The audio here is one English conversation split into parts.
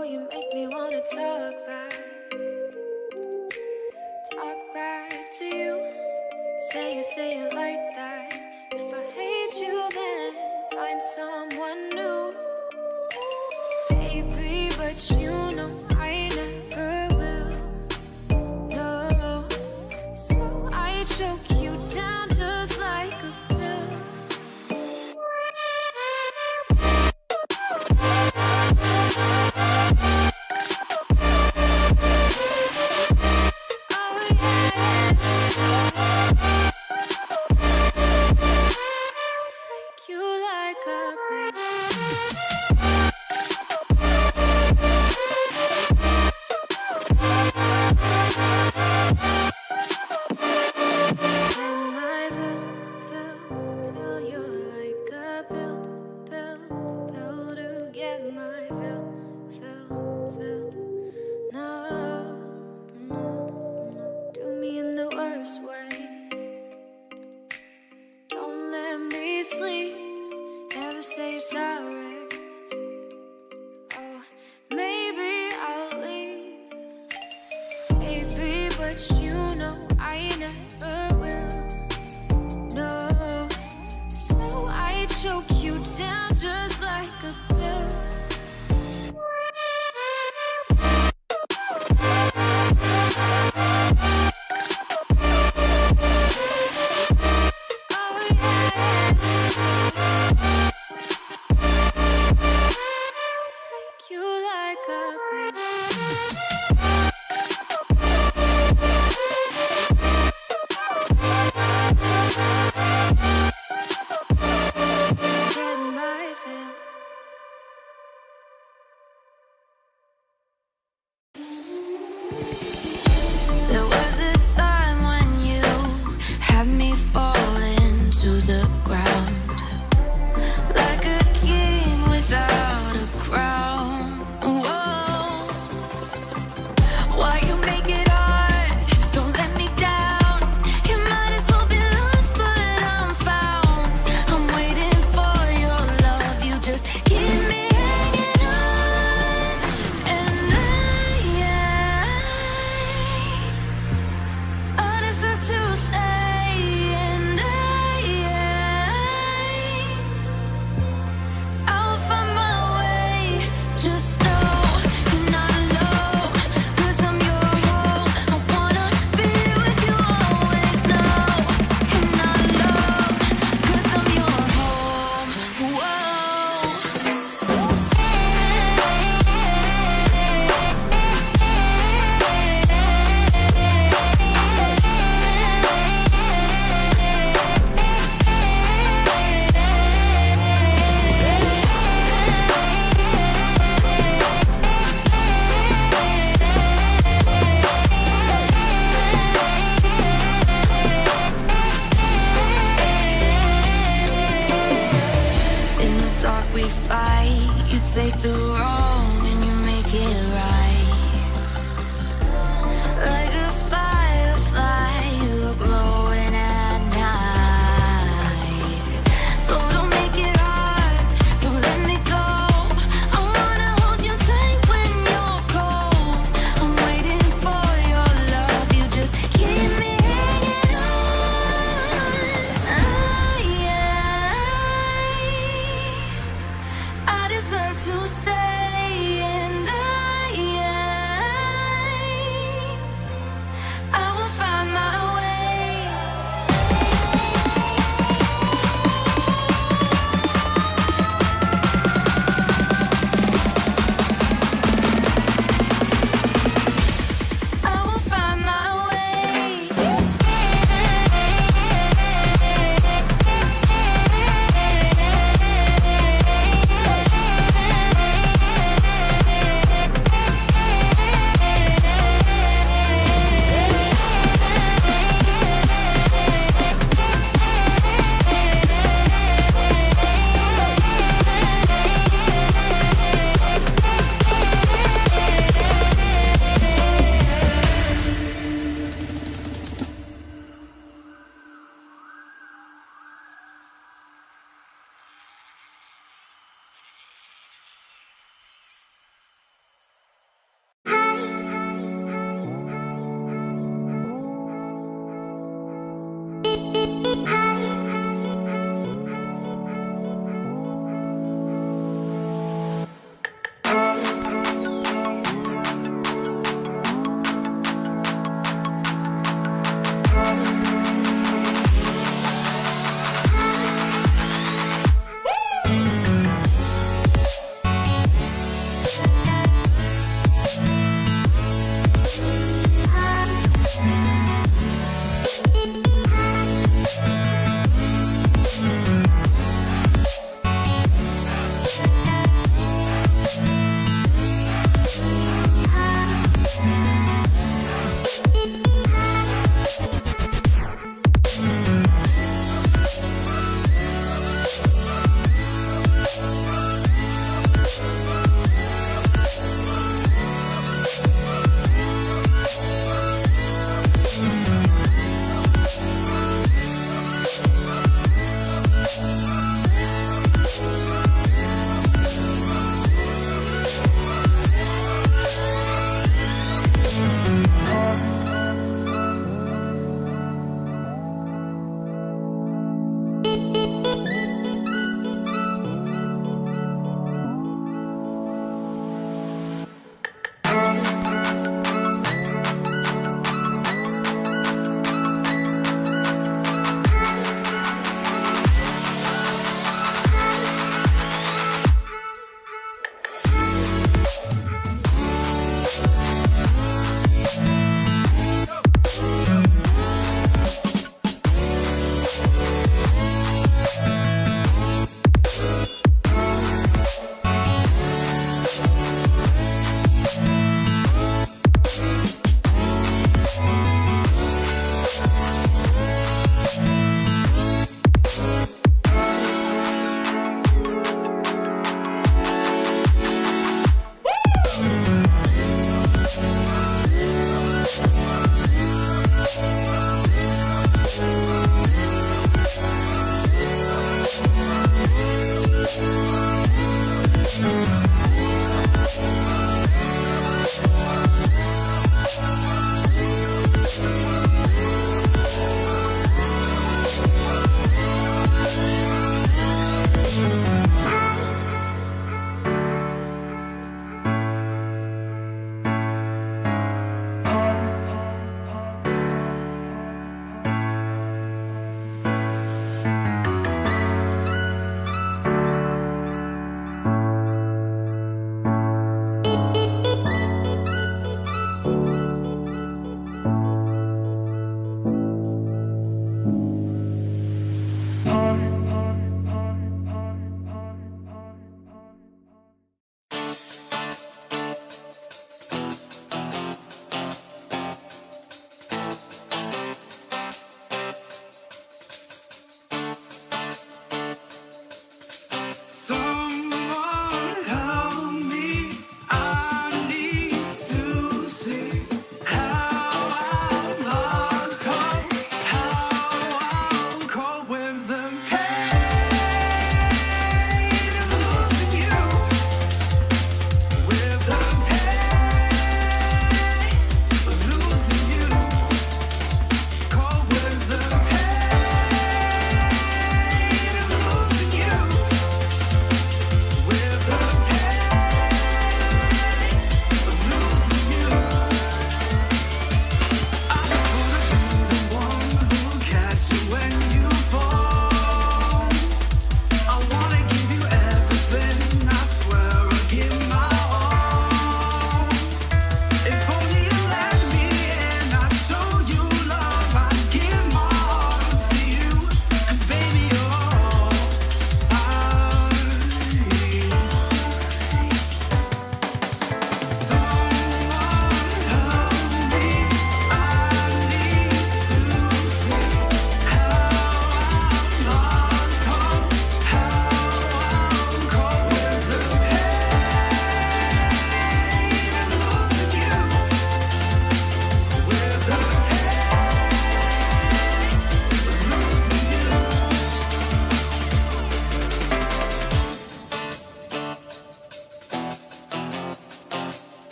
Oh, you make me wanna talk back to you. Say it like that. If I hate you, then find someone new. Baby, but you know I never will. No, so I choke you down just like a pill. To stay and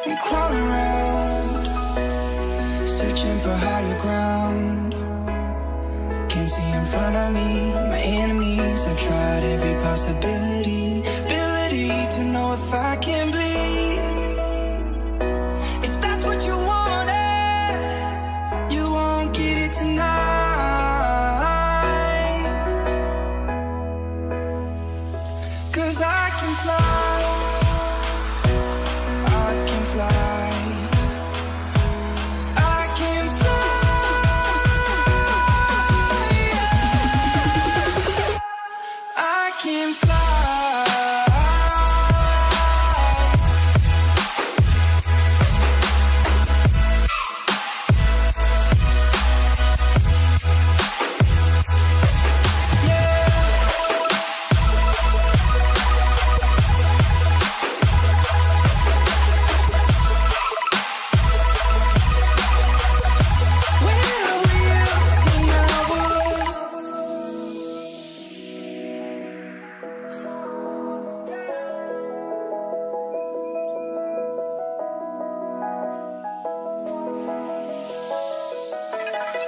I'm crawling around, searching for higher ground. Can't see in front of me, my enemies. I've tried every possibility, ability to know if I can bleed. If that's what you wanted, you won't get it tonight. 'Cause I can fly.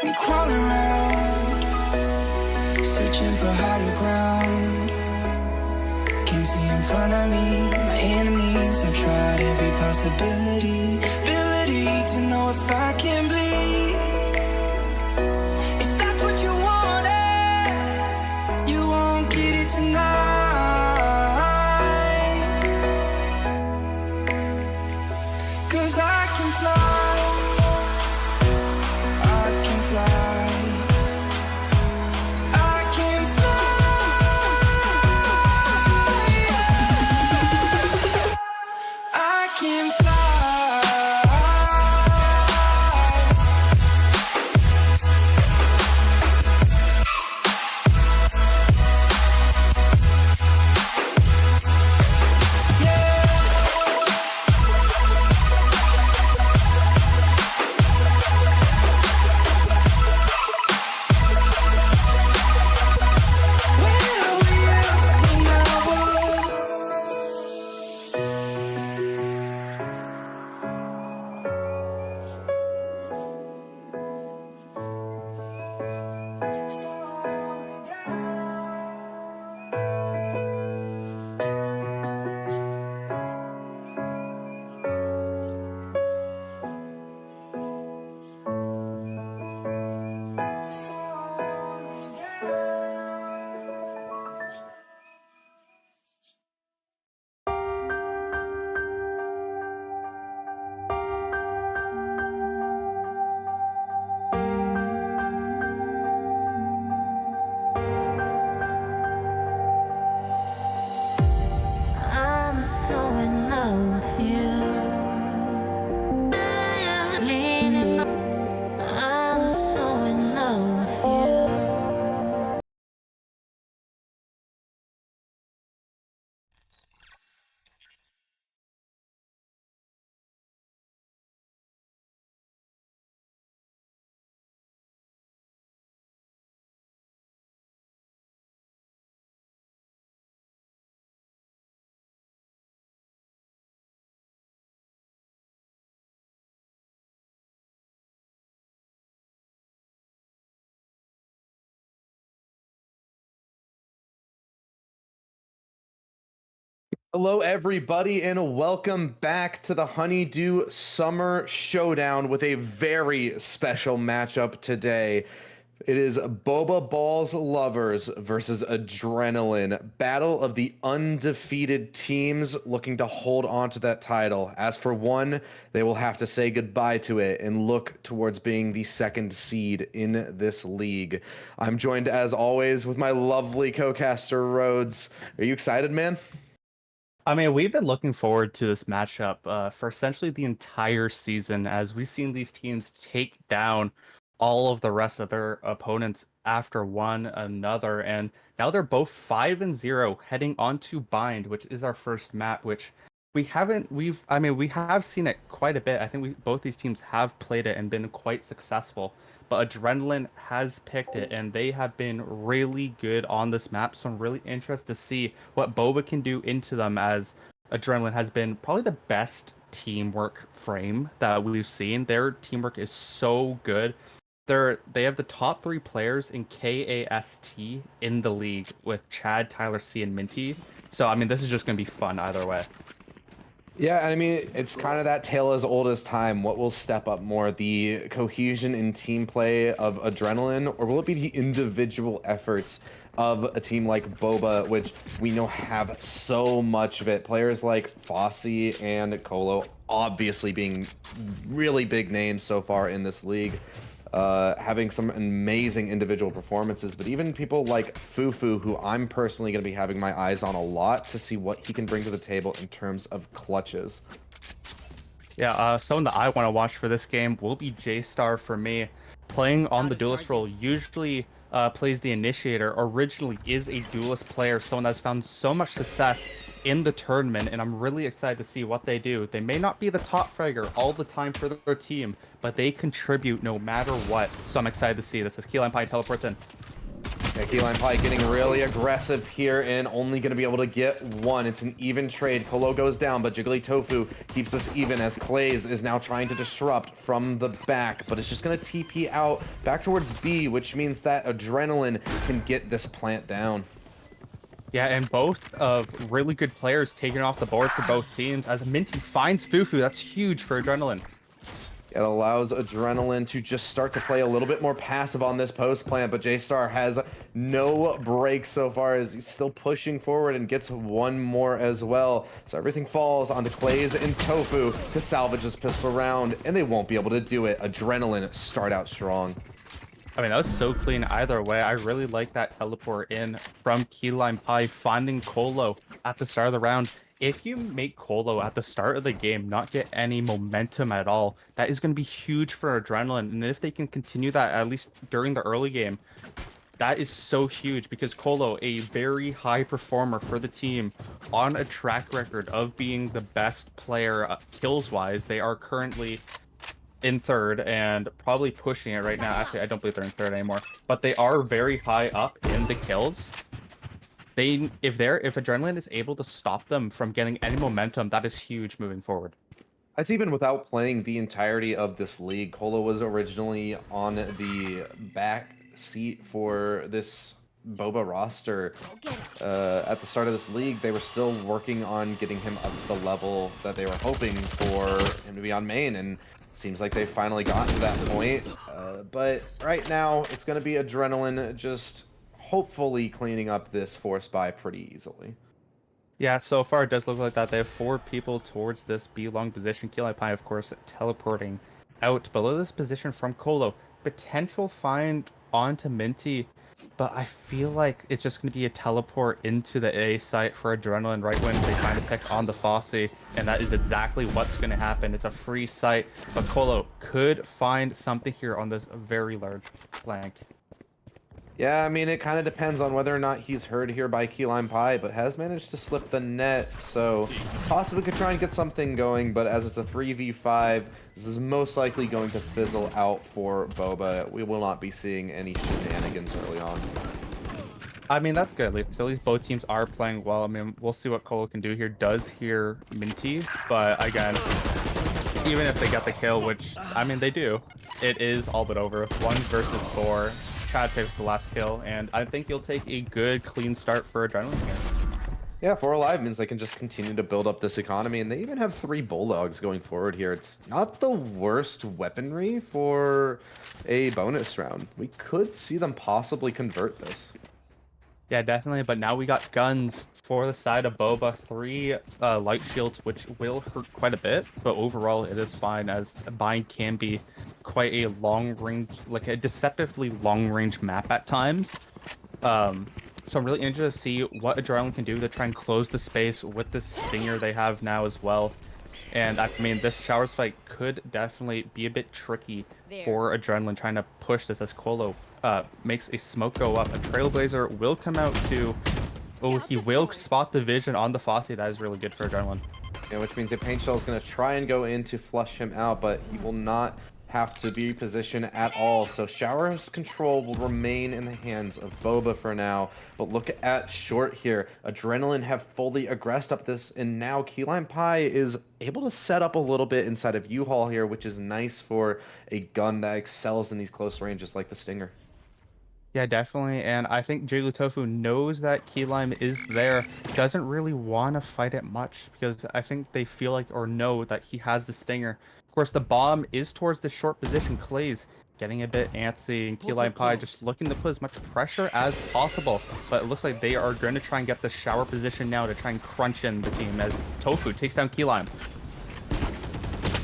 I'm crawling around, searching for higher ground. Can't see in front of me, my enemies. I've tried every possibility, ability to know if I can bleed. If that's Hello, everybody, and welcome back to the Honeydew Summer Showdown with a very special matchup today. It is Boba Balls Lovers versus Adrenaline, battle of the undefeated teams looking to hold on to that title. As for one, they will have to say goodbye to it and look towards being the second seed in this league. I'm joined, as always, with my lovely co-caster, Rhodes. Are you excited, man? I mean, we've been looking forward to this matchup for essentially the entire season as we've seen these teams take down all of the rest of their opponents after one another. And now they're both 5-0 heading on to Bind, which is our first map, which we have seen it quite a bit. I think both these teams have played it and been quite successful. But Adrenaline has picked it, and they have been really good on this map. So I'm really interested to see what Boba can do into them, as Adrenaline has been probably the best teamwork frame that we've seen. Their teamwork is so good. They have the top three players in KAST in the league with Chad, Tyler C, and Minty. So I mean, this is just going to be fun either way. Yeah, I mean, it's kind of that tale as old as time. What will step up more, the cohesion and team play of Adrenaline, or will it be the individual efforts of a team like Boba, which we know have so much of it? Players like Fossey and Colo obviously being really big names so far in this league. Having some amazing individual performances, but even people like Fufu, who I'm personally going to be having my eyes on a lot to see what he can bring to the table in terms of clutches. Yeah, someone that I want to watch for this game will be J-Star for me. Playing on the duelist role, usually plays the initiator, originally is a duelist player, someone that's found so much success in the tournament, and I'm really excited to see what they do. They may not be the top fragger all the time for their team, but they contribute no matter what. So I'm excited to see this as Keyline Pie teleports in. Yeah, Keyline Pie getting really aggressive here and only going to be able to get one. It's an even trade. Colo goes down, but Jiggly Tofu keeps us even as Clays is now trying to disrupt from the back, but it's just going to TP out back towards B, which means that Adrenaline can get this plant down. Yeah, and both of really good players taking off the board for both teams. As Minty finds Fufu, that's huge for Adrenaline. It allows Adrenaline to just start to play a little bit more passive on this post plant, but J-Star has no break so far as he's still pushing forward and gets one more as well. So everything falls onto Clays and Tofu to salvage this pistol round, and they won't be able to do it. Adrenaline start out strong. I mean, that was so clean either way. I really like that teleport in from Keyline Pie, finding Colo at the start of the round. If you make Colo at the start of the game not get any momentum at all, that is going to be huge for Adrenaline. And if they can continue that, at least during the early game, that is so huge because Colo, a very high performer for the team, on a track record of being the best player kills-wise. They are currently in third and probably pushing it right now. Actually, I don't believe they're in third anymore, but they are very high up in the kills. If Adrenaline is able to stop them from getting any momentum, that is huge moving forward. That's even without playing the entirety of this league. Colo was originally on the back seat for this Boba roster. At the start of this league, they were still working on getting him up to the level that they were hoping for him to be on main, and seems like they've finally gotten to that point. But right now, it's going to be Adrenaline just hopefully cleaning up this force buy pretty easily. Yeah, so far it does look like that. They have 4 people towards this B-long position. Keyline Pie, of course, teleporting out below this position from Colo. Potential find onto Minty, but I feel like it's just going to be a teleport into the A site for Adrenaline right when they try to pick on the Fossey, and that is exactly what's going to happen. It's a free site, but Colo could find something here on this very large flank. Yeah, I mean, it kind of depends on whether or not he's heard here by Keyline Pie, but has managed to slip the net, so possibly could try and get something going, but as it's a 3v5, this is most likely going to fizzle out for Boba. We will not be seeing any shenanigans early on. I mean, that's good. At least both teams are playing well. I mean, we'll see what Colo can do here. Does hear Minty, but again, even if they get the kill, which, I mean, they do, it is all but over. 1 versus 4. Chad picks the last kill, and I think you'll take a good, clean start for Adrenaline here. Yeah, 4 alive means they can just continue to build up this economy, and they even have 3 bulldogs going forward here. It's not the worst weaponry for a bonus round. We could see them possibly convert this. Yeah, definitely. But now we got guns for the side of Boba. 3 light shields, which will hurt quite a bit. But overall, it is fine, as Bind can be quite a long range, like a deceptively long range map at times. So I'm really interested to see what Adrenaline can do to try and close the space with this Stinger they have now as well. And I mean, this Showers fight could definitely be a bit tricky for Adrenaline trying to push this, as Colo makes a smoke go up. A Trailblazer will come out to... Oh, he will spot the vision on the Fossey. That is really good for Adrenaline. Yeah, which means a Paint Shell is going to try and go in to flush him out, but he will not have to be positioned at all. So Shower's control will remain in the hands of Boba for now. But look at Short here. Adrenaline have fully aggressed up this, and now Key Lime Pie is able to set up a little bit inside of U-Haul here, which is nice for a gun that excels in these close ranges like the Stinger. Yeah, definitely. And I think Jiggly Tofu knows that Key Lime is there. Doesn't really want to fight it much, because I think they feel like, or know that he has the Stinger. Of course, the bomb is towards the short position. Clay's getting a bit antsy, and Key Lime Pie just looking to put as much pressure as possible. But it looks like they are going to try and get the shower position now to try and crunch in the team, as Tofu takes down Key Lime.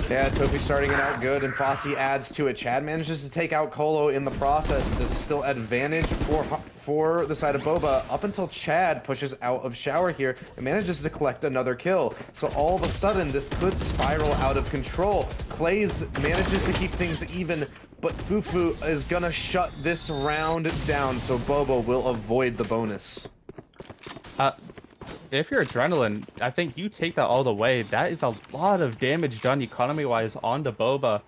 Yeah, Tofu starting it out good, and Fossey adds to it. Chad manages to take out Colo in the process, but this is still advantage for the side of Boba up until Chad pushes out of Shower here and manages to collect another kill. So all of a sudden, this could spiral out of control. Clays manages to keep things even, but Fufu is gonna shut this round down, so Boba will avoid the bonus. If you're Adrenaline, I think you take that all the way. That is a lot of damage done economy-wise onto Boba.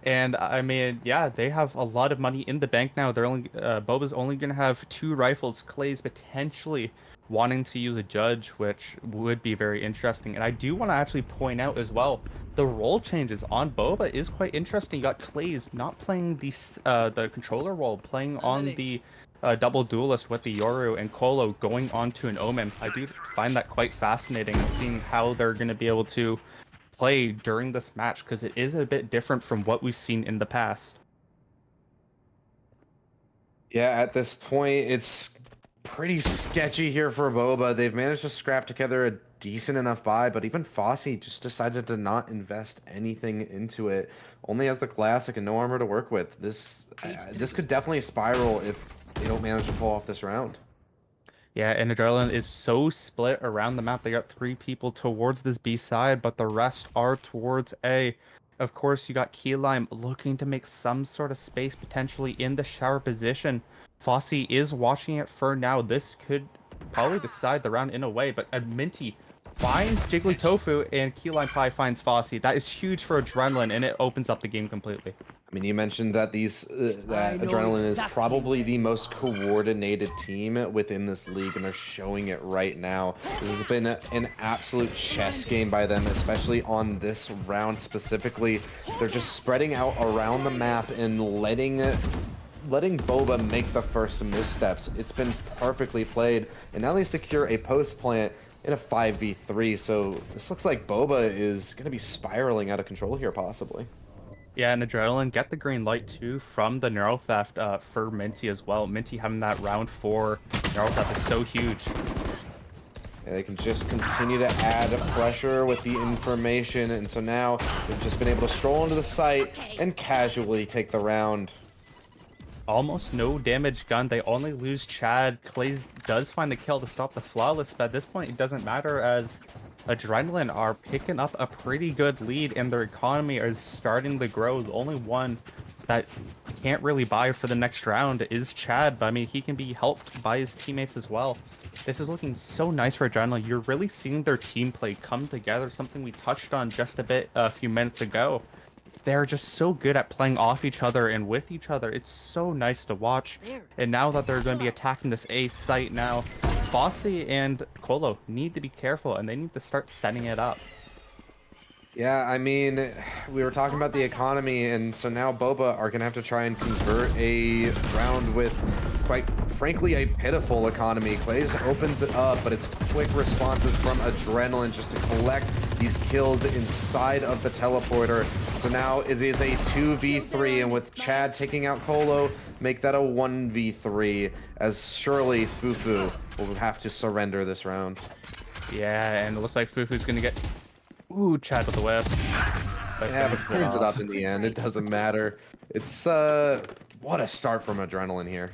And I mean, yeah, they have a lot of money in the bank now. They're only Boba's only gonna have 2 rifles. Clay's potentially wanting to use a Judge, which would be very interesting. And I do want to actually point out as well, the role changes on Boba is quite interesting. You got Clay's not playing the controller role, playing on the double duelist with the Yoru, and Colo going on to an Omen. I do find that quite fascinating, seeing how they're going to be able to play during this match, because it is a bit different from what we've seen in the past. Yeah, at this point, it's pretty sketchy here for Boba. They've managed to scrap together a decent enough buy, but even Fossey just decided to not invest anything into it. Only has the classic and no armor to work with. This could definitely spiral if they don't manage to pull off this round. Yeah, and Adrenaline is so split around the map. They got 3 people towards this B side, but the rest are towards A. Of course, you got Key Lime looking to make some sort of space, potentially in the shower position. Fossey is watching it for now. This could probably decide the round in a way, but Minty finds Jiggly Tofu, and Key Lime Pie finds Fossey. That is huge for Adrenaline, and it opens up the game completely. I mean, you mentioned that that Adrenaline is probably the most coordinated team within this league, and they're showing it right now. This has been an absolute chess game by them, especially on this round specifically. They're just spreading out around the map and letting Boba make the first missteps. It's been perfectly played, and now they secure a post plant in a 5v3, so this looks like Boba is going to be spiraling out of control here, possibly. Yeah, and Adrenaline get the green light too from the Neural Theft for Minty as well. Minty having that round 4 Neural Theft is so huge. Yeah, they can just continue to add pressure with the information, and so now they've just been able to stroll into the site and casually take the round. Almost no damage gun. They only lose Chad. Clays does find the kill to stop the Flawless, but at this point it doesn't matter, as Adrenaline are picking up a pretty good lead, and their economy is starting to grow. The only one that can't really buy for the next round is Chad, but I mean, he can be helped by his teammates as well. This is looking so nice for Adrenaline. You're really seeing their team play come together, something we touched on just a few minutes ago. They're just so good at playing off each other and with each other. It's so nice to watch. And now that they're going to be attacking this A site now, Fossey and Colo need to be careful, and they need to start setting it up. Yeah, I mean, we were talking about the economy, and so now Boba are gonna have to try and convert a round with, quite frankly, a pitiful economy. Clays opens it up, but it's quick responses from Adrenaline just to collect these kills inside of the teleporter. So now it is a 2v3, and with Chad taking out Colo, make that a 1v3, as surely Fufu will have to surrender this round. Yeah, and it looks like Fufu's gonna get. Ooh, Chad with the whip. Yeah, but cleans it up in the end. It doesn't matter. It's what a start from Adrenaline here.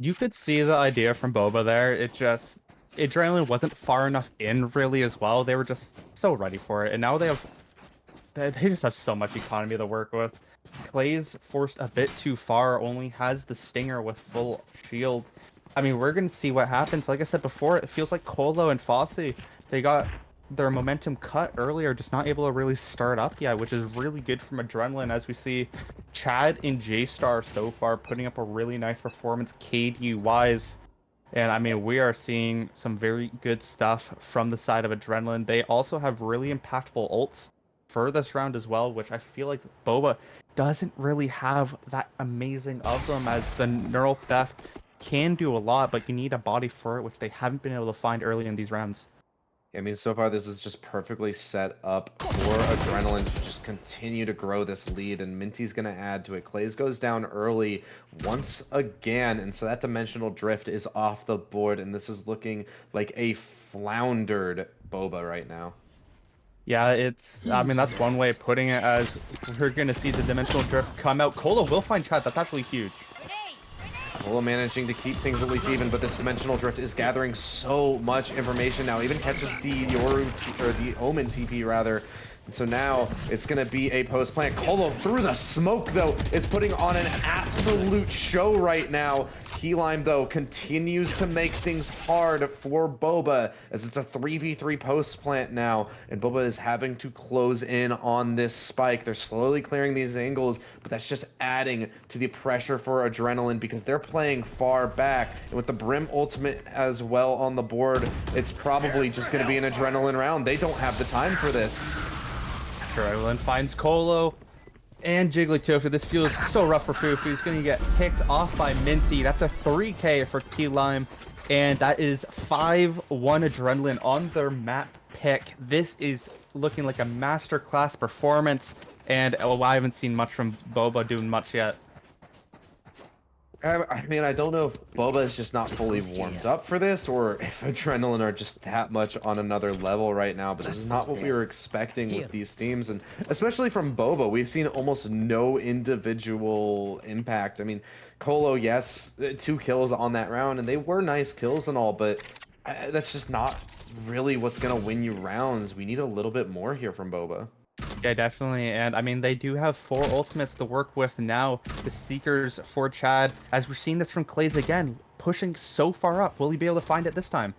You could see the idea from Boba there. It just Adrenaline wasn't far enough in really as well. They were just so ready for it, and now they just have so much economy to work with. Clay's forced a bit too far. Only has the Stinger with full shield. I mean, we're gonna see what happens. Like I said before, it feels like Colo and Fossey, they got their momentum cut earlier, just not able to really start up yet, which is really good from Adrenaline, as we see Chad and J-Star so far putting up a really nice performance KD-wise. And I mean, we are seeing some very good stuff from the side of Adrenaline. They also have really impactful ults for this round as well, which I feel like Boba doesn't really have that amazing of them, as the neural theft can do a lot, but you need a body for it, which they haven't been able to find early in these rounds. I mean, so far this is just perfectly set up for Adrenaline to just continue to grow this lead, and Minty's going to add to it. Clays goes down early once again, and so that dimensional drift is off the board, and this is looking like a floundered Boba right now. Yeah, I mean, that's one way of putting it, as we're going to see the dimensional drift come out. Colo will find Chad. That's actually huge. Colo managing to keep things at least even, but this dimensional drift is gathering so much information now. Even catches the or the Omen TP rather. And so now it's going to be a post plant. Colo through the smoke though is putting on an absolute show right now. Keylime though continues to make things hard for Boba, as it's a 3v3 post plant now, and Boba is having to close in on this spike. They're slowly clearing these angles, but that's just adding to the pressure for Adrenaline, because they're playing far back, and with the Brim ultimate as well on the board, it's probably just going to be an Adrenaline round. They don't have the time for this. Adrenaline finds Colo and Jigglytofu. This feels so rough for Fufu. He's going to get picked off by Minty. That's a 3K for Key Lime, and that is 5-1 Adrenaline on their map pick. This is looking like a masterclass performance, and I haven't seen much from Boba doing much yet. I mean, I don't know if Boba is just not fully warmed up for this, or if Adrenaline are just that much on another level right now, but this is not what we were expecting with these teams, and especially from Boba, we've seen almost no individual impact. I mean, Colo, yes, 2 kills on that round, and they were nice kills and all, but that's just not really what's going to win you rounds. We need a little bit more here from Boba. Yeah, definitely. And I mean, they do have 4 ultimates to work with now. The Seekers for Chad, as we're seeing this from Clays again, pushing so far up. Will he be able to find it this time?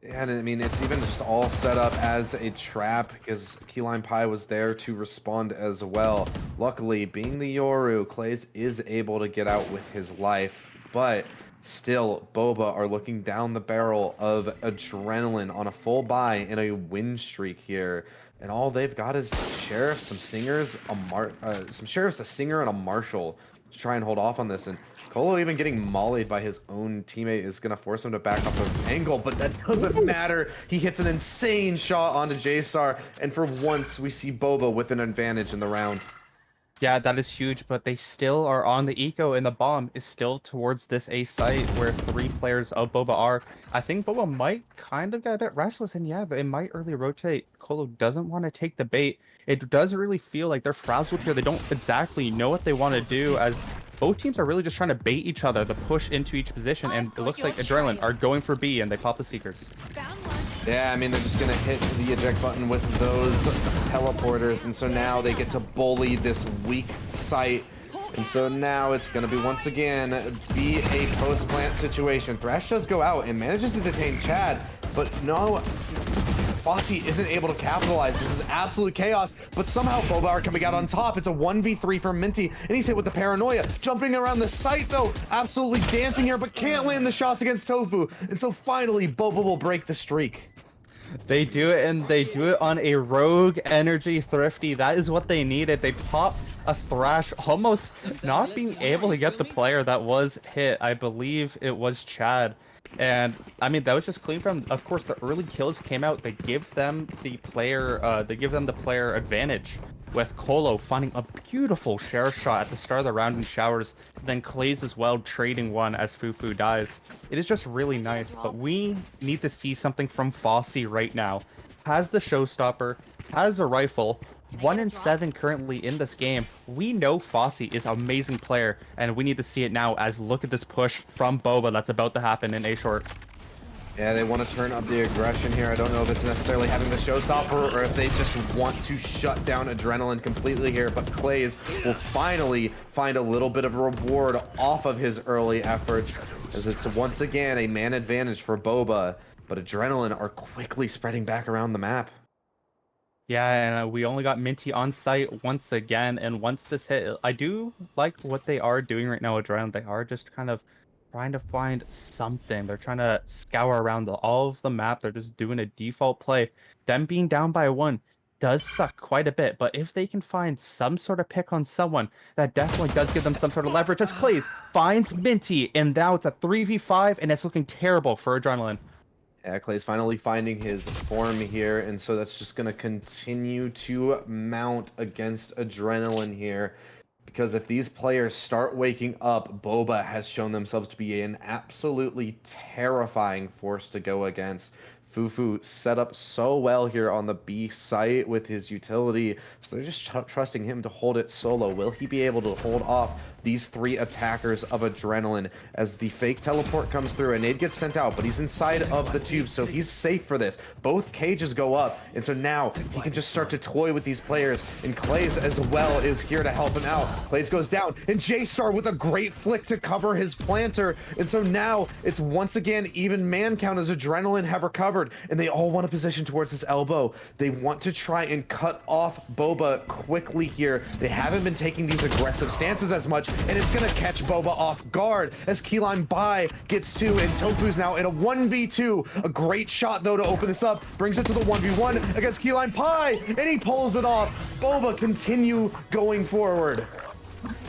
Yeah, and I mean, it's even just all set up as a trap, because Keyline Pie was there to respond as well. Luckily, being the Yoru, Clays is able to get out with his life, but still, Boba are looking down the barrel of Adrenaline on a full buy in a win streak here. And all they've got is Sheriff, some Stingers, some Sheriffs, a Stinger, and a Marshal to try and hold off on this. And Colo even getting mollied by his own teammate is going to force him to back up the angle, but that doesn't matter. He hits an insane shot onto J-Star, and for once we see Boba with an advantage in the round. Yeah, that is huge, but they still are on the eco, and the bomb is still towards this A site where 3 players of Boba are. I think Boba might kind of get a bit restless, and yeah, they might early rotate. Colo doesn't want to take the bait. It does really feel like they're frazzled here. They don't exactly know what they want to do, as both teams are really just trying to bait each other to push into each position, and it looks like Adrenaline are going for B, and they pop the Seekers. Yeah, I mean, they're just going to hit the eject button with those teleporters, and so now they get to bully this weak site. And so now it's going to be, once again, be a post-plant situation. Thresh does go out and manages to detain Chad, but no, Fossey isn't able to capitalize. This is absolute chaos, but somehow Boba are coming out on top. It's a 1v3 for Minty, and he's hit with the paranoia. Jumping around the site, though, absolutely dancing here, but can't land the shots against Tofu. And so finally, Boba will break the streak. They do it, and they do it on a rogue energy thrifty. That is what they needed. They pop a thrash, almost not being able to get the player that was hit. I believe it was Chad. And I mean that was just clean from. Of course, the early kills came out. They give them the player. They give them the player advantage. With Colo finding a beautiful share shot at the start of the round in showers, then Clay's as well trading one as Fufu dies. It is just really nice, but we need to see something from Fossey right now. Has the showstopper, has a rifle, 1 in 7 currently in this game. We know Fossey is an amazing player, and we need to see it now as look at this push from Boba that's about to happen in A-Short. Yeah, they want to turn up the aggression here. I don't know if it's necessarily having the showstopper or if they just want to shut down Adrenaline completely here, but Clays will finally find a little bit of a reward off of his early efforts, as it's once again a man advantage for Boba, but Adrenaline are quickly spreading back around the map. Yeah, and we only got Minty on site once again, and once this hit, I do like what they are doing right now, Adrenaline. They are just kind of trying to find something. They're trying to scour around all of the map. They're just doing a default play. Them being down by 1 does suck quite a bit, but if they can find some sort of pick on someone, that definitely does give them some sort of leverage. As Clays finds Minty, and now it's a 3v5, and it's looking terrible for Adrenaline. Yeah, Clay's finally finding his form here, and so that's just going to continue to mount against Adrenaline here. Because if these players start waking up, Boba has shown themselves to be an absolutely terrifying force to go against. Fufu set up so well here on the B site with his utility, so they're just trusting him to hold it solo. Will he be able to hold off these 3 attackers of Adrenaline as the fake teleport comes through? A nade gets sent out, but he's inside of the tube, so he's safe for this. Both cages go up, and so now he can just start to toy with these players, and Clays as well is here to help him out. Clays goes down, and J-Star with a great flick to cover his planter, and so now it's once again even man count as Adrenaline have recovered, and they all want to position towards this elbow. They want to try and cut off Boba quickly here. They haven't been taking these aggressive stances as much, and it's gonna catch Boba off guard as Keyline Bai gets 2, and Tofu's now in a 1v2. A great shot though to open this up, brings it to the 1v1 against Keyline Pai, and he pulls it off. Boba continue going forward.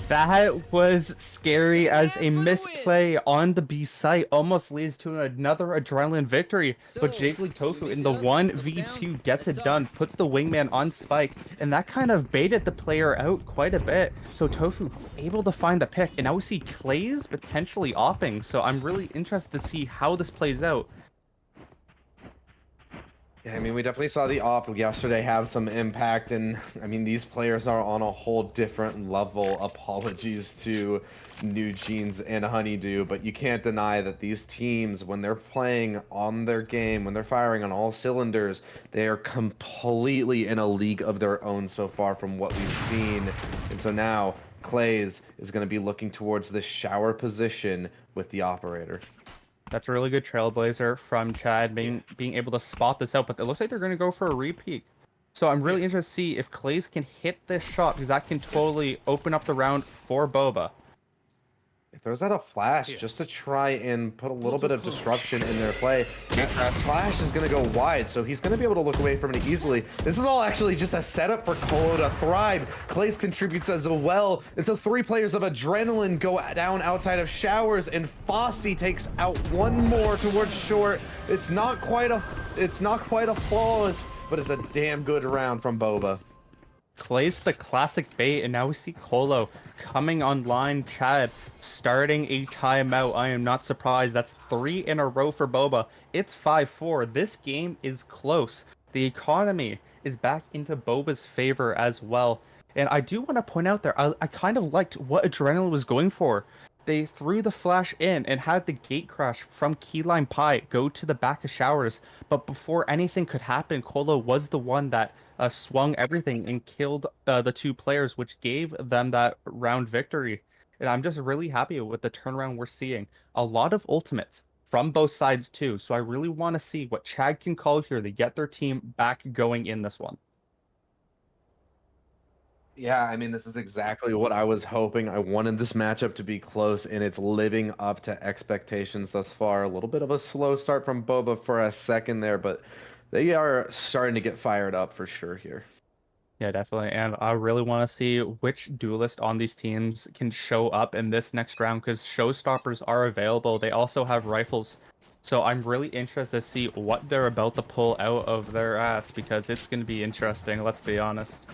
That was scary as a misplay on the B site almost leads to another Adrenaline victory. But Jiggly Tofu in the 1v2 gets it done, puts the wingman on Spike, and that kind of baited the player out quite a bit. So Tofu able to find the pick, and now we see Clays potentially opping. So I'm really interested to see how this plays out. Yeah, I mean, we definitely saw the op yesterday have some impact, and I mean, these players are on a whole different level. Apologies to New Jeans and Honeydew, but you can't deny that these teams, when they're playing on their game, when they're firing on all cylinders, they are completely in a league of their own so far from what we've seen. And so now, Clays is going to be looking towards this shower position with the operator. That's a really good Trailblazer from Chad being able to spot this out, but it looks like they're going to go for a repeat. So I'm really interested to see if Clays can hit this shot, because that can totally open up the round for Boba. He throws out a flash just to try and put a little bit of disruption in their play. That flash is going to go wide, so he's going to be able to look away from it easily. This is all actually just a setup for Colo to thrive. Clays contributes as well, and so 3 players of Adrenaline go down outside of showers, and Fossey takes out 1 more towards short. It's not quite a flawless, but it's a damn good round from Boba. Clays the classic bait, and now we see Colo coming online. Chad starting a timeout. I am not surprised. That's 3 in a row for Boba. It's 5-4. This game is close. The economy is back into Boba's favor as well. And I do want to point out there, I kind of liked what Adrenaline was going for. They threw the flash in and had the gate crash from Keyline Pai go to the back of showers. But before anything could happen, Colo was the one that swung everything and killed the 2 players, which gave them that round victory. And I'm just really happy with the turnaround we're seeing. A lot of ultimates from both sides too. So I really want to see what Chad can call here to get their team back going in this one. Yeah, I mean, this is exactly what I was hoping. I wanted this matchup to be close, and it's living up to expectations thus far. A little bit of a slow start from Boba for a second there, but They are starting to get fired up for sure here. Yeah, definitely. And I really want to see which duelist on these teams can show up in this next round because showstoppers are available. They also have rifles. So I'm really interested to see what they're about to pull out of their ass because it's going to be interesting, let's be honest.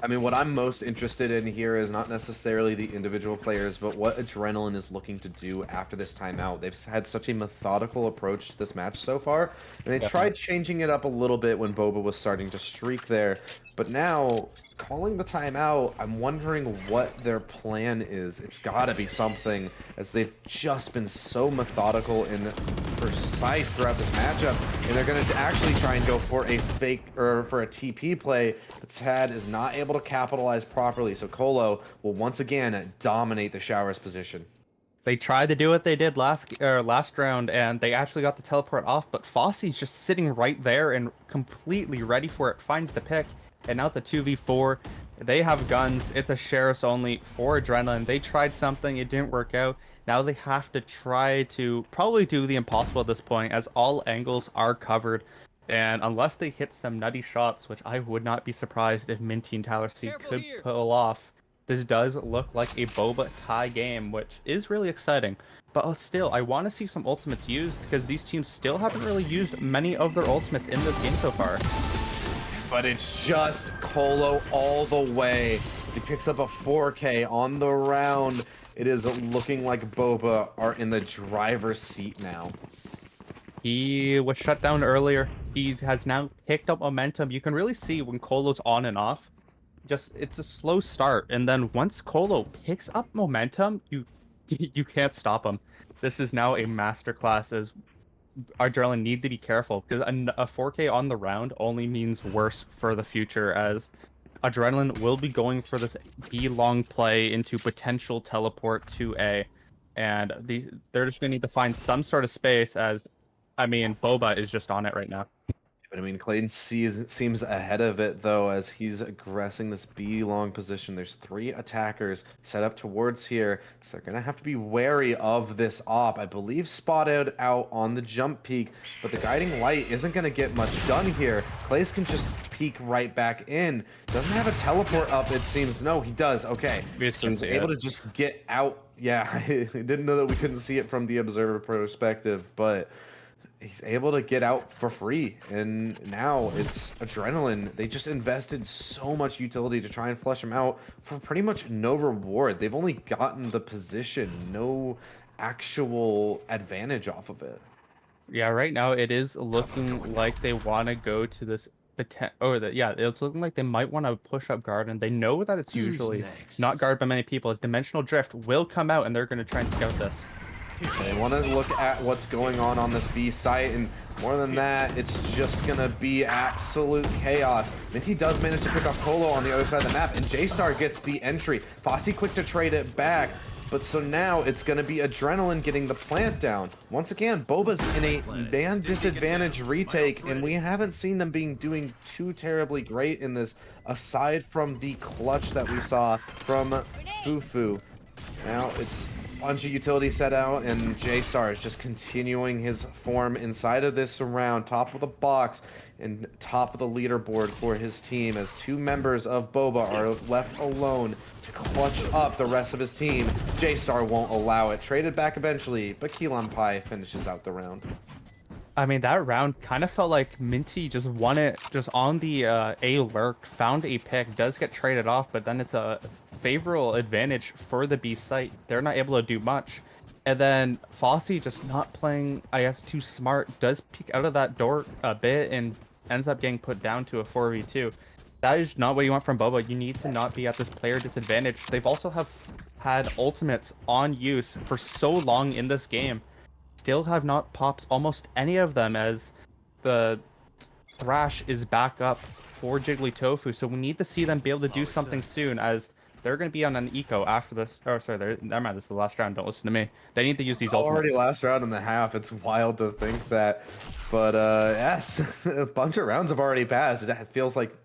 I mean, what I'm most interested in here is not necessarily the individual players, but what Adrenaline is looking to do after this timeout. They've had such a methodical approach to this match so far, and they tried changing it up a little bit when Boba was starting to streak there. But now, calling the timeout, I'm wondering what their plan is. It's got to be something, as they've just been so methodical and precise throughout this matchup, and they're going to actually try and go for a fake, or for a TP play, but Tad is not able to capitalize properly, so Colo will once again dominate the Showers position. They tried to do what they did last round, and they actually got the teleport off, but Fossy's just sitting right there and completely ready for it, finds the pick, and now it's a 2v4. They have guns, it's a Sheriff's only for Adrenaline. They tried something, it didn't work out. Now they have to try to probably do the impossible at this point, as all angles are covered. And unless they hit some nutty shots, which I would not be surprised if Minty and Tyler C could pull off, this does look like a Boba tie game, which is really exciting. But still, I want to see some ultimates used because these teams still haven't really used many of their ultimates in this game so far. But it's just Colo all the way as he picks up a 4K on the round. It is looking like Boba are in the driver's seat now. He was shut down earlier. He has now picked up momentum. You can really see when Colo's on and off. Just it's a slow start, and then once Colo picks up momentum, you can't stop him. This is now a masterclass as Adrenaline need to be careful because a 4K on the round only means worse for the future as Adrenaline will be going for this B long play into potential teleport to A, and they're just gonna need to find some sort of space as, I mean, Boba is just on it right now. But I mean, Clayton seems ahead of it, though, as he's aggressing this B long position. There's 3 attackers set up towards here, so they're going to have to be wary of this op. I believe spotted out on the jump peak, but the guiding light isn't going to get much done here. Clays can just peek right back in. Doesn't have a teleport up, it seems. No, he does. Okay. He's able to just get out. Yeah, I didn't know that we couldn't see it from the observer perspective, but he's able to get out for free, and now it's Adrenaline. They just invested so much utility to try and flush him out for pretty much no reward. They've only gotten the position, no actual advantage off of it. Yeah, right now it is looking like they want to go to this it's looking like they might want to push up guard, and they know that it's usually not guarded by many people, as Dimensional Drift will come out, and they're going to try and scout this. They want to look at what's going on this B site, and more than that, it's just going to be absolute chaos. Minty does manage to pick up Colo on the other side of the map, and J-Star gets the entry. Fossey quick to trade it back, but so now it's going to be Adrenaline getting the plant down. Once again, Boba's in a man disadvantage retake, and we haven't seen them doing too terribly great in this, aside from the clutch that we saw from Fufu. Now it's bunch of utility set out, and J-Star is just continuing his form inside of this round, top of the box and top of the leaderboard for his team, as 2 members of Boba are left alone to clutch up the rest of his team. J-Star won't allow it. Traded back eventually, but Keelan Pai finishes out the round. I mean, that round kind of felt like Minty just won it just on the A lurk, found a pick, does get traded off, but then it's a favorable advantage for the B site. They're not able to do much. And then Fossey just not playing, I guess, too smart, does peek out of that door a bit and ends up getting put down to a 4v2. That is not what you want from Boba. You need to not be at this player disadvantage. They've also had ultimates on use for so long in this game. Still have not popped almost any of them, as the Thrash is back up for Jiggly Tofu, so we need to see them be able to do something soon, as they're going to be on an eco after this. Oh, sorry, never mind, this is the last round, don't listen to me. They need to use these ultimates. Already last round and a half, it's wild to think that, but yes, a bunch of rounds have already passed. It feels like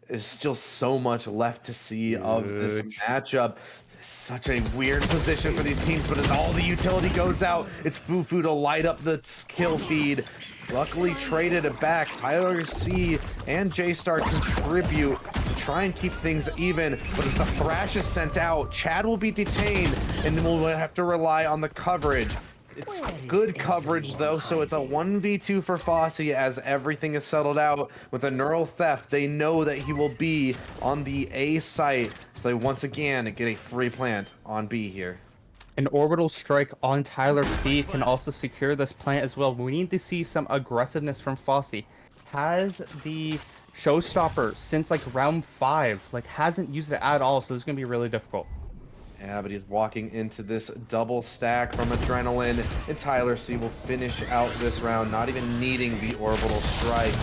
there's still so much left to see of this matchup. Such a weird position for these teams, but as all the utility goes out, it's Fufu to light up the kill feed. Luckily traded it back. Tyler C and J-Star contribute to try and keep things even, but as the Thrash is sent out, Chad will be detained, and then we'll have to rely on the coverage. It's good coverage though, so it's a 1v2 for Fossey as everything is settled out. With a neural theft, they know that he will be on the A site, so they once again get a free plant on B here. An orbital strike on Tyler C can also secure this plant as well. We need to see some aggressiveness from Fossey. Has the showstopper since like round 5, like hasn't used it at all, so it's gonna be really difficult. Yeah, but he's walking into this double stack from Adrenaline, and Tyler C will finish out this round, not even needing the orbital strike.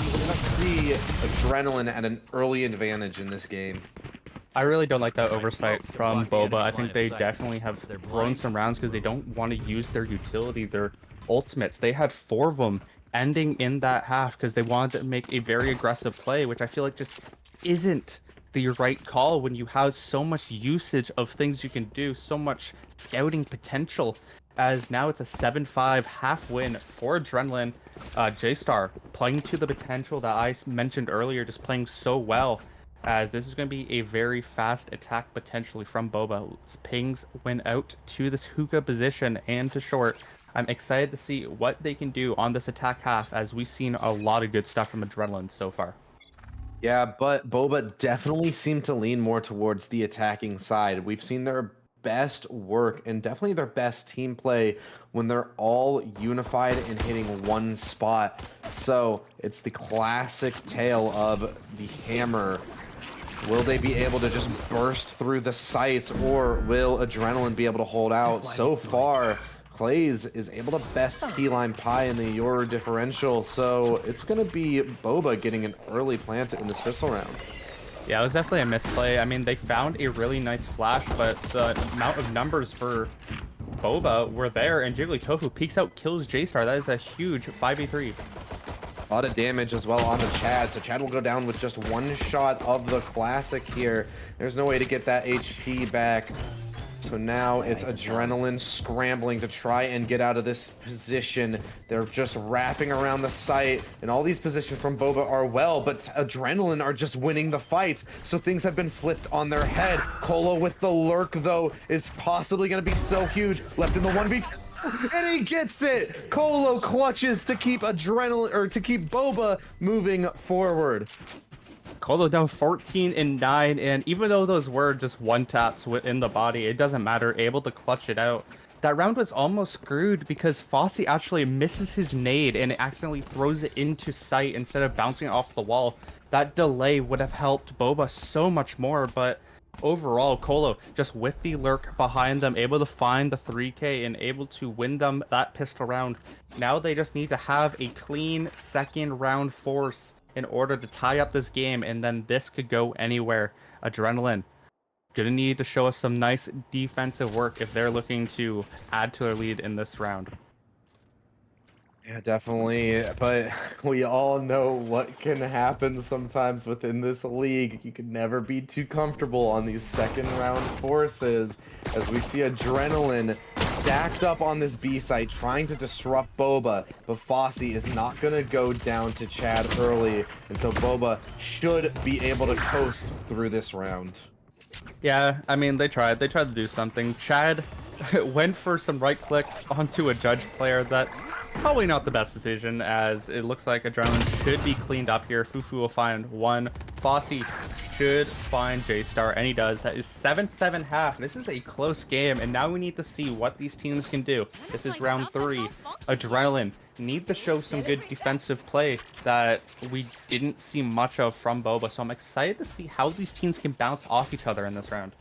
We're gonna see Adrenaline at an early advantage in this game. I really don't like that oversight from Boba. I think they definitely have thrown some rounds because they don't want to use their utility, their ultimates. They had 4 of them ending in that half because they wanted to make a very aggressive play, which I feel like just isn't the right call when you have so much usage of things you can do, so much scouting potential, as now it's a 7-5 half win for Adrenaline. J-Star playing to the potential that I mentioned earlier, just playing so well, as this is going to be a very fast attack potentially from Boba. Pings went out to this hookah position and to short. I'm excited to see what they can do on this attack half, as we've seen a lot of good stuff from Adrenaline so far. Yeah, but Boba definitely seemed to lean more towards the attacking side. We've seen their best work and definitely their best team play when they're all unified and hitting one spot. So it's the classic tale of the hammer. Will they be able to just burst through the sights, or will Adrenaline be able to hold out? So far, Clays is able to best keyline pie in the Euro differential, so it's going to be Boba getting an early plant in this pistol round. Yeah, it was definitely a misplay. I mean, they found a really nice flash, but the amount of numbers for Boba were there, and Jigglytofu peeks out, kills J-Star. That is a huge 5v3. A lot of damage as well onto Chad, so Chad will go down with just one shot of the classic here. There's no way to get that HP back. So now it's Adrenaline scrambling to try and get out of this position. They're just wrapping around the site, and all these positions from Boba are well, but Adrenaline are just winning the fights, so things have been flipped on their head. Colo with the lurk, though, is possibly going to be so huge. Left in the 1v, and he gets it! Colo clutches to keep Adrenaline, or to keep Boba moving forward. Colo down 14-9, and even though those were just one taps within the body, it doesn't matter, able to clutch it out. That round was almost screwed because Fossey actually misses his nade and accidentally throws it into sight instead of bouncing off the wall. That delay would have helped Boba so much more, but overall, Colo just with the lurk behind them, able to find the 3K and able to win them that pistol round. Now they just need to have a clean second round force in order to tie up this game, and then this could go anywhere. Adrenaline gonna need to show us some nice defensive work if they're looking to add to their lead in this round. Yeah, definitely, but we all know what can happen sometimes within this league. You can never be too comfortable on these second round forces, as we see Adrenaline stacked up on this B site trying to disrupt Boba, but Fossey is not going to go down to Chad early, and so Boba should be able to coast through this round. Yeah, I mean, they tried to do something. Chad went for some right clicks onto a judge player. That's probably not the best decision, as it looks like Adrenaline should be cleaned up here. Fufu will find one. Fossey should find J-Star, and he does. That is 7-7 half. This is a close game, and now we need to see what these teams can do. This is round 3. Adrenaline need to show some good defensive play that we didn't see much of from Boba, so I'm excited to see how these teams can bounce off each other in this round.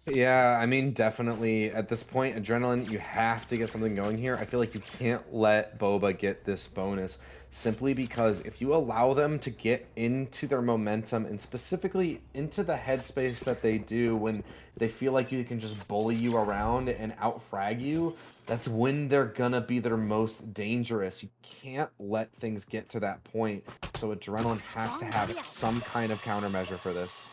Yeah, I mean, definitely at this point, Adrenaline, you have to get something going here. I feel like you can't let Boba get this bonus, simply because if you allow them to get into their momentum and specifically into the headspace that they do when they feel like you can just bully you around and out-frag you, that's when they're gonna be their most dangerous. You can't let things get to that point, so Adrenaline has to have some kind of countermeasure for this.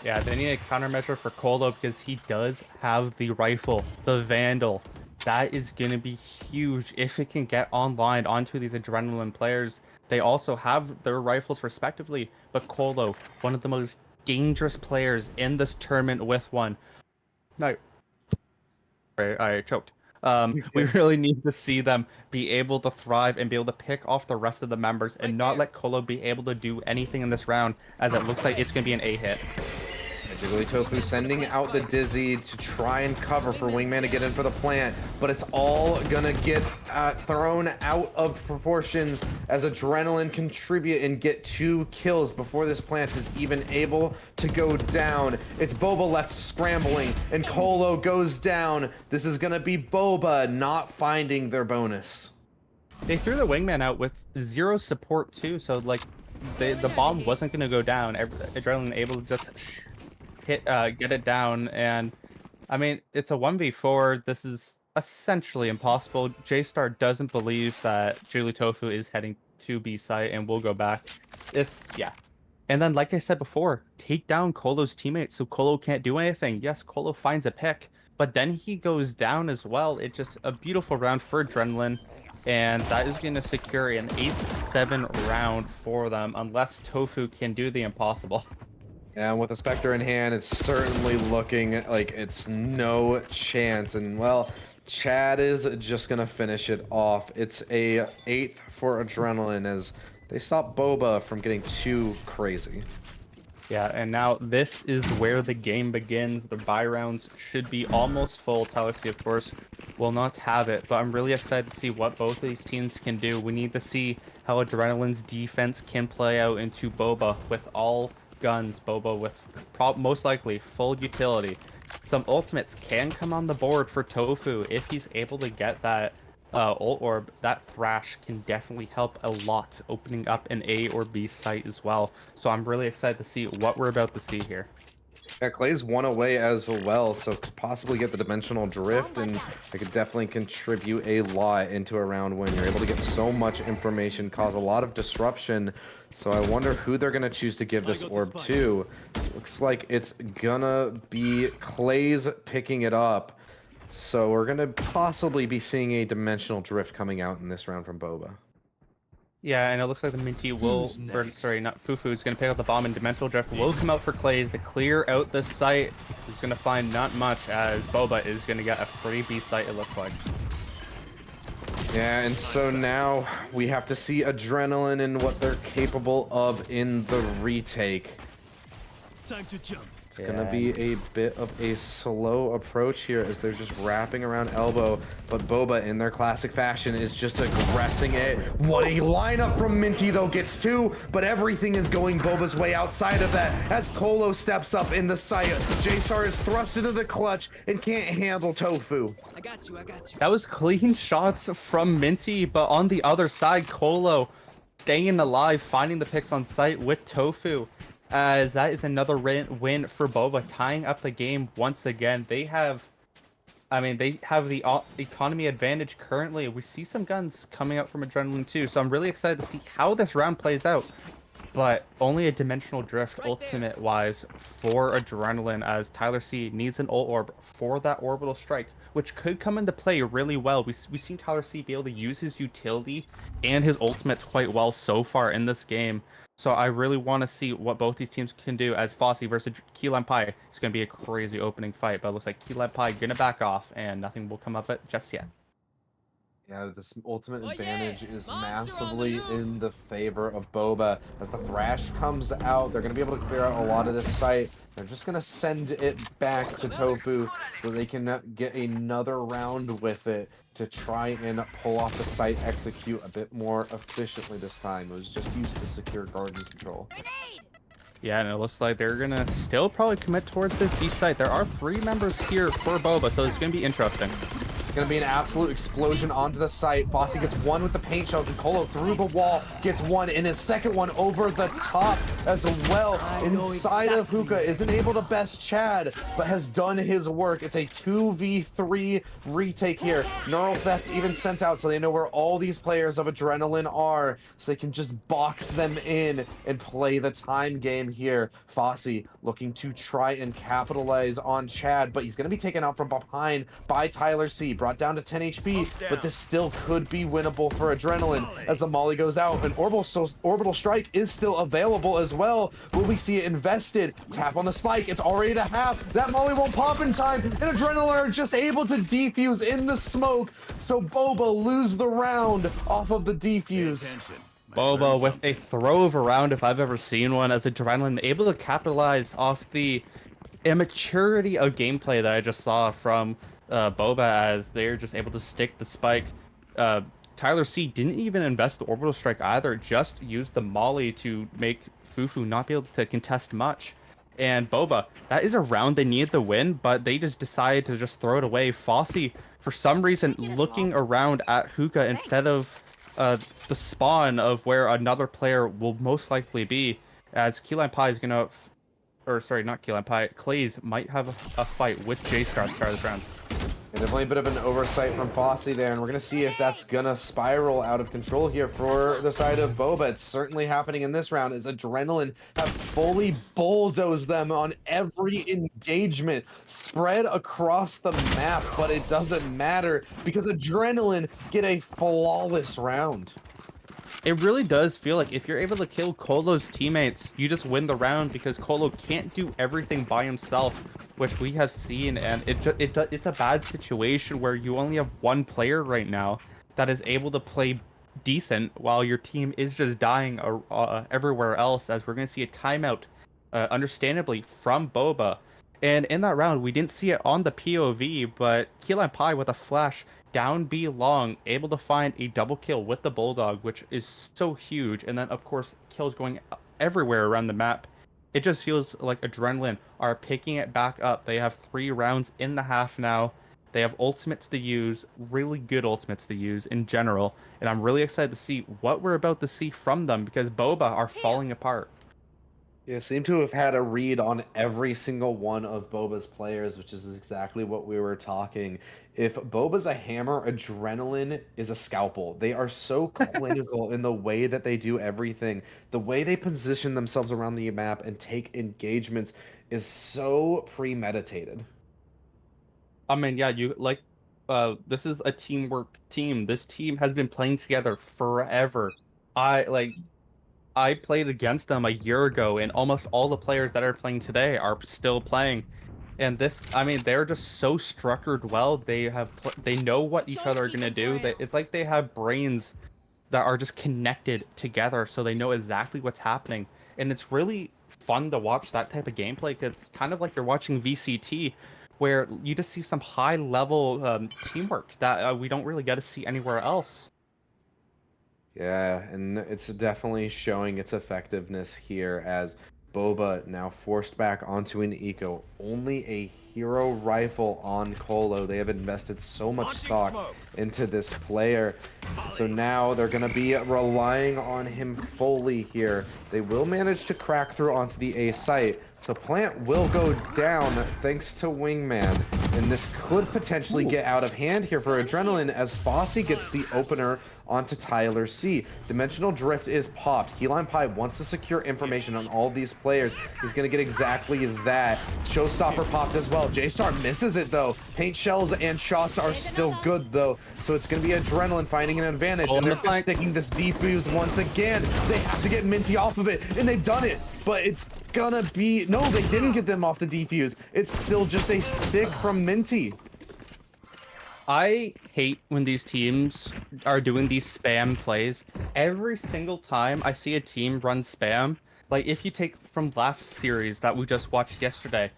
Yeah, they need a countermeasure for Colo because he does have the rifle, the Vandal. That is going to be huge if it can get online onto these Adrenaline players. They also have their rifles respectively, but Colo, one of the most dangerous players in this tournament with one. No, I choked. We really need to see them be able to thrive and be able to pick off the rest of the members and not let Colo be able to do anything in this round, as it looks like it's going to be an A hit. Jiggly Tofu sending out the Dizzy to try and cover for Wingman to get in for the plant, but it's all gonna get thrown out of proportions as Adrenaline contribute and get 2 kills before this plant is even able to go down. It's Boba left scrambling, and Colo goes down. This is gonna be Boba not finding their bonus. They threw the Wingman out with 0 support too, so like the bomb wasn't gonna go down. Adrenaline able to just get it down, and I mean, it's a 1v4. This is essentially impossible. J-Star doesn't believe that Jiggly Tofu is heading to B site and will go back. Yeah. And then, like I said before, take down Colo's teammates so Colo can't do anything. Yes, Colo finds a pick, but then he goes down as well. It's just a beautiful round for Adrenaline, and that is going to secure an 8-7 round for them, unless Tofu can do the impossible. And with a Spectre in hand, it's certainly looking like it's no chance. And well, Chad is just gonna finish it off. It's a 8th for Adrenaline as they stop Boba from getting too crazy. Yeah, and now this is where the game begins. The buy rounds should be almost full. Tyler C, of course, will not have it, but I'm really excited to see what both of these teams can do. We need to see how Adrenaline's defense can play out into Boba with all guns. Boba with most likely full utility. Some ultimates can come on the board for Tofu if he's able to get that ult orb. That thrash can definitely help a lot, opening up an A or B site as well. So I'm really excited to see what we're about to see here. Yeah, Clay's 1 away as well, so could possibly get the dimensional drift, and it could definitely contribute a lot into a round win. You're able to get so much information, cause a lot of disruption. So I wonder who they're gonna choose to give this orb to. Looks like it's gonna be Clay's picking it up. So we're gonna possibly be seeing a dimensional drift coming out in this round from Boba. Yeah, and it looks like the Minty will, or sorry, not Fufu, is going to pick up the bomb, and Dimensional Drift will come out for Clays to clear out this site. He's going to find not much, as Boba is going to get a free B site, it looks like. Yeah, and so now we have to see Adrenaline and what they're capable of in the retake. Time to jump. It's gonna be a bit of a slow approach here as they're just wrapping around elbow, but Boba in their classic fashion is just aggressing it. What a lineup from Minty though, gets 2, but everything is going Boba's way outside of that as Colo steps up in the site. J-Star is thrust into the clutch and can't handle Tofu. I got you. That was clean shots from Minty, but on the other side, Colo staying alive, finding the picks on site with Tofu. As that is another win for Boba, tying up the game once again. They have the economy advantage currently. We see some guns coming out from Adrenaline too, so I'm really excited to see how this round plays out. But only a dimensional drift ultimate-wise for Adrenaline, as Tyler C needs an ult orb for that orbital strike, which could come into play really well. We've seen Tyler C be able to use his utility and his ultimates quite well so far in this game. So I really want to see what both these teams can do, as Fossey versus Key Lime Pie. It's going to be a crazy opening fight, but it looks like Key Lime Pie going to back off, and nothing will come of it just yet. Yeah, this ultimate advantage is massively in the favor of Boba. As the thrash comes out, they're going to be able to clear out a lot of this site. They're just going to send it back to Tofu so they can get another round with it to try and pull off the site execute a bit more efficiently this time. It was just used to secure garden control. Yeah, and it looks like they're going to still probably commit towards this B site. There are 3 members here for Boba, so it's going to be interesting. going to be an absolute explosion onto the site. Fossey gets one with the paint shells, and Colo through the wall gets one, and his second one over the top as well. Inside of Hookah, isn't able to best Chad, but has done his work. It's a 2v3 retake here. Neural Theft even sent out so they know where all these players of Adrenaline are, so they can just box them in and play the time game here. Fossey looking to try and capitalize on Chad, but he's going to be taken out from behind by Tyler C. Brought down to 10 HP, but this still could be winnable for Adrenaline as the molly goes out. An orbital strike is still available as well. Will we see it invested? Tap on the spike. It's already to half. That molly won't pop in time, and Adrenaline are just able to defuse in the smoke, so Boba lose the round off of the defuse. Boba with a throw of a round if I've ever seen one, as Adrenaline able to capitalize off the immaturity of gameplay that I just saw from Boba, as they're just able to stick the spike. Tyler C didn't even invest the orbital strike either, just used the molly to make Fufu not be able to contest much. And Boba, that is a round they needed the win, but they just decided to just throw it away. Fossey, for some reason, looking around at Hookah instead of the spawn of where another player will most likely be, as Key Lime Pie is gonna, or sorry, not Key Lime Pie, Clays might have a fight with J-Star at the start of this round. And definitely a bit of an oversight from Fossey there, and we're going to see if that's going to spiral out of control here for the side of Boba. It's certainly happening in this round as Adrenaline have fully bulldozed them on every engagement, spread across the map, but it doesn't matter because Adrenaline get a flawless round. It really does feel like if you're able to kill Colo's teammates, you just win the round, because Colo can't do everything by himself, which we have seen, and it's a bad situation where you only have one player right now that is able to play decent while your team is just dying everywhere else, as we're going to see a timeout, understandably, from Boba. And in that round, we didn't see it on the POV, but Key Lime Pie with a flash down B long, able to find a double kill with the Bulldog, which is so huge. And then, of course, kills going everywhere around the map. It just feels like Adrenaline are picking it back up. They have 3 rounds in the half now. They have ultimates to use, really good ultimates to use in general. And I'm really excited to see what we're about to see from them, because Boba are falling apart. Yeah, seem to have had a read on every single one of Boba's players, which is exactly what we were talking. If Boba's a hammer, Adrenaline is a scalpel. They are so clinical in the way that they do everything. The way they position themselves around the map and take engagements is so premeditated. I mean, yeah, this is a teamwork team. This team has been playing together forever. I played against them a year ago, and almost all the players that are playing today are still playing. And they're just so structured well. They know what each other are gonna do. It's like they have brains that are just connected together, so they know exactly what's happening. And it's really fun to watch that type of gameplay, because it's kind of like you're watching VCT, where you just see some high-level teamwork that we don't really get to see anywhere else. Yeah, and it's definitely showing its effectiveness here, as Boba now forced back onto an eco. Only a hero rifle on Colo. They have invested so much stock into this player. So now they're going to be relying on him fully here. They will manage to crack through onto the A site. So Plant will go down thanks to Wingman, and this could potentially get out of hand here for Adrenaline, as Fossey gets the opener onto Tyler C. Dimensional Drift is popped. Key Lime Pie wants to secure information on all these players. He's going to get exactly that. Showstopper popped as well. J-Star misses it though. Paint shells and shots are still good though, so it's going to be Adrenaline finding an advantage, and they're just sticking this defuse once again. They have to get Minty off of it, and they've done it, but it's gonna be... No, they didn't get them off the defuse. It's still just a stick from Minty. I hate when these teams are doing these spam plays. Every single time I see a team run spam, like if you take from last series that we just watched yesterday,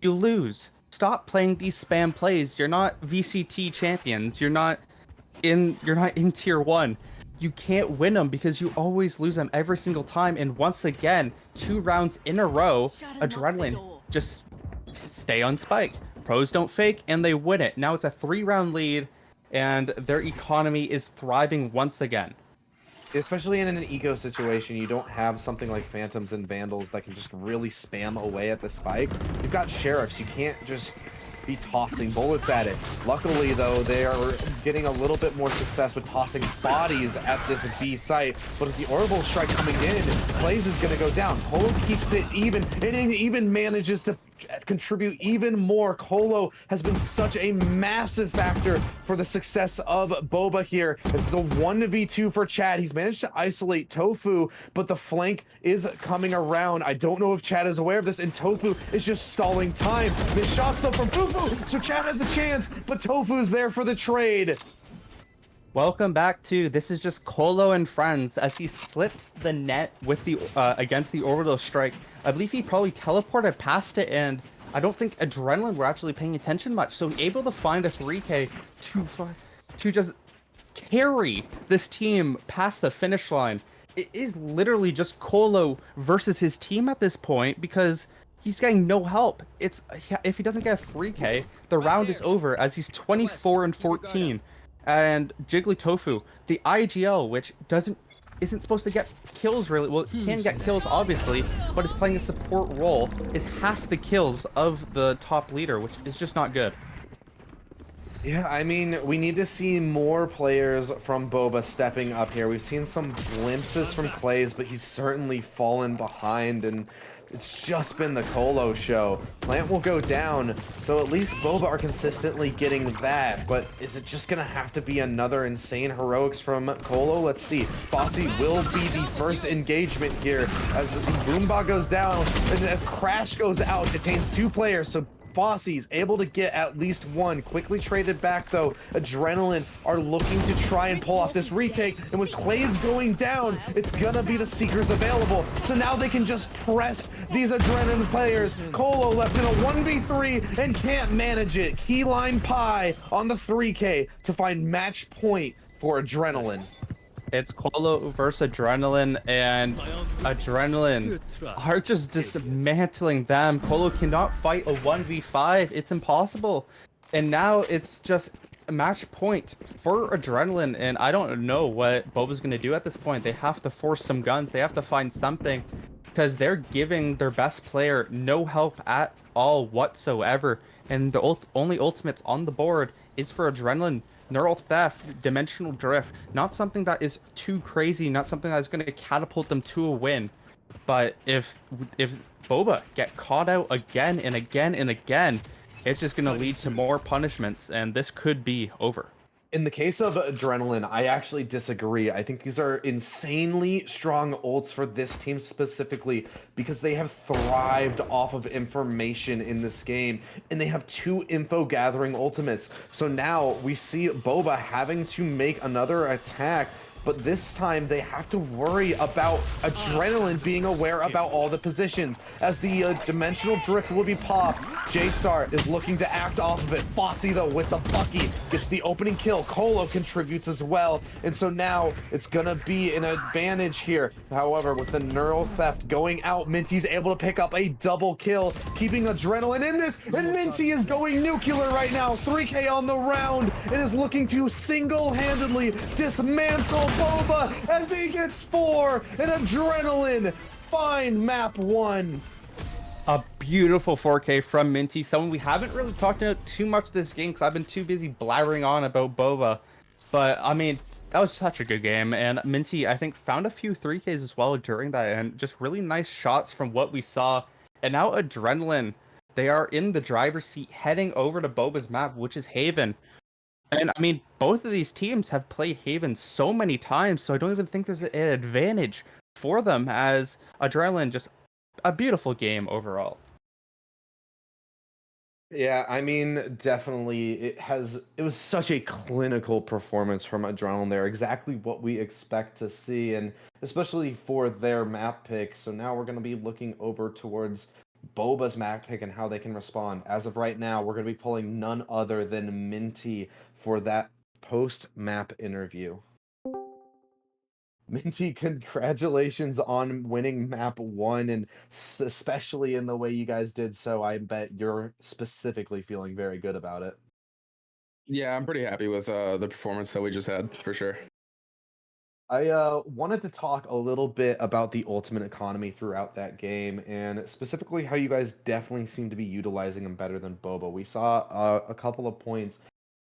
you lose. Stop playing these spam plays. You're not VCT champions. You're not in tier 1. You can't win them because you always lose them every single time. And once again, 2 rounds in a row, Adrenaline just stay on spike. Pros don't fake, and they win it. Now it's a 3-round lead, and their economy is thriving once again. Especially in an eco situation, you don't have something like Phantoms and Vandals that can just really spam away at the spike. You've got Sheriffs. You can't just be tossing bullets at it. Luckily, though, they are getting a little bit more success with tossing bodies at this B site. But with the Orbital Strike coming in, Plays is going to go down. Colo keeps it even, and it even manages to contribute even more. Colo has been such a massive factor for the success of Boba here. It's the 1v2 for Chad. He's managed to isolate Tofu, but the flank is coming around. I don't know if Chad is aware of this, and Tofu is just stalling time. Missed shots though from Fufu, so Chad has a chance, but Tofu's there for the trade. Welcome back to This Is Just Colo and Friends as he slips the net with the against the orbital strike. I believe he probably teleported past it, and I don't think Adrenaline were actually paying attention much. So able to find a 3K to just carry this team past the finish line. It is literally just Colo versus his team at this point because he's getting no help. It's if he doesn't get a 3K, the round is over as he's 24-14. And Jiggly Tofu, the IGL, which isn't supposed to get kills really. Well, it can get kills obviously, but is playing a support role, is half the kills of the top leader, which is just not good. Yeah, I mean, we need to see more players from Boba stepping up here. We've seen some glimpses from Clays, but he's certainly fallen behind, and it's just been the Colo show. Plant will go down, so at least Boba are consistently getting that, but is it just gonna have to be another insane heroics from Colo? Let's see. Fossey will be the first engagement here as the Boomba goes down, and a Crash goes out, detains 2 players, so Fossey's able to get at least one. Quickly traded back though. Adrenaline are looking to try and pull off this retake, and with Clays going down, it's gonna be the Seekers available. So now they can just press these Adrenaline players. Colo left in a 1v3 and can't manage it. Keyline Pie on the 3K to find match point for Adrenaline. It's Colo versus Adrenaline, and Adrenaline are just dismantling them. Colo cannot fight a 1v5. It's impossible. And now it's just a match point for Adrenaline, and I don't know what Boba's going to do at this point. They have to force some guns. They have to find something because they're giving their best player no help at all whatsoever. And the only ultimates on the board is for Adrenaline. Neural Theft, Dimensional Drift, not something that is too crazy, not something that's going to catapult them to a win. But if Boba get caught out again and again and again, it's just going to lead to more punishments, and this could be over. In the case of Adrenaline, I actually disagree. I think these are insanely strong ults for this team specifically because they have thrived off of information in this game, and they have 2 info gathering ultimates. So now we see Boba having to make another attack, but this time they have to worry about Adrenaline being aware about all the positions. As the Dimensional Drift will be popped, J-Star is looking to act off of it. Fossey, though, with the Bucky, gets the opening kill. Colo contributes as well, and so now it's gonna be an advantage here. However, with the Neural Theft going out, Minty's able to pick up a double kill, keeping Adrenaline in this, and Minty is going nuclear right now. 3K on the round, and is looking to single-handedly dismantle Boba as he gets 4, and Adrenaline find map 1. A beautiful 4K from Minty, someone we haven't really talked about too much this game because I've been too busy blabbering on about Boba. But, I mean, that was such a good game, and Minty, I think, found a few 3Ks as well during that, and just really nice shots from what we saw. And now Adrenaline, they are in the driver's seat heading over to Boba's map, which is Haven. And I mean, both of these teams have played Haven so many times, so I don't even think there's an advantage for them as Adrenaline, just a beautiful game overall. Yeah, I mean, definitely it was such a clinical performance from Adrenaline there, exactly what we expect to see, and especially for their map pick. So now we're going to be looking over towards Boba's map pick and how they can respond. As of right now, we're going to be pulling none other than Minty for that post-map interview. Minty, congratulations on winning map 1, and especially in the way you guys did so. I bet you're specifically feeling very good about it. Yeah, I'm pretty happy with the performance that we just had for sure. I wanted to talk a little bit about the ultimate economy throughout that game, and specifically how you guys definitely seem to be utilizing them better than Boba. We saw a couple of points,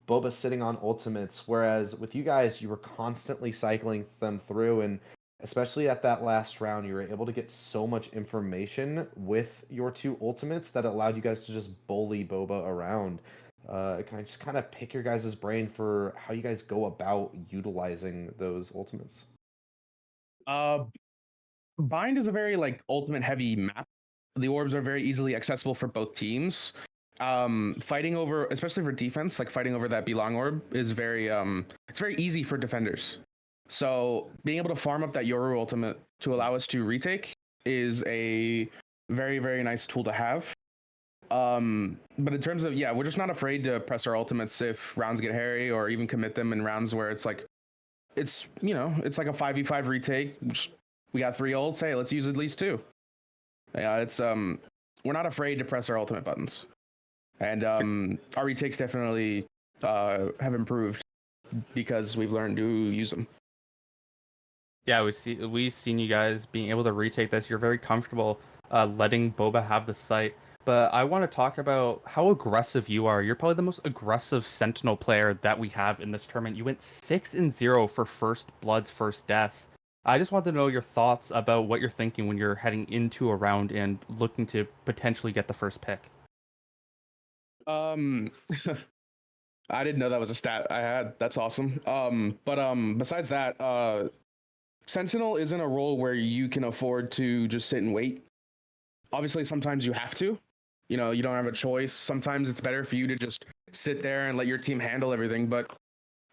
Boba sitting on ultimates, whereas with you guys, you were constantly cycling them through, and especially at that last round, you were able to get so much information with your two ultimates that allowed you guys to just bully Boba around. Can I just kind of pick your guys' brain for how you guys go about utilizing those ultimates? Uh, Bind is a very like ultimate heavy map. The orbs are very easily accessible for both teams. Fighting over, especially for defense, like fighting over that belong orb is very it's very easy for defenders. So being able to farm up that Yoru ultimate to allow us to retake is a very, very nice tool to have. But in terms of, yeah, we're just not afraid to press our ultimates if rounds get hairy, or even commit them in rounds where it's like, it's, you know, it's like a 5v5 retake. We got 3 ults, hey, let's use at least 2. Yeah, it's we're not afraid to press our ultimate buttons. And our retakes definitely have improved because we've learned to use them. Yeah, we've seen you guys being able to retake this. You're very comfortable letting Boba have the site. But I want to talk about how aggressive you are. You're probably the most aggressive Sentinel player that we have in this tournament. You went 6-0 for first bloods, first deaths. I just want to know your thoughts about what you're thinking when you're heading into a round and looking to potentially get the first pick. I didn't know that was a stat I had. That's awesome. But besides that, Sentinel isn't a role where you can afford to just sit and wait. Obviously, sometimes you have to. You know, you don't have a choice. Sometimes it's better for you to just sit there and let your team handle everything. But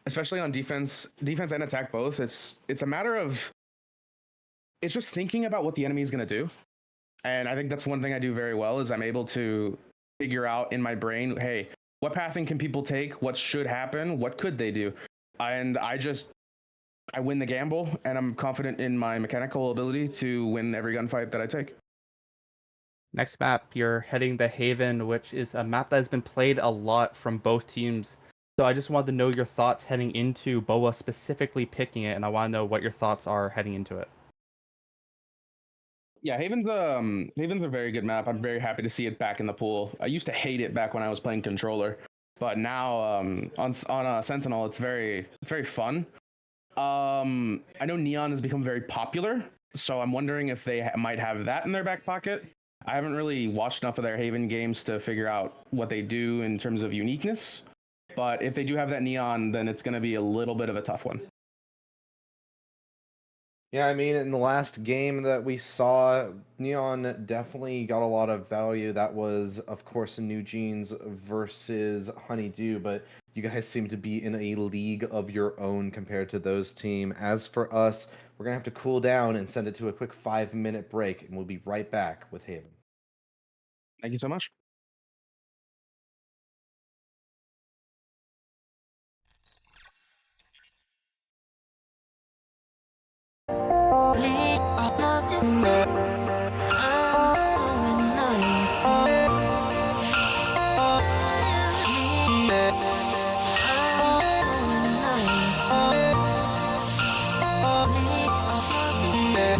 especially on defense and attack both, it's a matter of, it's just thinking about what the enemy is going to do. And I think that's one thing I do very well, is I'm able to figure out in my brain, hey, what pathing can people take? What should happen? What could they do? And I win the gamble, and I'm confident in my mechanical ability to win every gunfight that I take. Next map, you're heading to Haven, which is a map that has been played a lot from both teams. So I just wanted to know your thoughts heading into Boa specifically picking it, and I want to know what your thoughts are heading into it. Yeah, Haven's a very good map. I'm very happy to see it back in the pool. I used to hate it back when I was playing controller, but now on Sentinel, it's very fun. I know Neon has become very popular, so I'm wondering if they might have that in their back pocket. I haven't really watched enough of their Haven games to figure out what they do in terms of uniqueness, but if they do have that Neon, then it's going to be a little bit of a tough one. Yeah, I mean, in the last game that we saw, Neon definitely got a lot of value. That was, of course, New Jeans versus Honeydew, but you guys seem to be in a league of your own compared to those team. As for us, we're going to have to cool down and send it to a quick 5-minute break, and we'll be right back with Haven. Thank you so much. Love is dead. I'm so in love with you. I'm so in love with you. Love is dead.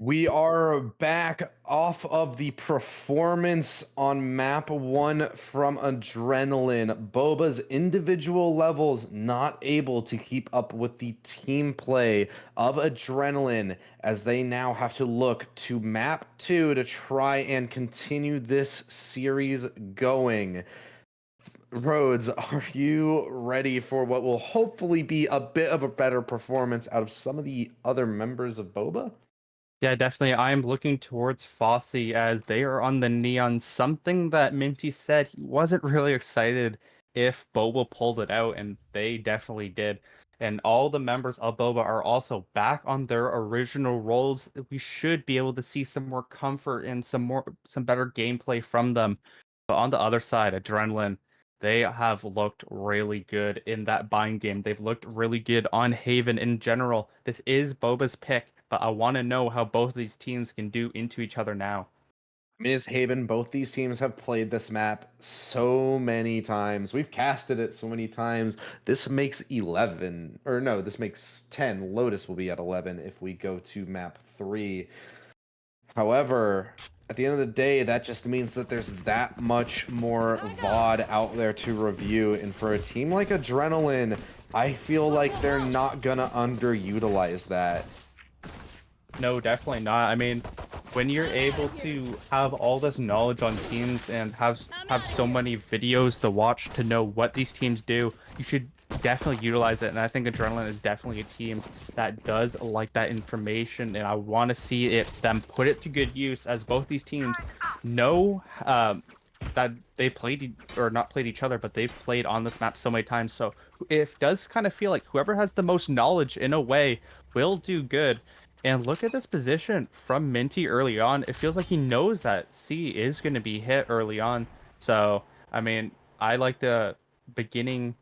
We are back off of the performance on map 1 from Adrenaline. Boba's individual levels not able to keep up with the team play of Adrenaline as they now have to look to map 2 to try and continue this series going. Rhodes, are you ready for what will hopefully be a bit of a better performance out of some of the other members of Boba? Yeah, definitely. I'm looking towards Fosse as they are on the Neon. Something that Minty said he wasn't really excited if Boba pulled it out, and they definitely did. And all the members of Boba are also back on their original roles. We should be able to see some more comfort and some better gameplay from them. But on the other side, Adrenaline, they have looked really good in that bind game. They've looked really good on Haven in general. This is Boba's pick, but I want to know how both of these teams can do into each other now. I mean, as Haven, both these teams have played this map so many times. We've casted it so many times. This makes 11, or no, this makes 10. Lotus will be at 11 if we go to map 3. However, at the end of the day, that just means that there's that much more VOD out there to review. And for a team like Adrenaline, I feel like they're not gonna underutilize that. No, definitely not. I mean, when you're able to have all this knowledge on teams and have so many videos to watch to know what these teams do, you should definitely utilize it. And I think Adrenaline is definitely a team that does like that information, and I want to see them put it to good use, as both these teams know that they played or not played each other, but they've played on this map so many times. So it does kind of feel like whoever has the most knowledge in a way will do good. And look at this position from Minty early on. It feels like he knows that C is going to be hit early on. So, I mean, I like the beginning.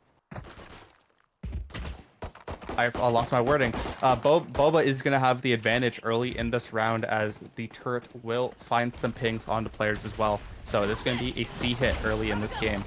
I lost my wording. Boba is going to have the advantage early in this round, as the turret will find some pings on the players as well. So this is going to be a C hit early in this game.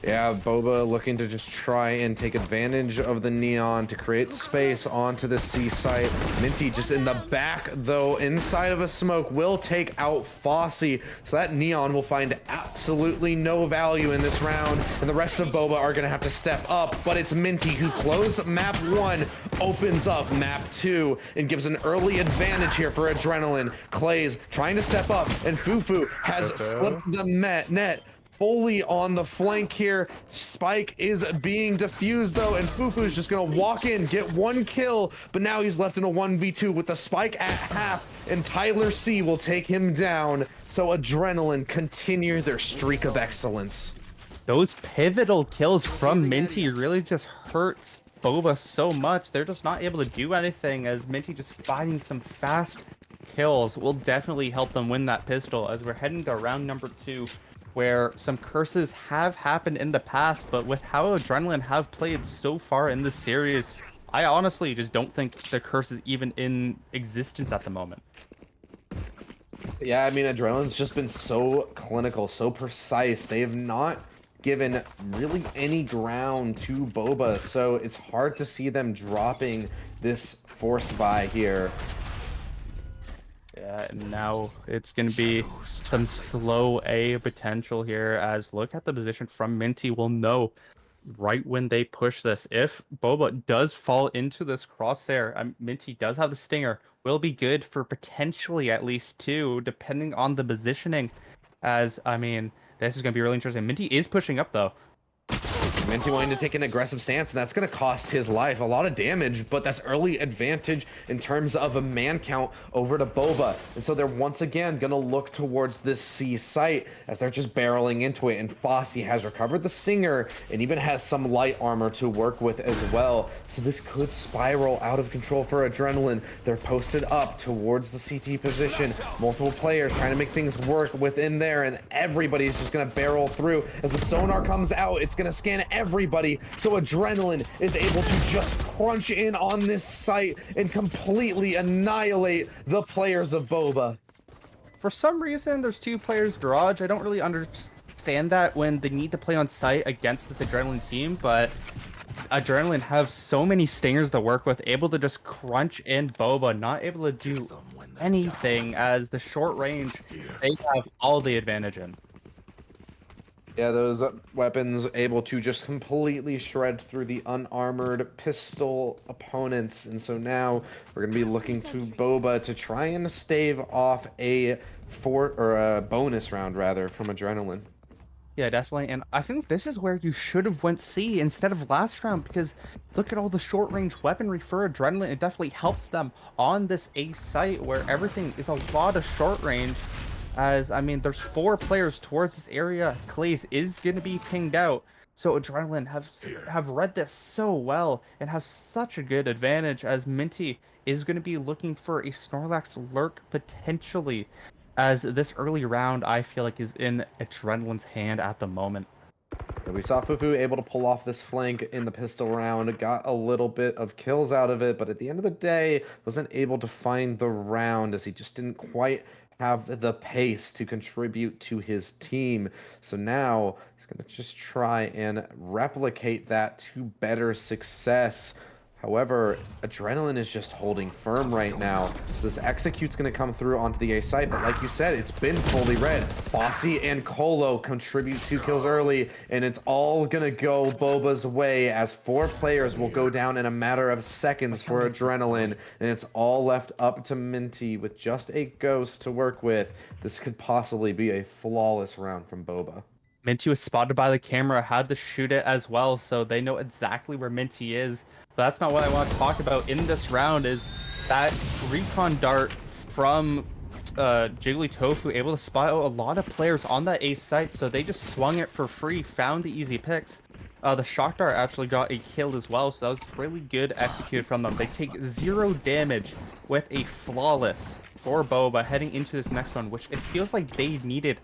Yeah, Boba looking to just try and take advantage of the Neon to create space onto the C site. Minty just in the back, though, inside of a smoke, will take out Fosse. So that Neon will find absolutely no value in this round. And the rest of Boba are going to have to step up. But it's Minty who closed map 1, opens up map 2, and gives an early advantage here for Adrenaline. Clay's trying to step up, and Fufu has slipped the net. Fully on the flank here. Spike is being defused though, and Fufu's just gonna walk in, get 1 kill, but now he's left in a 1v2 with the Spike at half, and Tyler C will take him down. So Adrenaline continue their streak of excellence. Those pivotal kills from Minty really just hurts Boba so much. They're just not able to do anything, as Minty just finding some fast kills will definitely help them win that pistol, as we're heading to round number 2. Where some curses have happened in the past, but with how Adrenaline have played so far in this series, I honestly just don't think the curse is even in existence at the moment. Yeah, I mean, Adrenaline's just been so clinical, so precise. They have not given really any ground to Boba, so it's hard to see them dropping this force buy here. Yeah, and now it's going to be some slow A potential here, as look at the position from Minty. Will know right when they push this. If Boba does fall into this crosshair, Minty does have the Stinger. Will be good for potentially at least 2, depending on the positioning. As, I mean, this is going to be really interesting. Minty is pushing up, though. Minty wanting to take an aggressive stance, and that's going to cost his life a lot of damage, but that's early advantage in terms of a man count over to Boba. And so they're once again going to look towards this C site as they're just barreling into it. And Fosse has recovered the Stinger and even has some light armor to work with as well. So this could spiral out of control for Adrenaline. They're posted up towards the CT position. Multiple players trying to make things work within there, and everybody's just going to barrel through. As the sonar comes out, it's going to scan everybody, so Adrenaline is able to just crunch in on this site and completely annihilate the players of Boba. For some reason, there's 2 players garage. I don't really understand that when they need to play on site against this Adrenaline team, but Adrenaline have so many stingers to work with, able to just crunch in Boba, not able to do anything as the short range, they have all the advantage in. Yeah, those weapons able to just completely shred through the unarmored pistol opponents. And so now we're going to be looking to Boba to try and stave off a bonus round rather from Adrenaline. Yeah, definitely. And I think this is where you should have went C instead of last round, because look at all the short range weaponry for Adrenaline. It definitely helps them on this A site where everything is a lot of short range. As, I mean, there's 4 players towards this area. Clays is going to be pinged out. So Adrenaline have read this so well and have such a good advantage, as Minty is going to be looking for a Snorlax lurk potentially, as this early round I feel like is in Adrenaline's hand at the moment. Yeah, we saw Fufu able to pull off this flank in the pistol round, got a little bit of kills out of it, but at the end of the day, wasn't able to find the round as he just didn't quite have the pace to contribute to his team. So now he's going to just try and replicate that to better success. However, Adrenaline is just holding firm right now. So this execute's going to come through onto the A site, but like you said, it's been fully read. Bossy and Colo contribute 2 kills early, and it's all going to go Boba's way as 4 players will go down in a matter of seconds for Adrenaline, and it's all left up to Minty with just a ghost to work with. This could possibly be a flawless round from Boba. Minty was spotted by the camera, had to shoot it as well, so they know exactly where Minty is. But that's not what I want to talk about in this round, is that recon dart from Jigglytofu, able to spot out a lot of players on that A site, so they just swung it for free, found the easy picks. The shock dart actually got a kill as well, so that was really good executed from them. They take 0 damage with a flawless for Boba heading into this next one, which it feels like they needed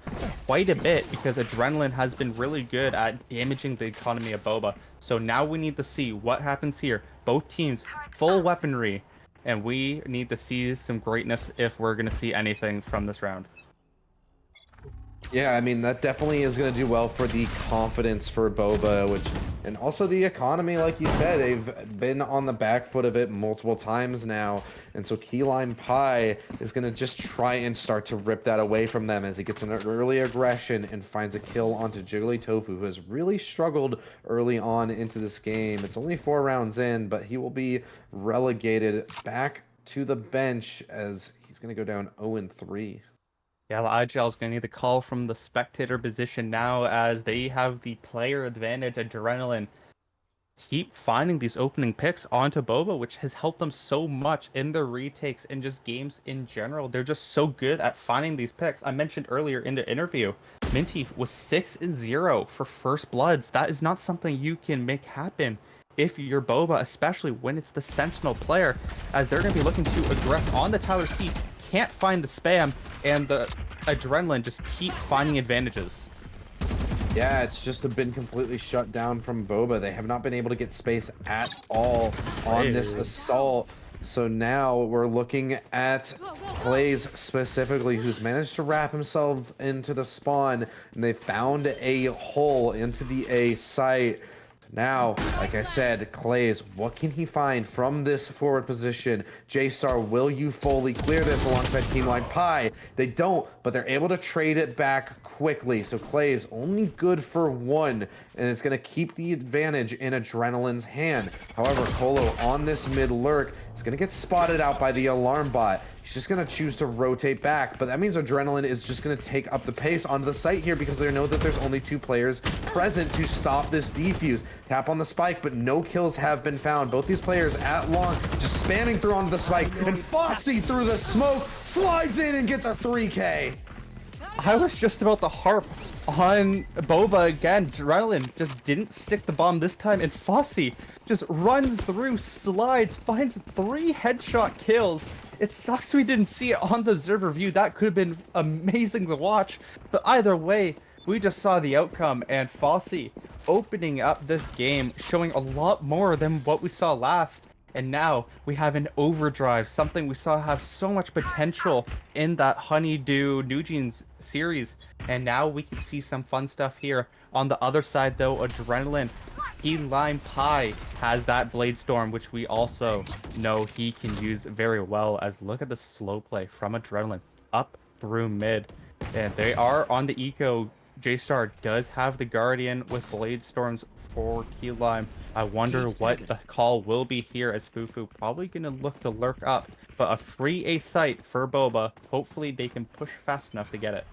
quite a bit, because Adrenaline has been really good at damaging the economy of Boba. So now we need to see what happens here. Both teams full weaponry, and we need to see some greatness if we're going to see anything from this round. Yeah, I mean, that definitely is going to do well for the confidence for Boba, and also the economy, like you said. They've been on the back foot of it multiple times now, and so Keyline Pie is going to just try and start to rip that away from them as he gets an early aggression and finds a kill onto Jigglytofu, who has really struggled early on into this game. It's only 4 rounds in, but he will be relegated back to the bench as he's going to go down 0-3. Yeah, the IGL is going to need the call from the spectator position now, as they have the player advantage. Adrenaline keep finding these opening picks onto Boba, which has helped them so much in their retakes and just games in general. They're just so good at finding these picks. I mentioned earlier in the interview, Minty was 6-0 for first bloods. That is not something you can make happen if you're Boba, especially when it's the Sentinel player, as they're going to be looking to aggress on the Tyler C. Can't find the spam, and the Adrenaline just keep finding advantages. Yeah, it's just been completely shut down from Boba. They have not been able to get space at all on this assault. So now we're looking at Plays specifically, who's managed to wrap himself into the spawn, and they found a hole into the A site. Now, like I said, Clays, what can he find from this forward position? J-Star, will you fully clear this alongside Keyline Pie? They don't, but they're able to trade it back quickly. So Clays only good for 1, and it's going to keep the advantage in Adrenaline's hand. However, Colo on this mid lurk is going to get spotted out by the alarm bot. He's just going to choose to rotate back, but that means Adrenaline is just going to take up the pace onto the site here, because they know that there's only 2 players present to stop this defuse. Tap on the spike, but no kills have been found. Both these players at long, just spamming through onto the spike, and Fossey through the smoke slides in and gets a 3K. I was just about to harp on Boba again. Adrenaline just didn't stick the bomb this time, and Fossey just runs through, slides, finds 3 headshot kills. It sucks we didn't see it on the observer view. That could have been amazing to watch. But either way, we just saw the outcome, and Fossey opening up this game, showing a lot more than what we saw last. And now we have an overdrive, something we saw have so much potential in that Honeydew New Jeans series. And now we can see some fun stuff here. On the other side, though, Adrenaline Key Lime Pie has that Blade Storm, which we also know he can use very well. As look at the slow play from Adrenaline up through mid. And they are on the eco. J-Star does have the Guardian with Blade Storms for Key Lime. I wonder what the call will be here, as Fufu probably going to look to lurk up. But a free A site for Boba. Hopefully they can push fast enough to get it.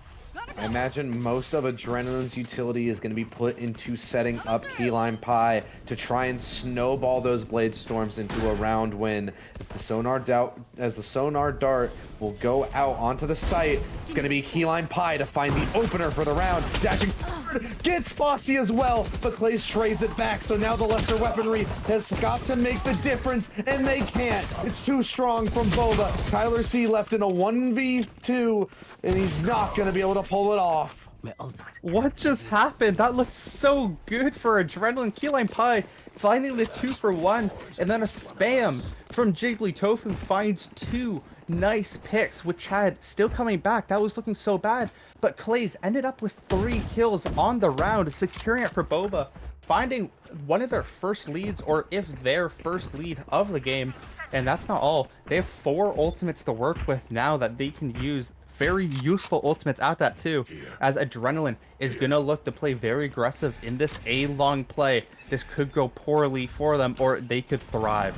I imagine most of Adrenaline's utility is going to be put into setting up Key Lime Pie to try and snowball those Blade Storms into a round win. As the sonar dart will go out onto the site, it's going to be Key Lime Pie to find the opener for the round. Dashing forward, gets Fossey as well, but Clays trades it back. So now the lesser weaponry has got to make the difference, and they can't. It's too strong from Boba. Tyler C left in a 1v2, and he's not going to be able to pull it off. What just happened? That looks so good for Adrenaline. Key Lime Pie finding the 2-for-1, and then a spam from Jiggly Tofu finds 2 nice picks with Chad still coming back. That was looking so bad, but Clays ended up with 3 kills on the round, securing it for Boba, finding one of their first leads, or if their first lead of the game. And that's not all. They have 4 ultimates to work with now that they can use. Very useful ultimates at that too, as Adrenaline is gonna look to play very aggressive in this A-long play. This could go poorly for them, or they could thrive.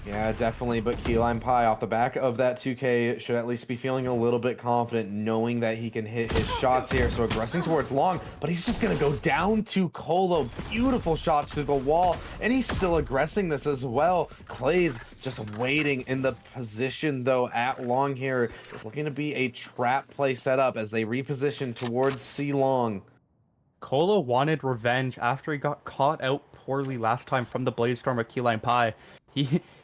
Yeah, definitely, but Key Lime Pie off the back of that 2K should at least be feeling a little bit confident, knowing that he can hit his shots here. So aggressing towards long, but he's just gonna go down to Colo. Beautiful shots through the wall, and he's still aggressing this as well. Clay's just waiting in the position though at long here. It's looking to be a trap play setup as they reposition towards C long. Colo wanted revenge after he got caught out poorly last time from the Blaze Storm of Key Lime Pie.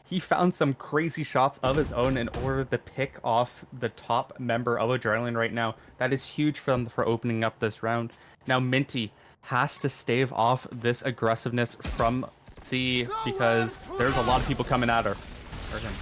He found some crazy shots of his own in order to pick off the top member of Adrenaline right now. That is huge for them for opening up this round. Now Minty has to stave off this aggressiveness from C because there's a lot of people coming at her. Or him.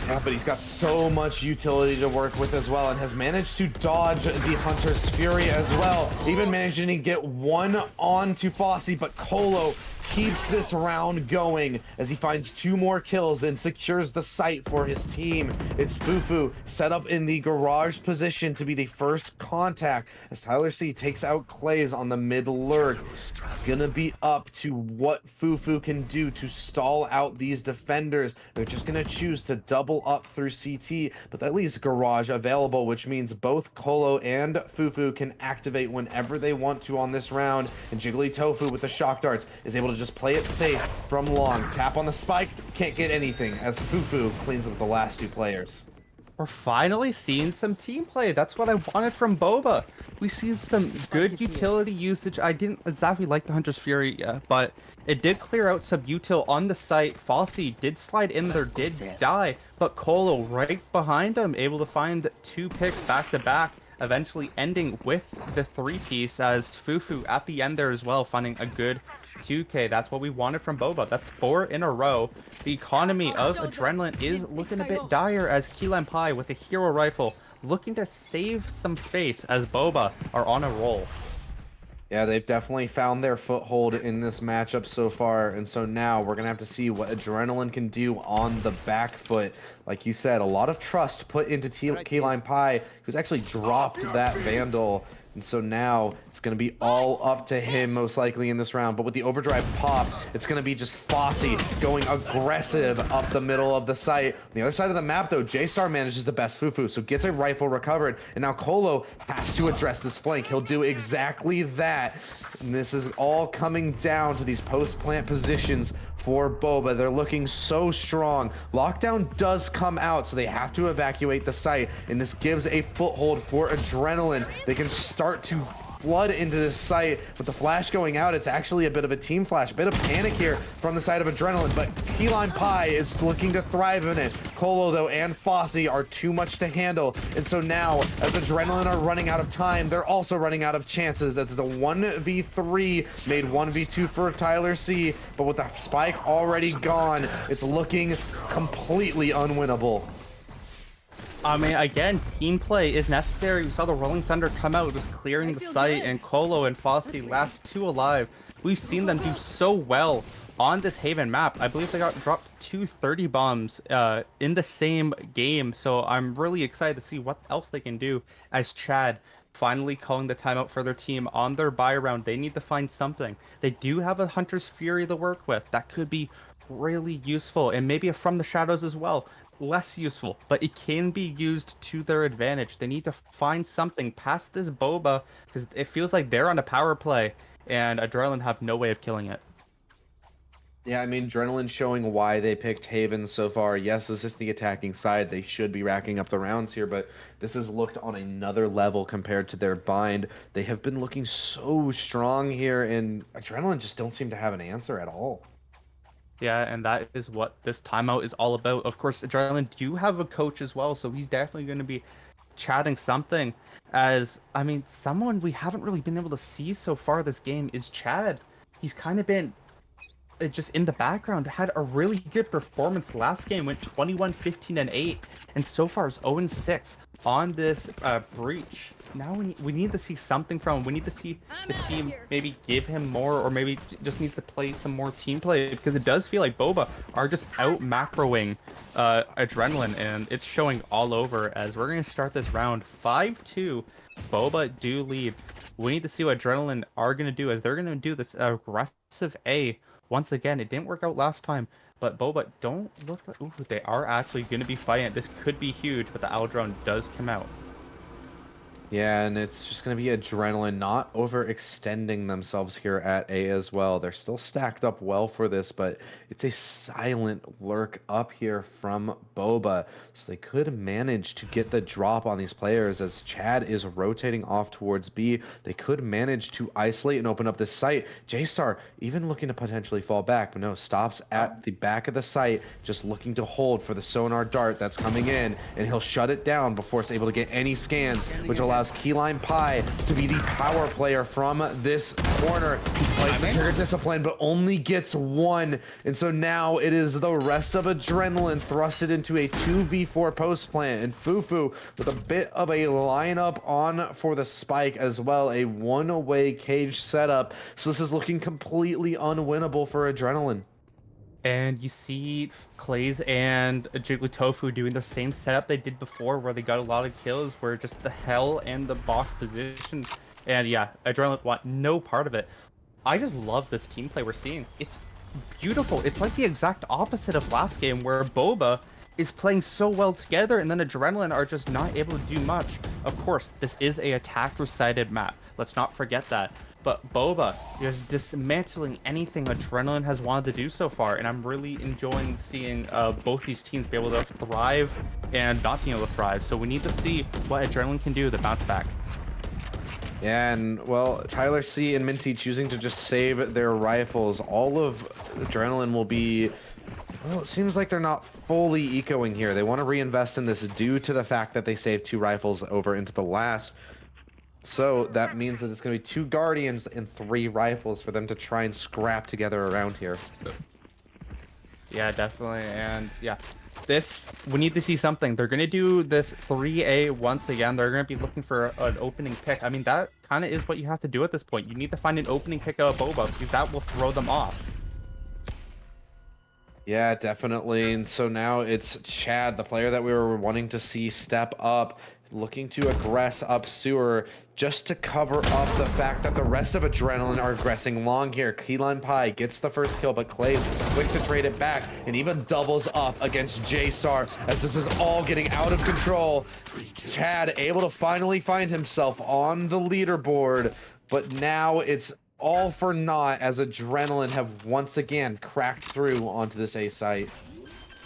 Yeah, but he's got so much utility to work with as well, and has managed to dodge the Hunter's Fury as well. Even managing to get one onto Fossey, but Colo keeps this round going as he finds 2 more kills and secures the site for his team. It's Fufu set up in the garage position to be the first contact as Tyler C takes out Clays on the mid lurk. It's gonna be up to what Fufu can do to stall out these defenders. They're just gonna choose to double up through CT, but that leaves garage available, which means both Colo and Fufu can activate whenever they want to on this round. And Jiggly Tofu with the shock darts is able to just play it safe from long. Tap on the spike, can't get anything as Fufu cleans up the last 2 players. We're finally seeing some team play. That's what I wanted from Boba. We see some good utility usage. I didn't exactly like the Hunter's Fury, but it did clear out some util on the site. Fossey did slide in there, did die, but Colo right behind him, able to find 2 picks back to back, eventually ending with the 3-piece as Fufu at the end there as well, finding a good 2K. That's what we wanted from Boba. That's 4 in a row. The economy of Adrenaline is looking a bit dire as Key Lime Pie with a hero rifle looking to save some face as Boba are on a roll. Yeah, they've definitely found their foothold in this matchup so far, and so now we're gonna have to see what Adrenaline can do on the back foot. Like you said, a lot of trust put into Key Lime Pie, who's actually dropped that Vandal. And so now it's going to be all up to him most likely in this round. But with the overdrive pop, it's going to be just Fossey going aggressive up the middle of the site. On the other side of the map, though, J-Star manages the best Fufu, so gets a rifle recovered. And now Colo has to address this flank. He'll do exactly that. And this is all coming down to these post-plant positions for Boba. They're looking so strong. Lockdown does come out, so they have to evacuate the site, and this gives a foothold for Adrenaline. They can start to flood into this site. With the flash going out, it's actually a bit of a team flash, a bit of panic here from the side of Adrenaline, but Key Lime Pie is looking to thrive in it. Colo, though, and Fossey are too much to handle, and so now, as Adrenaline are running out of time, they're also running out of chances. As the 1v3 made 1v2 for Tyler C, but with the spike already gone, it's looking completely unwinnable. I mean, again, team play is necessary. We saw the Rolling Thunder come out, just clearing the site, and Colo and Fossey last 2 alive. We've seen them do so well on this Haven map. I believe they got dropped 230 bombs in the same game, so I'm really excited to see what else they can do as Chad finally calling the timeout for their team on their buy round. They need to find something. They do have a Hunter's Fury to work with. That could be really useful, and maybe a From the Shadows as well. Less useful, but it can be used to their advantage. They need to find something past this Boba, because it feels like they're on a power play, and Adrenaline have no way of killing it. Yeah, I mean, Adrenaline showing why they picked Haven so far. Yes, this is the attacking side. They should be racking up the rounds here, but this has looked on another level compared to their bind. They have been looking so strong here, and Adrenaline just don't seem to have an answer at all. Yeah, and that is what this timeout is all about. Of course, Adrenaline do have a coach as well, so he's definitely going to be chatting something. As, I mean, someone we haven't really been able to see so far this game is Chad. He's kind of been just in the background, had a really good performance last game, went 21, 15, and 8, and so far is 0 and 6 on this breach. Now we need to see something from him. We need to see the team maybe give him more, or maybe just needs to play some more team play, because it does feel like Boba are just out macroing Adrenaline, and it's showing all over. As we're going to start this round 5-2. Boba do lead. We need to see what Adrenaline are going to do, as they're going to do this aggressive A. Once again, it didn't work out last time, but Boba don't look like... Ooh, they are actually going to be fighting. This could be huge, but the Aldrone does come out. Yeah, and it's just going to be Adrenaline not overextending themselves here at A as well. They're still stacked up well for this, but it's a silent lurk up here from Boba. So they could manage to get the drop on these players as Chad is rotating off towards B. They could manage to isolate and open up this site. J-Star even looking to potentially fall back, but no, stops at the back of the site, just looking to hold for the sonar dart that's coming in, and he'll shut it down before it's able to get any scans, which allows Keyline Pie to be the power player from this corner. He plays the trigger discipline, but only gets one. And so now it is the rest of Adrenaline thrusted into a 2v4 post plant. And Fufu with a bit of a lineup on for the spike as well. A one-away cage setup. So this is looking completely unwinnable for Adrenaline. And you see Clays and Jigglytofu doing the same setup they did before, where they got a lot of kills, where just the hell and the box position. And yeah, Adrenaline want no part of it. I just love this team play we're seeing. It's beautiful. It's like the exact opposite of last game, where Boba is playing so well together, and then Adrenaline are just not able to do much. Of course, this is a attack-sided map. Let's not forget that. But Boba is dismantling anything Adrenaline has wanted to do so far, and I'm really enjoying seeing both these teams be able to thrive and not being able to thrive. So we need to see what Adrenaline can do to bounce back. Yeah, and well, Tyler C and Minty choosing to just save their rifles. All of Adrenaline will be... Well, it seems like they're not fully ecoing here. They want to reinvest in this due to the fact that they saved 2 rifles over into the last. So that means that it's going to be 2 Guardians and 3 rifles for them to try and scrap together around here. Yeah, definitely. And yeah, this, we need to see something. They're going to do this 3A once again. They're going to be looking for an opening pick. I mean, that kind of is what you have to do at this point. You need to find an opening pick of Boba, because that will throw them off. Yeah, definitely. And so now it's Chad, the player that we were wanting to see step up, looking to aggress up sewer just to cover up the fact that the rest of Adrenaline are aggressing long here. Keyline Pie gets the first kill, but Clays is quick to trade it back and even doubles up against J-Star as this is all getting out of control. Chad able to finally find himself on the leaderboard, but now it's all for naught as Adrenaline have once again cracked through onto this A site.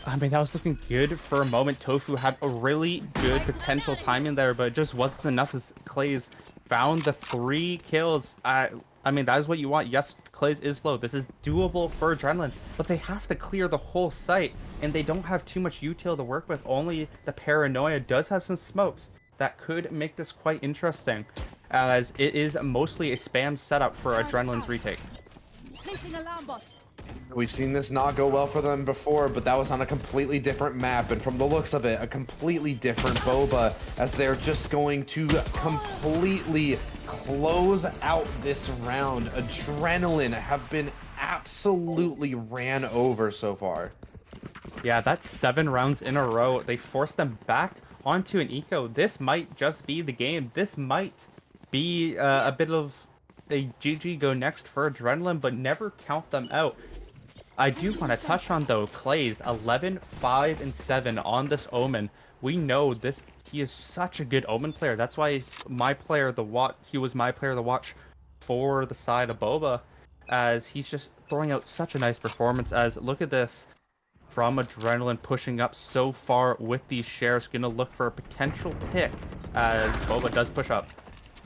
I mean, that was looking good for a moment. Tofu had a really good potential timing there, but it just wasn't enough as Clays found the 3 kills. I mean, that is what you want. Yes, Clays is low. This is doable for Adrenaline, but they have to clear the whole site, and they don't have too much util to work with. Only the Paranoia does have some smokes that could make this quite interesting, as it is mostly a spam setup for Adrenaline's retake. Placing alarm bot. We've seen this not go well for them before, but that was on a completely different map, and from the looks of it, a completely different Boba, as they're just going to completely close out this round. Adrenaline have been absolutely ran over so far. Yeah, that's 7 rounds in a row. They forced them back onto an eco. This might just be the game. This might be a bit of a GG go next for Adrenaline, but never count them out. I do want to touch on, though, Clay's 11, 5, and 7 on this Omen. We know this. He is such a good Omen player. That's why he's my player to watch. He was my player to watch for the side of Boba, as he's just throwing out such a nice performance. As look at this. From Adrenaline pushing up so far with these shares, gonna look for a potential pick as Boba does push up.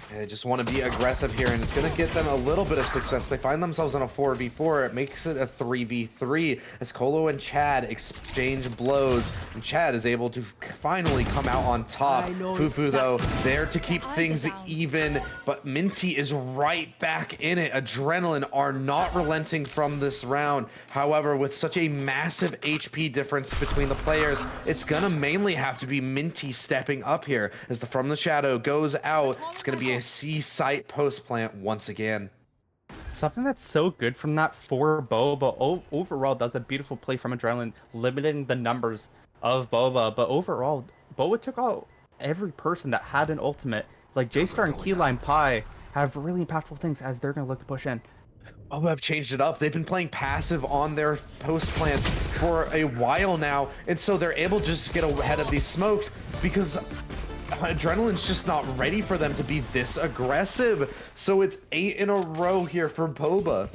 They just want to be aggressive here, and it's going to get them a little bit of success. They find themselves in a 4v4. It makes it a 3v3 as Colo and Chad exchange blows, and Chad is able to finally come out on top. Fufu, though, there to keep things even, but Minty is right back in it. Adrenaline are not relenting from this round. However, with such a massive HP difference between the players, it's going to mainly have to be Minty stepping up here as the From the Shadow goes out. It's going to be a C-site post plant once again. Something that's so good from that for Boba overall does a beautiful play from Adrenaline, limiting the numbers of Boba. But overall, Boba took out every person that had an ultimate. Like J-Star and Keyline Pie have really impactful things as they're going to look to push in. Oh, I've changed it up. They've been playing passive on their post plants for a while now, and so they're able to just get ahead of these smokes because Adrenaline's just not ready for them to be this aggressive. So it's 8 in a row here for Boba.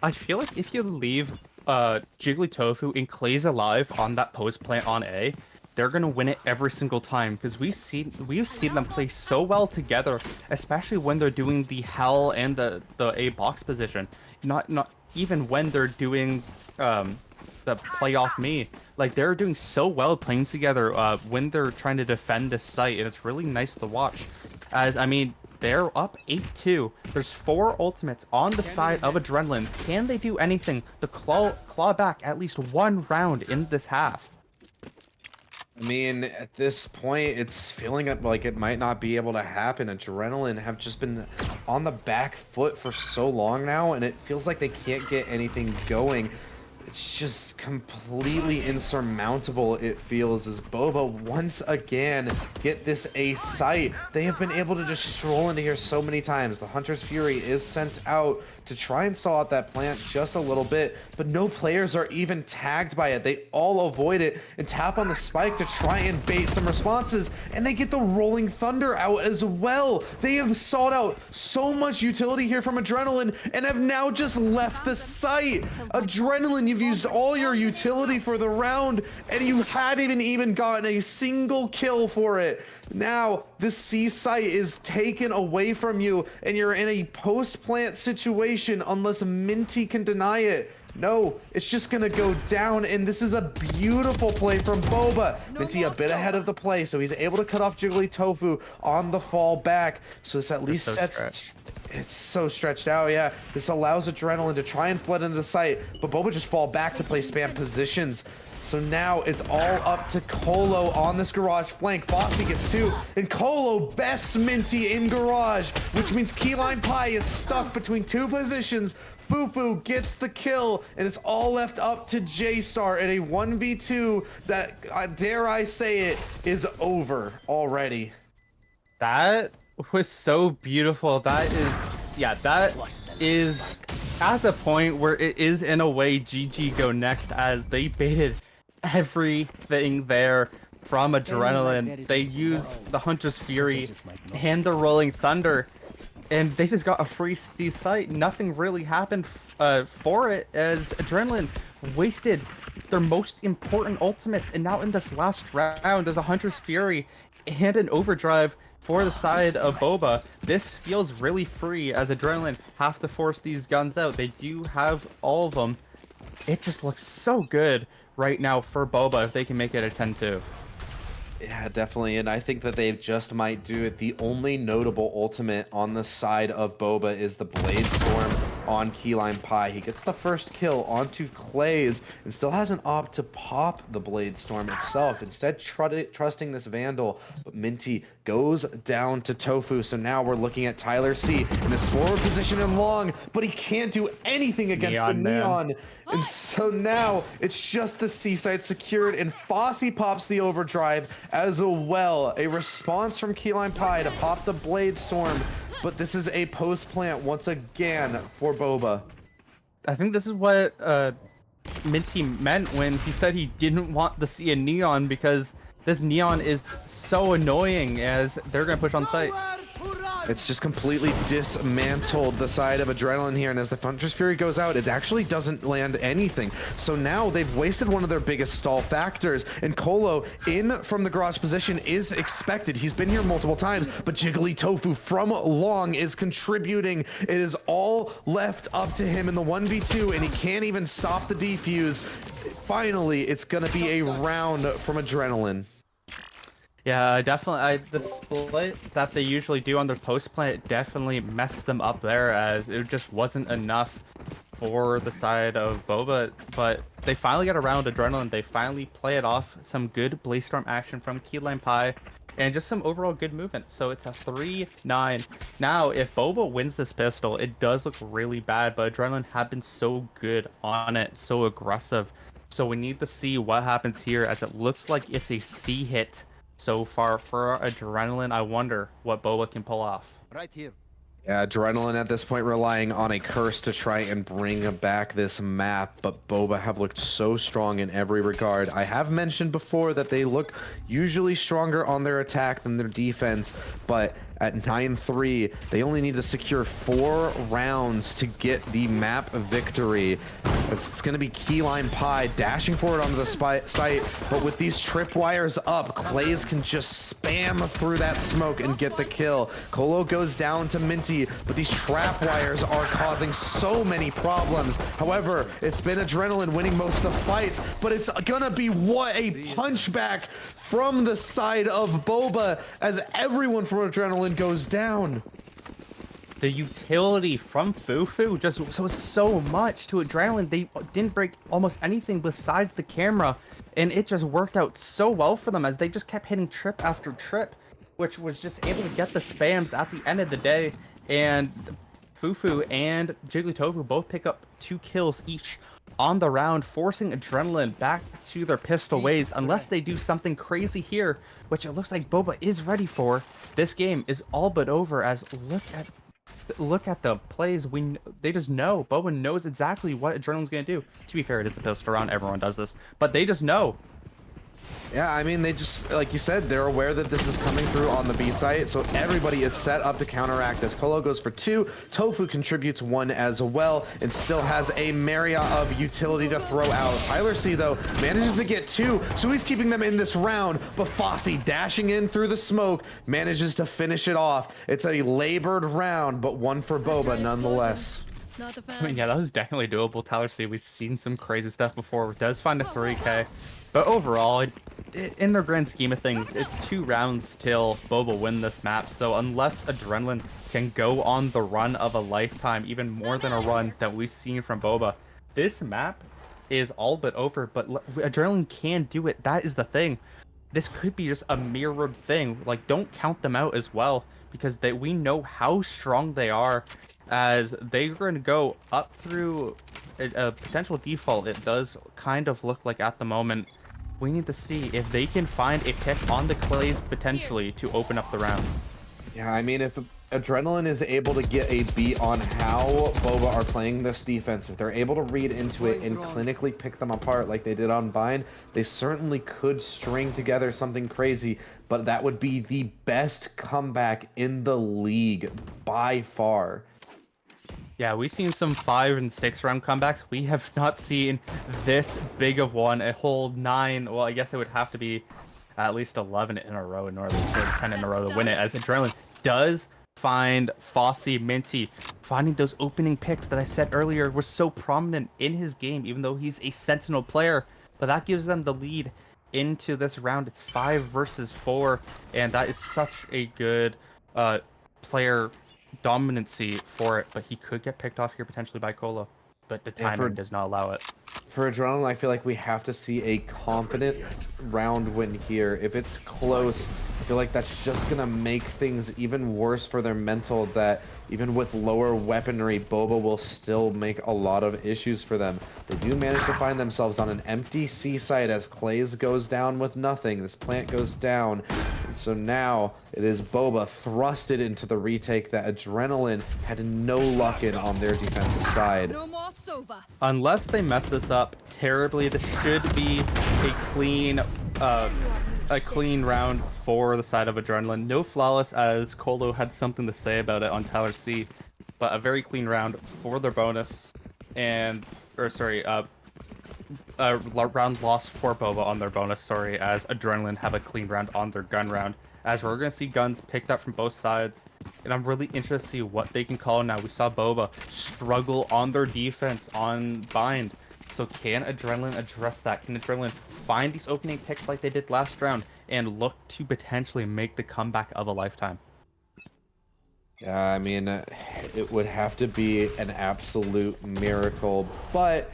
I feel like if you leave Jiggly Tofu and Clay's alive on that post plant on A, they're gonna win it every single time, because we've seen them play so well together, especially when they're doing the Hell and the A box position. Not even when they're doing the play off me. Like, they're doing so well playing together when they're trying to defend this site, and it's really nice to watch. As, I mean, they're up 8-2. There's 4 ultimates on the side of Adrenaline. Can they do anything to claw back at least 1 round in this half? I mean, at this point, it's feeling like it might not be able to happen. Adrenaline have just been on the back foot for so long now, and it feels like they can't get anything going. It's just completely insurmountable, it feels, as Boba once again get this A site. They have been able to just stroll into here so many times. The Hunter's Fury is sent out to try and stall out that plant just a little bit, but no players are even tagged by it. They all avoid it and tap on the spike to try and bait some responses, and they get the Rolling Thunder out as well. They have sought out so much utility here from Adrenaline and have now just left the site. Adrenaline, you've used all your utility for the round, and you hadn't even gotten a single kill for it. Now, this C site is taken away from you, and you're in a post-plant situation unless Minty can deny it. No, it's just gonna go down, and this is a beautiful play from Boba. Minty a bit ahead of the play, so he's able to cut off Jiggly Tofu on the fall back. So this at least sets... It's so stretched out, yeah. This allows Adrenaline to try and flood into the site, but Boba just fall back to play spam positions. So now it's all up to Colo on this garage flank. Foxy gets 2, and Colo bests Minty in garage, which means Keyline Pie is stuck between 2 positions. Fufu gets the kill, and it's all left up to J-Star in a 1v2 that, dare I say it, is over already. That was so beautiful. That is at the point where it is in a way GG go next, as they baited everything there from Adrenaline. They used the Hunter's Fury and the Rolling Thunder, and they just got a free C site. Nothing really happened for it, as Adrenaline wasted their most important ultimates, and now in this last round there's a Hunter's Fury and an Overdrive for the side of Boba. This feels really free, as Adrenaline have to force these guns out. They do have all of them. It just looks so good right now for Boba if they can make it a 10-2. Yeah, definitely, and I think that they just might do it. The only notable ultimate on the side of Boba is the Blade Storm. on Keyline Pie. He gets the first kill onto Clays and still has an opt to pop the Blade Storm itself, instead trusting this Vandal. But Minty goes down to Tofu, so now we're looking at Tyler C in his forward position and long, but he can't do anything against the Neon. And so now it's just the C side secured, and Fossey pops the overdrive as well. A response from Keyline Pie to pop the Blade Storm, but this is a post plant once again for Boba. I think this is what Minty meant when he said he didn't want to see a Neon, because this Neon is so annoying as they're going to push on site. It's just completely dismantled the side of Adrenaline here, and as the Thunder's Fury goes out, it actually doesn't land anything. So now they've wasted one of their biggest stall factors, and Colo in from the garage position is expected. He's been here multiple times, but Jiggly Tofu from long is contributing. It is all left up to him in the 1v2, and he can't even stop the defuse. Finally, it's gonna be a round from Adrenaline. Yeah, definitely. The split that they usually do on their post plant definitely messed them up there, as it just wasn't enough for the side of Boba. But they finally get around Adrenaline. They finally play it off. Some good Blaze Storm action from Keyline Pie, and just some overall good movement. So it's a 3-9. Now, if Boba wins this pistol, it does look really bad, but Adrenaline have been so good on it, so aggressive. So we need to see what happens here, as it looks like it's a C hit so far for Adrenaline. I wonder what Boba can pull off. Right here. Yeah, Adrenaline at this point relying on a curse to try and bring back this map, but Boba have looked so strong in every regard. I have mentioned before that they look usually stronger on their attack than their defense, but at 9-3, they only need to secure 4 rounds to get the map victory. It's going to be Keyline Pie dashing forward onto the site, but with these tripwires up, Clays can just spam through that smoke and get the kill. Colo goes down to Minty, but these trap wires are causing so many problems. However, it's been Adrenaline winning most of the fights, but it's gonna be what a punchback from the side of Boba as everyone from Adrenaline goes down. The utility from Fufu just was so much to Adrenaline. They didn't break almost anything besides the camera, and it just worked out so well for them, as they just kept hitting trip after trip, which was just able to get the spams at the end of the day. And Fufu and Jiggly Tofu both pick up 2 kills each on the round, forcing Adrenaline back to their pistol ways, unless they do something crazy here, which it looks like Boba is ready for. This game is all but over, as look at the plays. They just know. Boba knows exactly what Adrenaline's gonna do. To be fair, it is a pistol round. Everyone does this, but they just know. Yeah, I mean, they just, like you said, they're aware that this is coming through on the B site, so everybody is set up to counteract this. Colo goes for 2, Tofu contributes 1 as well, and still has a myriad of utility to throw out. Tyler C, though, manages to get 2, so he's keeping them in this round, but Fossey, dashing in through the smoke, manages to finish it off. It's a labored round, but 1 for Boba nonetheless. Not a fan. I mean, yeah, that was definitely doable. Tyler C, we've seen some crazy stuff before. Does find a 3K. But overall, in the grand scheme of things, it's 2 rounds till Boba win this map. So unless Adrenaline can go on the run of a lifetime, even more than a run that we've seen from Boba, this map is all but over. But Adrenaline can do it. That is the thing. This could be just a mirrored thing. Like, don't count them out as well, because we know how strong they are, as they're going to go up through a potential default. It does kind of look like at the moment. We need to see if they can find a pick on the Clays potentially to open up the round. Yeah, I mean, if Adrenaline is able to get a beat on how Boba are playing this defense, if they're able to read into it and clinically pick them apart like they did on Bind, they certainly could string together something crazy, but that would be the best comeback in the league by far. Yeah, we've seen some 5 and 6 round comebacks. We have not seen this big of one. A whole 9. Well, I guess it would have to be at least 11 in a row in order to 10 in a row to win it, as Adrenaline does find Fossey, Minty. Finding those opening picks that I said earlier were so prominent in his game, even though he's a Sentinel player. But that gives them the lead into this round. It's 5 versus 4, and that is such a good player dominancy for it, but he could get picked off here potentially by Colo. But the timing does not allow it. For Adrenaline, I feel like we have to see a confident round win here. If it's close, I feel like that's just going to make things even worse for their mental, that even with lower weaponry, Boba will still make a lot of issues for them. They do manage to find themselves on an empty C site as Clays goes down with nothing. This plant goes down. And so now it is Boba thrusted into the retake that Adrenaline had no luck in on their defensive side. No more Sova. Unless they mess this up terribly, this should be a clean round for the side of Adrenaline. No flawless, as Colo had something to say about it on Tyler C, but a very clean round for their bonus, and a round loss for Boba on their bonus, sorry, as Adrenaline have a clean round on their gun round. As we're going to see guns picked up from both sides, and I'm really interested to see what they can call now. We saw Boba struggle on their defense on Bind. So can Adrenaline address that? Can Adrenaline find these opening picks like they did last round and look to potentially make the comeback of a lifetime? Yeah, I mean, it would have to be an absolute miracle, but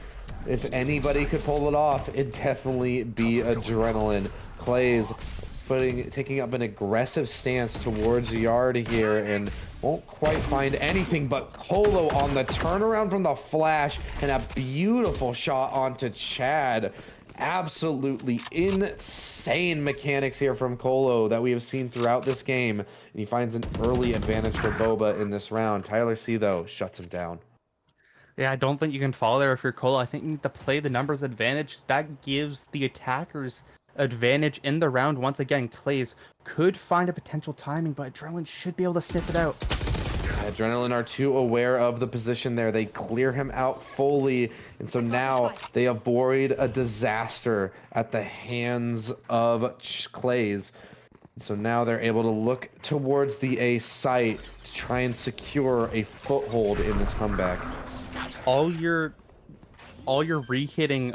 if anybody could pull it off, it'd definitely be Adrenaline. Clays taking up an aggressive stance towards Yard here and won't quite find anything, but Colo on the turnaround from the flash and a beautiful shot onto Chad. Absolutely insane mechanics here from Colo that we have seen throughout this game, and he finds an early advantage for Boba in this round. Tyler C, though, shuts him down. Yeah, I don't think you can fall there if you're Colo. I think you need to play the numbers advantage. That gives the attackers advantage in the round. Once again, Clays could find a potential timing, but Adrenaline should be able to sniff it out. Adrenaline are too aware of the position there. They clear him out fully, and so now they avoid a disaster at the hands of Clays. So now they're able to look towards the A site to try and secure a foothold in this comeback. All your re-hitting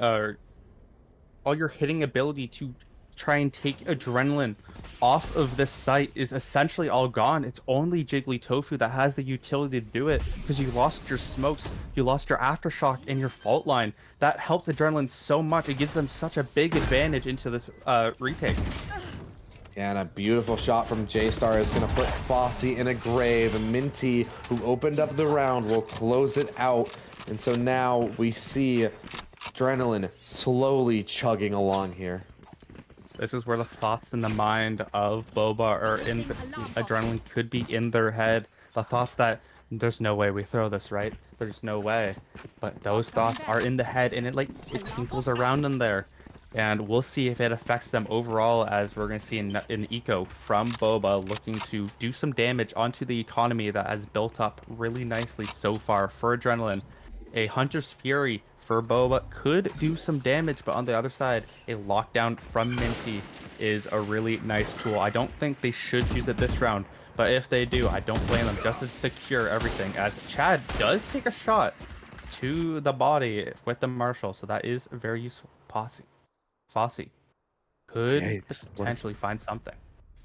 all your hitting ability to try and take Adrenaline off of this site is essentially all gone. It's only Jiggly Tofu that has the utility to do it, because you lost your smokes, you lost your aftershock, and your fault line. That helps Adrenaline so much. It gives them such a big advantage into this retake. And a beautiful shot from J-Star is going to put Fossey in a grave. Minty, who opened up the round, will close it out. And so now we see Adrenaline slowly chugging along here. This is where the thoughts in the mind of Boba or in Adrenaline could be in their head. The thoughts that there's no way we throw this, right? There's no way. But those thoughts are in the head, and it tinkles around in there. And we'll see if it affects them overall, as we're going to see an eco from Boba looking to do some damage onto the economy that has built up really nicely so far for Adrenaline. A Hunter's Fury for Boba could do some damage, but on the other side, a lockdown from Minty is a really nice tool. I don't think they should use it this round, but if they do, I don't blame them, just to secure everything, as Chad does take a shot to the body with the Marshall, so that is very useful. Fossey could potentially find something.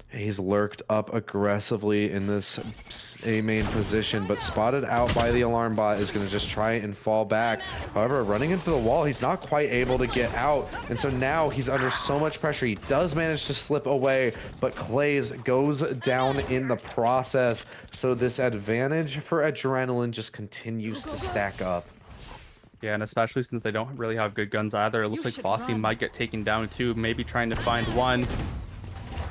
He's lurked up aggressively in this A main position, but spotted out by the alarm bot is going to just try and fall back. However, running into the wall, he's not quite able to get out, and so now he's under so much pressure. He does manage to slip away, but Clays goes down in the process. So this advantage for Adrenaline just continues to stack up. Yeah, and especially since they don't really have good guns either, it looks like Fossey might get taken down too, maybe trying to find one.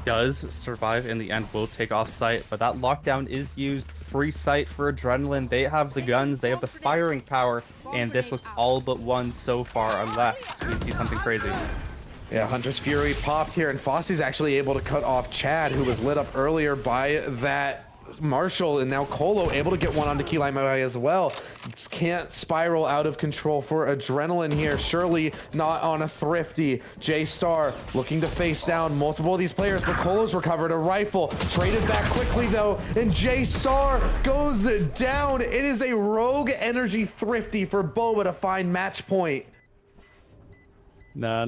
Does survive in the end, will take off site, but that lockdown is used. Free site for Adrenaline. They have the guns, they have the firing power, and this looks all but won so far, unless we see something crazy. Yeah, Hunter's Fury popped here, and Fossey's actually able to cut off Chad, who was lit up earlier by that Marshall, and now Colo able to get one onto Key Mai as well. Just can't spiral out of control for Adrenaline here. Surely not on a thrifty. J-Star looking to face down multiple of these players, but Colo's recovered a rifle. Traded back quickly though, and J-Star goes down. It is a rogue energy thrifty for Boba to find match point. Nah.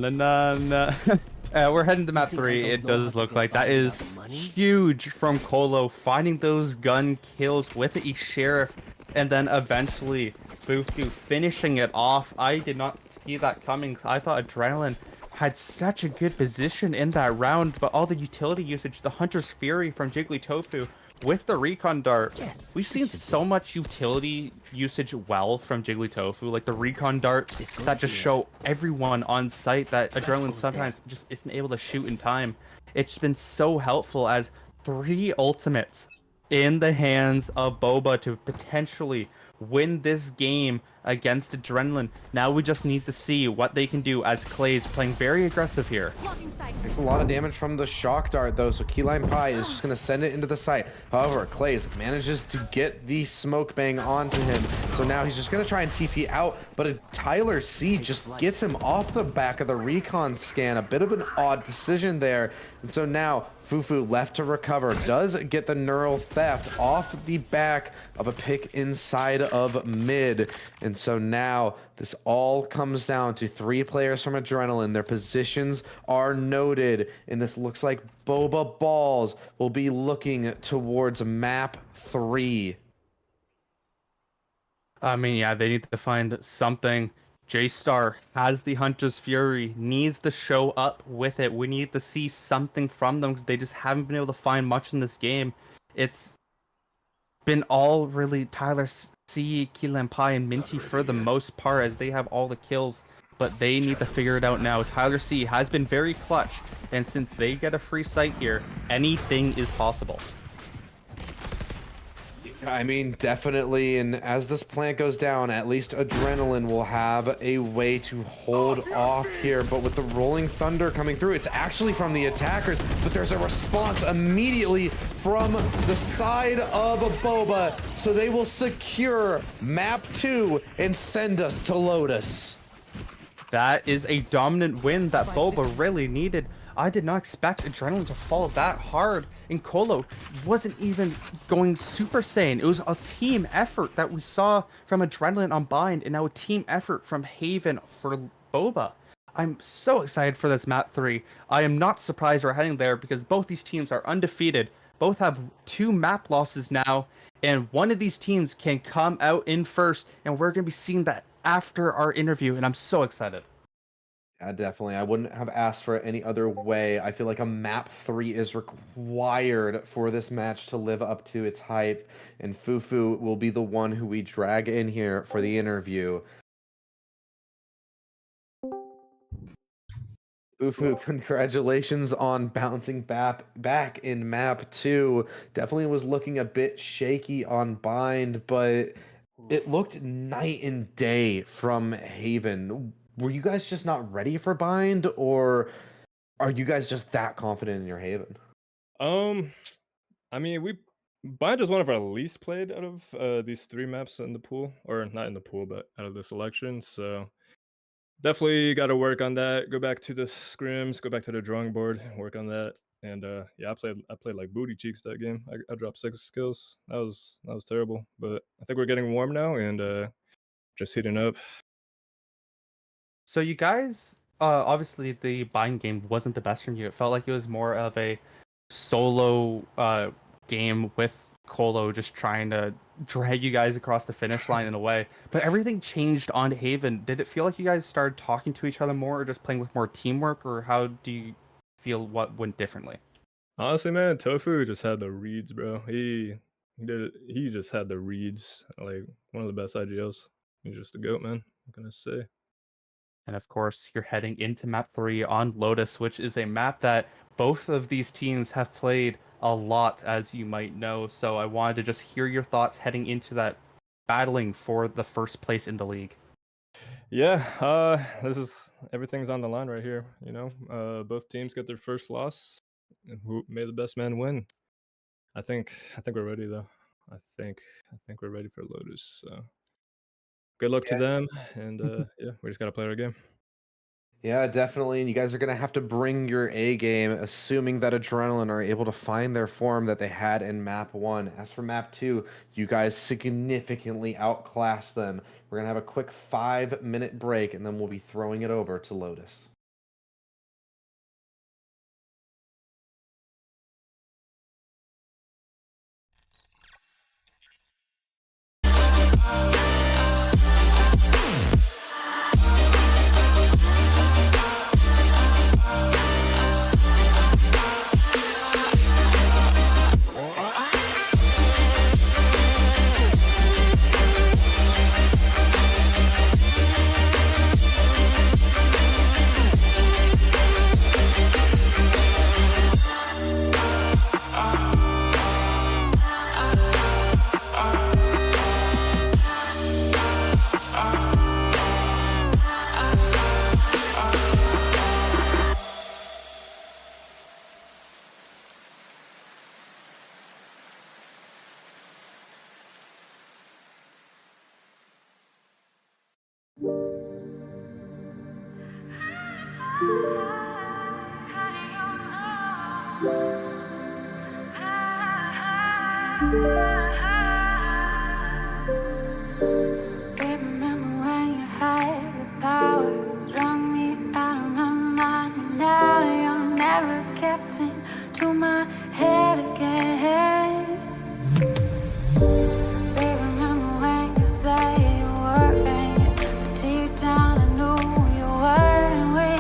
We're heading to map 3. It does look like that is huge from Colo, finding those gun kills with the Sheriff, and then eventually Fufu finishing it off. I did not see that coming. I thought Adrenaline had such a good position in that round, but all the utility usage, the Hunter's Fury from Jigglytofu with the Recon Dart. We've seen so much utility usage well from Jigglytofu, like the Recon Darts that just show everyone on site that Adrenaline sometimes just isn't able to shoot in time. It's been so helpful as 3 ultimates in the hands of Boba to potentially win this game against Adrenaline. Now we just need to see what they can do as Clay's playing very aggressive here. There's a lot of damage from the shock dart though, so Keyline Pie is just going to send it into the site. However, Clays manages to get the smoke bang onto him, so now he's just going to try and TP out, but a Tyler C just gets him off the back of the recon scan. A bit of an odd decision there, and so now Fufu left to recover, does get the neural theft off the back of a pick inside of mid. And so now this all comes down to 3 players from Adrenaline. Their positions are noted, and this looks like Boba Balls will be looking towards map 3. I mean, yeah, they need to find something. J-Star has the Hunter's Fury, needs to show up with it. We need to see something from them because they just haven't been able to find much in this game. It's been all really Tyler C, Keelan Pie, and Minty for the most part as they have all the kills, but they need to figure it out now. Tyler C has been very clutch, and since they get a free site here, anything is possible. I mean, definitely, and as this plant goes down, at least Adrenaline will have a way to hold off here, but with the rolling thunder coming through, it's actually from the attackers, but there's a response immediately from the side of Boba, so they will secure map 2 and send us to Lotus. That is a dominant win that Boba really needed. I did not expect Adrenaline to fall that hard, and Colo wasn't even going Super Saiyan. It was a team effort that we saw from Adrenaline on Bind, and now a team effort from Haven for Boba. I'm so excited for this map 3. I am not surprised we're heading there because both these teams are undefeated. Both have 2 map losses now, and one of these teams can come out in first, and we're going to be seeing that after our interview, and I'm so excited. Yeah, definitely. I wouldn't have asked for it any other way. I feel like a map 3 is required for this match to live up to its hype, and Fufu will be the one who we drag in here for the interview. Fufu, congratulations on bouncing back in map 2. Definitely was looking a bit shaky on Bind, but it looked night and day from Haven. Were you guys just not ready for Bind, or are you guys just that confident in your Haven? I mean, Bind is one of our least played out of these 3 maps in the pool, or not in the pool, but out of the selection. So definitely got to work on that. Go back to the scrims, go back to the drawing board, work on that. And yeah, I played like booty cheeks that game. I dropped 6 kills. That was terrible. But I think we're getting warm now and just heating up. So you guys, obviously the Bind game wasn't the best from you. It felt like it was more of a solo game with Colo just trying to drag you guys across the finish line in a way. But everything changed on Haven. Did it feel like you guys started talking to each other more, or just playing with more teamwork, or how do you feel what went differently? Honestly, man, Tofu just had the reads, bro. He just had the reads. Like one of the best IGLs. He's just a goat, man. What can I say? And of course, you're heading into map 3 on Lotus, which is a map that both of these teams have played a lot, as you might know. So I wanted to just hear your thoughts heading into that battling for the first place in the league. Yeah, this is everything's on the line right here. You know, both teams get their first loss. And who may the best man win? I think we're ready though. I think we're ready for Lotus. So good luck to them, and yeah, we just gotta play our game. Yeah, definitely. And you guys are going to have to bring your A game, assuming that Adrenaline are able to find their form that they had in map 1. As for map 2, you guys significantly outclassed them. We're going to have a quick 5-minute break, and then we'll be throwing it over to Lotus. Remember when you had the power, strung me out of my mind, but now you're never getting to my head again. Babe, remember when you said you were pain, but deep down I knew you were, and we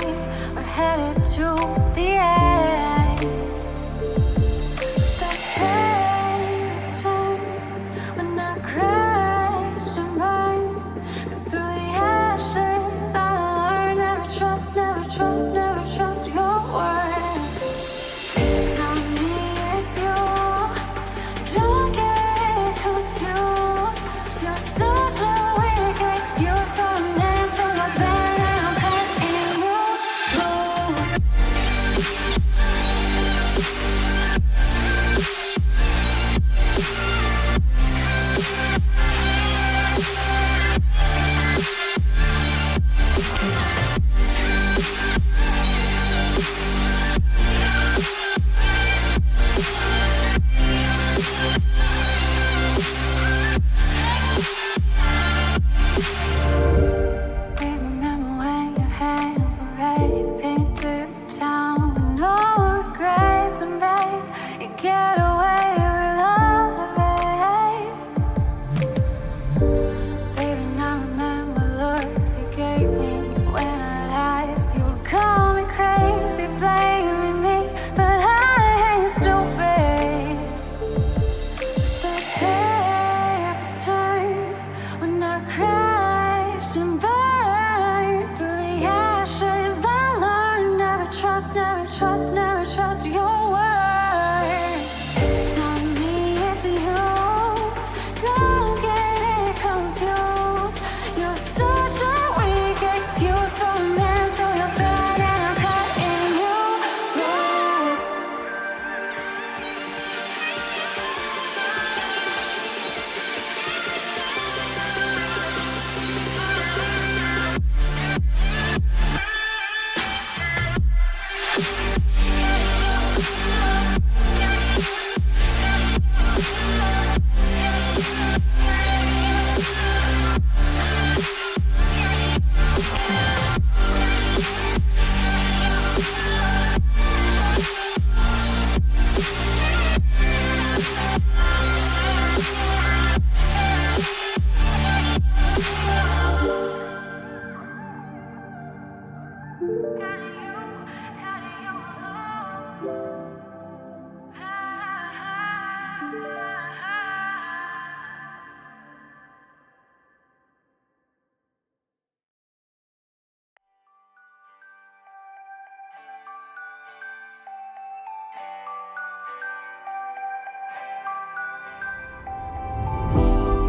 were headed to the end. The tables turn when I crash and burn. 'Cause through the ashes I learned never trust, never trust, never trust your word. It's not me, it's you. Don't get confused. You're such a weak excuse for a man, so you're bad and I'm cutting you loose. Remember when your hands were red, painted the town with no regrets, and babe, you get away with all of it. Baby, now remember looks you gave me when I asked you to call me crazy, blaming me, but I ain't stupid. The tables turned when I crashed and burned. Through the ashes I learned never trust, never trust, never trust your word. It's not me, it's you. Don't get it confused. You're such a weak excuse for a man, so you're bad and I'm cutting you loose.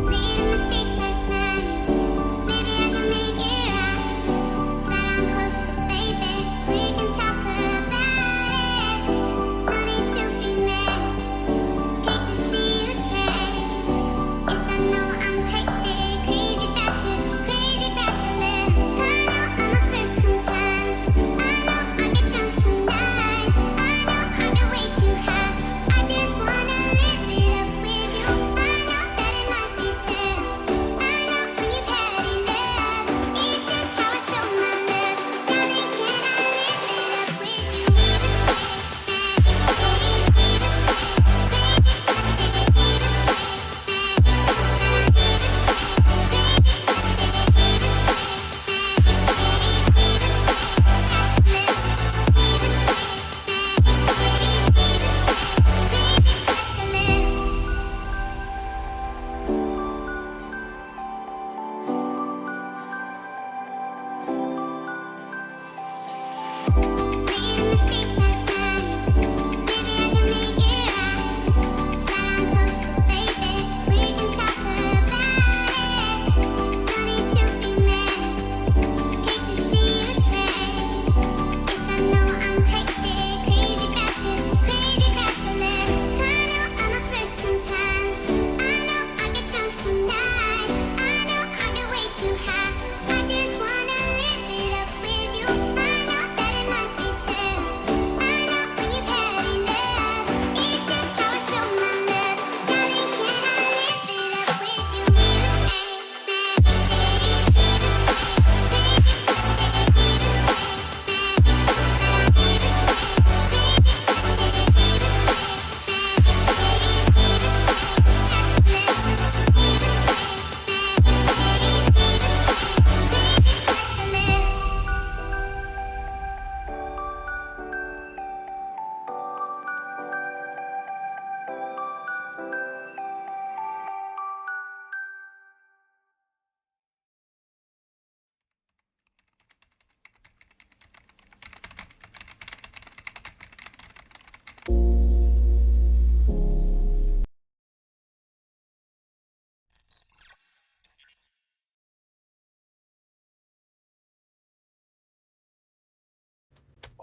Made a mistake last night. Maybe I can make it right. Said I'm close, baby.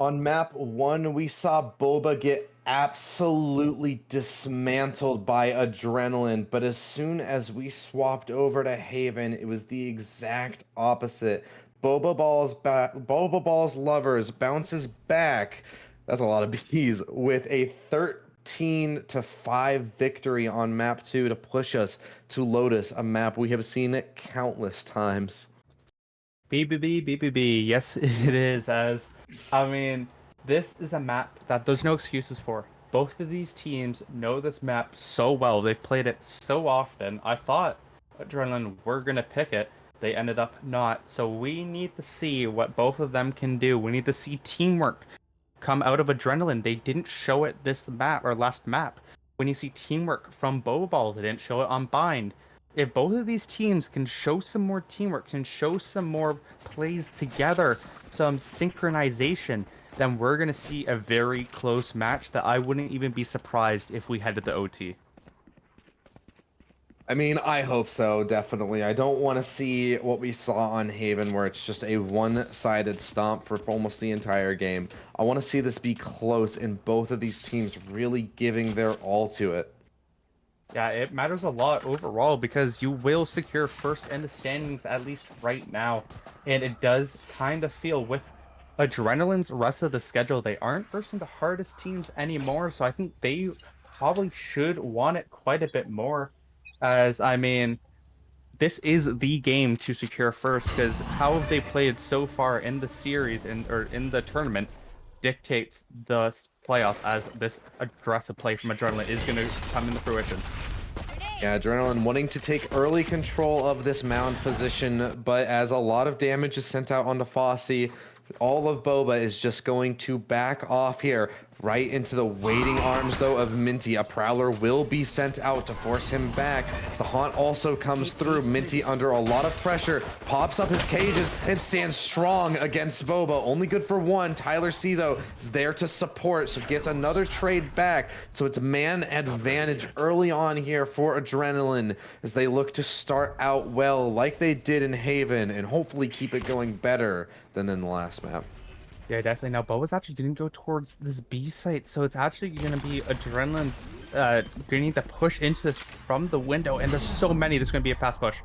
On map 1, we saw Boba get absolutely dismantled by Adrenaline, but as soon as we swapped over to Haven, it was the exact opposite. Boba Balls lovers bounces back. That's a lot of B's with a 13-5 victory on map 2 to push us to Lotus, a map we have seen countless times. BBB, BBB. Yes, it is. As I mean, this is a map that there's no excuses for. Both of these teams know this map so well. They've played it so often. I thought Adrenaline were gonna pick it. They ended up not. So we need to see what both of them can do. We need to see teamwork come out of Adrenaline. They didn't show it this map or last map. When you see teamwork from Boba Balls, they didn't show it on Bind. If both of these teams can show some more teamwork, can show some more plays together, some synchronization, then we're going to see a very close match that I wouldn't even be surprised if we headed to OT. I mean, I hope so, definitely. I don't want to see what we saw on Haven where it's just a one-sided stomp for almost the entire game. I want to see this be close and both of these teams really giving their all to it. Yeah, it matters a lot overall because you will secure first in the standings at least right now. And it does kind of feel with Adrenaline's rest of the schedule, they aren't versing the hardest teams anymore. So I think they probably should want it quite a bit more. As, I mean, this is the game to secure first because how have they played so far in the series or in the tournament dictates the playoffs as this aggressive play from Adrenaline is going to come into fruition. Yeah, Adrenaline wanting to take early control of this mound position, but as a lot of damage is sent out onto Fossey, all of Boba is just going to back off here, right into the waiting arms, though, of Minty. A Prowler will be sent out to force him back. As the Haunt also comes through. Minty under a lot of pressure, pops up his cages, and stands strong against Boba. Only good for one. Tyler C, though, is there to support, so gets another trade back. So it's man advantage early on here for Adrenaline as they look to start out well like they did in Haven and hopefully keep it going better than in the last map. Yeah, definitely. Now, Boba's actually going to go towards this B site, so it's actually going to be Adrenaline going to need to push into this from the window, and there's so many. There's going to be a fast push.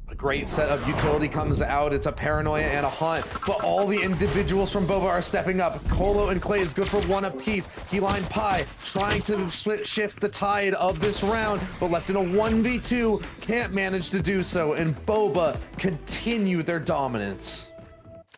A great set of utility comes out. It's a Paranoia and a Haunt, but all the individuals from Boba are stepping up. Colo and Clay is good for one apiece. Keyline Pie trying to shift the tide of this round, but left in a 1v2, can't manage to do so, and Boba continue their dominance.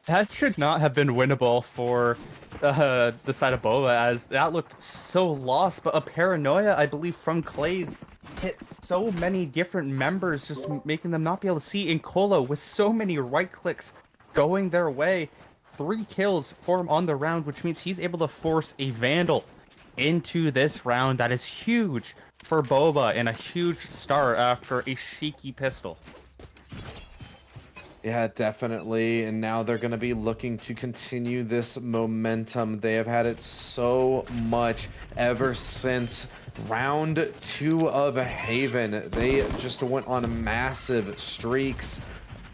That should not have been winnable for the side of Boba, as that looked so lost. But a Paranoia, I believe, from Clay's hit so many different members, just making them not be able to see. And Colo, with so many right clicks going their way, 3 kills for him on the round, which means he's able to force a Vandal into this round. That is huge for Boba and a huge start after a cheeky pistol. Yeah, definitely. And now they're going to be looking to continue this momentum. They have had it so much ever since round 2 of Haven. They just went on massive streaks.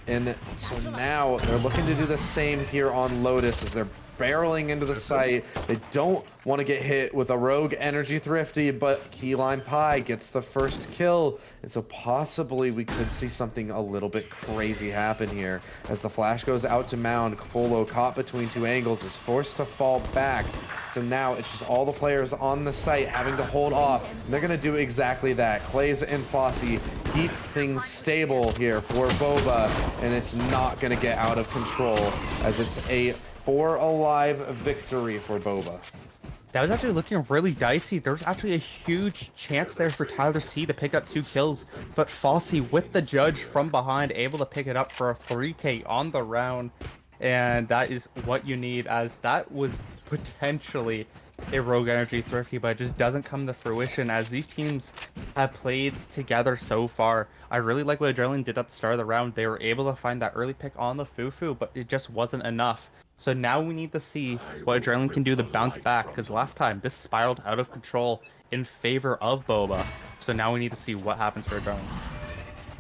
And so now they're looking to do the same here on Lotus as they're barreling into the site. They don't want to get hit with a rogue energy thrifty, but Keyline Pie gets the first kill. And so possibly we could see something a little bit crazy happen here. As the flash goes out to Mound, Colo, caught between 2 angles, is forced to fall back. So now it's just all the players on the site having to hold off. And they're going to do exactly that. Clays and Fossey keep things stable here for Boba, and it's not going to get out of control as it's a 4 alive victory for Boba. That was actually looking really dicey. There was actually a huge chance there for Tyler C to pick up 2 kills, but Fossey with the judge from behind, able to pick it up for a 3K on the round. And that is what you need, as that was potentially a rogue energy thrifty, but it just doesn't come to fruition as these teams have played together so far. I really like what Adrenaline did at the start of the round. They were able to find that early pick on the Fufu, but it just wasn't enough. So now we need to see what Adrenaline can do to bounce back, because last time this spiraled out of control in favor of Boba. So now we need to see what happens for Adrenaline.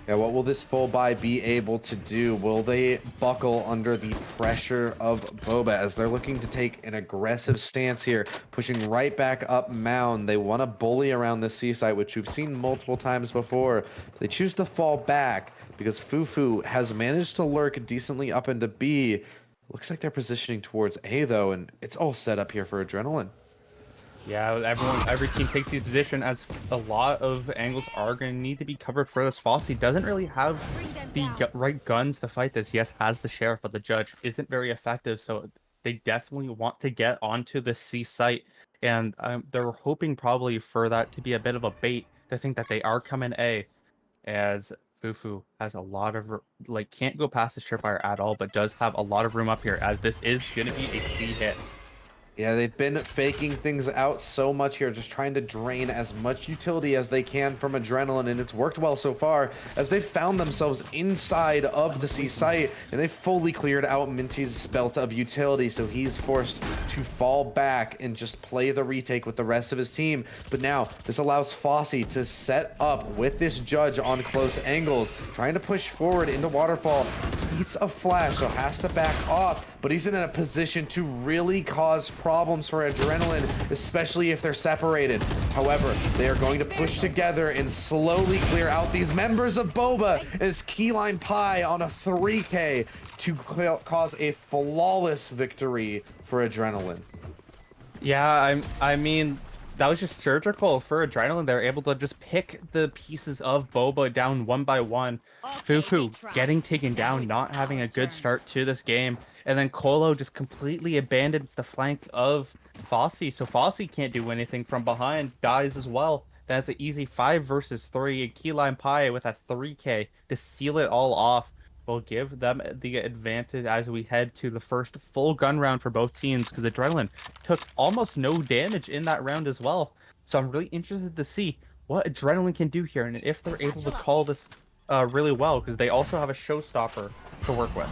Yeah, what will this full buy be able to do? Will they buckle under the pressure of Boba as they're looking to take an aggressive stance here, pushing right back up mound? They want to bully around the C site, which we've seen multiple times before. They choose to fall back because Fufu has managed to lurk decently up into B. Looks like they're positioning towards A though, and it's all set up here for Adrenaline. Yeah, every team takes the position as a lot of angles are going to need to be covered for this. Fossey doesn't really have the right guns to fight this. Yes, has the sheriff, but the judge isn't very effective. So they definitely want to get onto the C site, and they're hoping probably for that to be a bit of a bait to think that they are coming A, as Fufu has a lot of like can't go past the tripwire at all, but does have a lot of room up here as this is going to be a C hit. Yeah, they've been faking things out so much here, just trying to drain as much utility as they can from Adrenaline, and it's worked well so far as they've found themselves inside of the C site, and they've fully cleared out Minty's belt of utility, so he's forced to fall back and just play the retake with the rest of his team. But now, this allows Fossey to set up with this judge on close angles, trying to push forward into Waterfall. Eats a flash, so has to back off, but he's in a position to really cause problems for Adrenaline, especially if they're separated. However, they are going to push together and slowly clear out these members of Boba, and it's Keyline Pie on a 3K to cause a flawless victory for Adrenaline. Yeah, I mean, that was just surgical for Adrenaline. They're able to just pick the pieces of Boba down one by one. Fufu getting taken down, not having a good start to this game. And then Colo just completely abandons the flank of Fossey. So Fossey can't do anything from behind, dies as well. That's an easy 5 versus 3. Keyline Pie with a 3K to seal it all off will give them the advantage as we head to the first full gun round for both teams, because Adrenaline took almost no damage in that round as well. So I'm really interested to see what Adrenaline can do here and if they're able to call this really well, because they also have a showstopper to work with.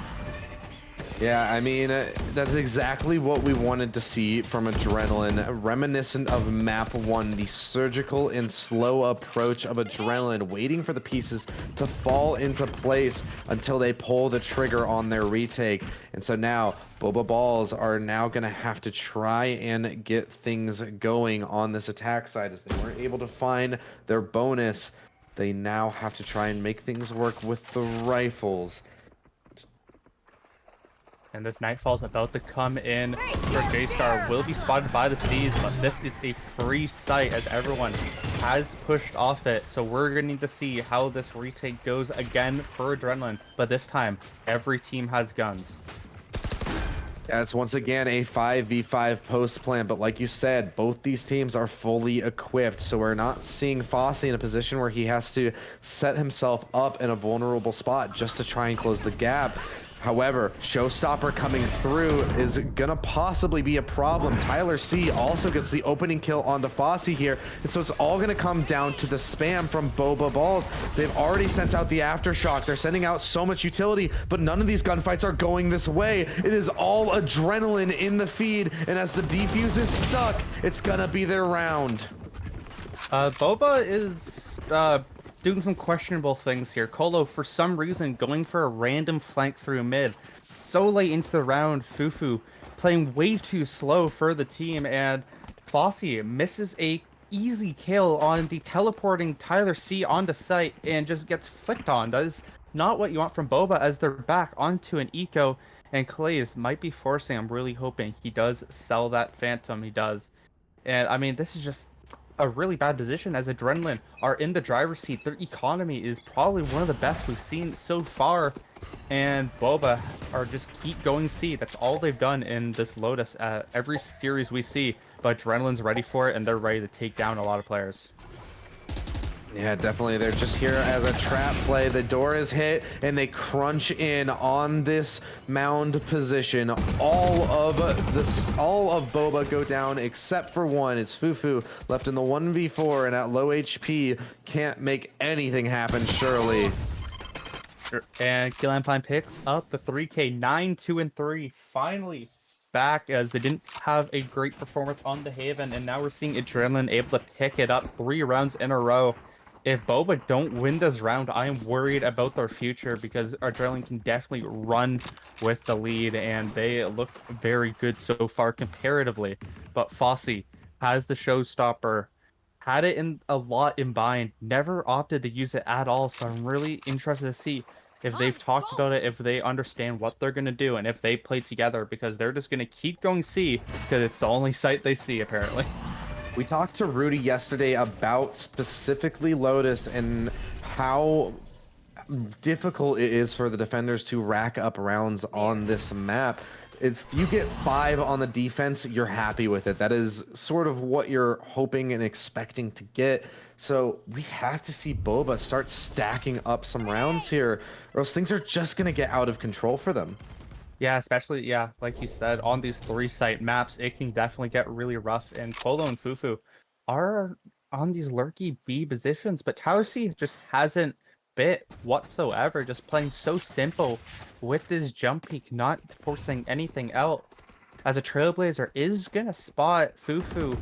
Yeah, I mean, that's exactly what we wanted to see from Adrenaline, reminiscent of Map 1, the surgical and slow approach of Adrenaline, waiting for the pieces to fall into place until they pull the trigger on their retake. And so now, Boba Balls are now going to have to try and get things going on this attack side, as they weren't able to find their bonus. They now have to try and make things work with the rifles. And this Nightfall's about to come in for J-Star. Will be spotted by the Seas, but this is a free site as everyone has pushed off it. So we're going to need to see how this retake goes again for Adrenaline. But this time, every team has guns. Yeah, it's once again a 5v5 post plan, but like you said, both these teams are fully equipped, so we're not seeing Fossey in a position where he has to set himself up in a vulnerable spot just to try and close the gap. However, Showstopper coming through is gonna possibly be a problem. Tyler C also gets the opening kill onto Fossey here, and so it's all gonna come down to the spam from Boba Balls. They've already sent out the Aftershock. They're sending out so much utility, but none of these gunfights are going this way. It is all Adrenaline in the feed, and as the defuse is stuck, it's gonna be their round. Boba is doing some questionable things here. Colo, for some reason, going for a random flank through mid. So late into the round, Fufu playing way too slow for the team, and Fossey misses a easy kill on the teleporting Tyler C onto site and just gets flicked on. That is not what you want from Boba, as they're back onto an eco, and Calais might be forcing. I'm really hoping he does sell that Phantom. He does. And I mean, this is just a really bad position as Adrenaline are in the driver's seat. Their economy is probably one of the best we've seen so far, and Boba are just keep going C. That's all they've done in this Lotus every series we see, but Adrenaline's ready for it, and they're ready to take down a lot of players. Yeah, definitely. They're just here as a trap play. The door is hit, and they crunch in on this mound position. All of Boba go down except for one. It's Fufu left in the 1v4 and at low HP. Can't make anything happen, surely. And Keyline Pine picks up the 3K, 9, 2, and 3. Finally back, as they didn't have a great performance on the Haven, and now we're seeing Adrenaline able to pick it up 3 rounds in a row. if Boba don't win this round, I am worried about their future because Adrenaline can definitely run with the lead and they look very good so far comparatively. But Fossey has the showstopper, had it in a lot in bind, never opted to use it at all. So I'm really interested to see if they've talked about it, if they understand what they're going to do, and if they play together because they're just going to keep going C because it's the only site they see apparently. We talked to Rudy yesterday about specifically Lotus and how difficult it is for the defenders to rack up rounds on this map. If you get 5 on the defense, you're happy with it. That is sort of what you're hoping and expecting to get. So we have to see Boba start stacking up some rounds here, or else things are just going to get out of control for them. Yeah, especially, yeah, like you said, on these 3-site maps, it can definitely get really rough. And Polo and Fufu are on these lurky B positions, but Tower C just hasn't bit whatsoever, just playing so simple with this jump peak, not forcing anything out. As a Trailblazer is going to spot Fufu,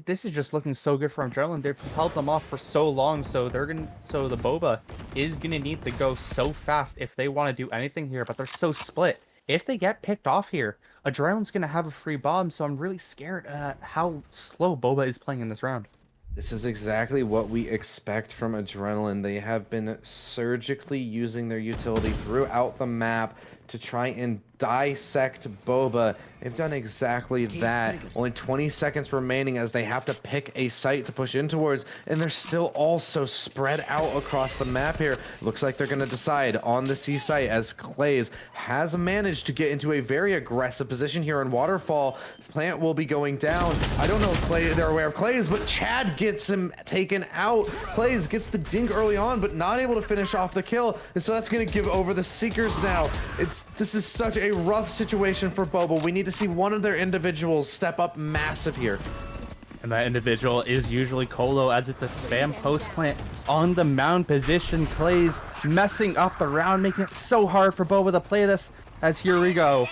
this is just looking so good for Adrenaline. They've held them off for so long, so the Boba is gonna need to go so fast if they want to do anything here. But they're so split. If they get picked off here, Adrenaline's gonna have a free bomb. So I'm really scared how slow Boba is playing in this round. This is exactly what we expect from Adrenaline. They have been surgically using their utility throughout the map to try and dissect Boba. They've done exactly that. Only 20 seconds remaining as they have to pick a site to push in towards, and they're still also spread out across the map here. Looks like they're going to decide on the C site as Clays has managed to get into a very aggressive position here in Waterfall. Plant will be going down. I don't know if they're aware of Clays, but Chad gets him taken out. Clays gets the dink early on, but not able to finish off the kill, and so that's going to give over the Seekers now. This is such a rough situation for Boba. We need to see one of their individuals step up massive here. And that individual is usually Colo, as it's a spam post plant on the mound position. Clays messing up the round, making it so hard for Boba to play this, as here we go.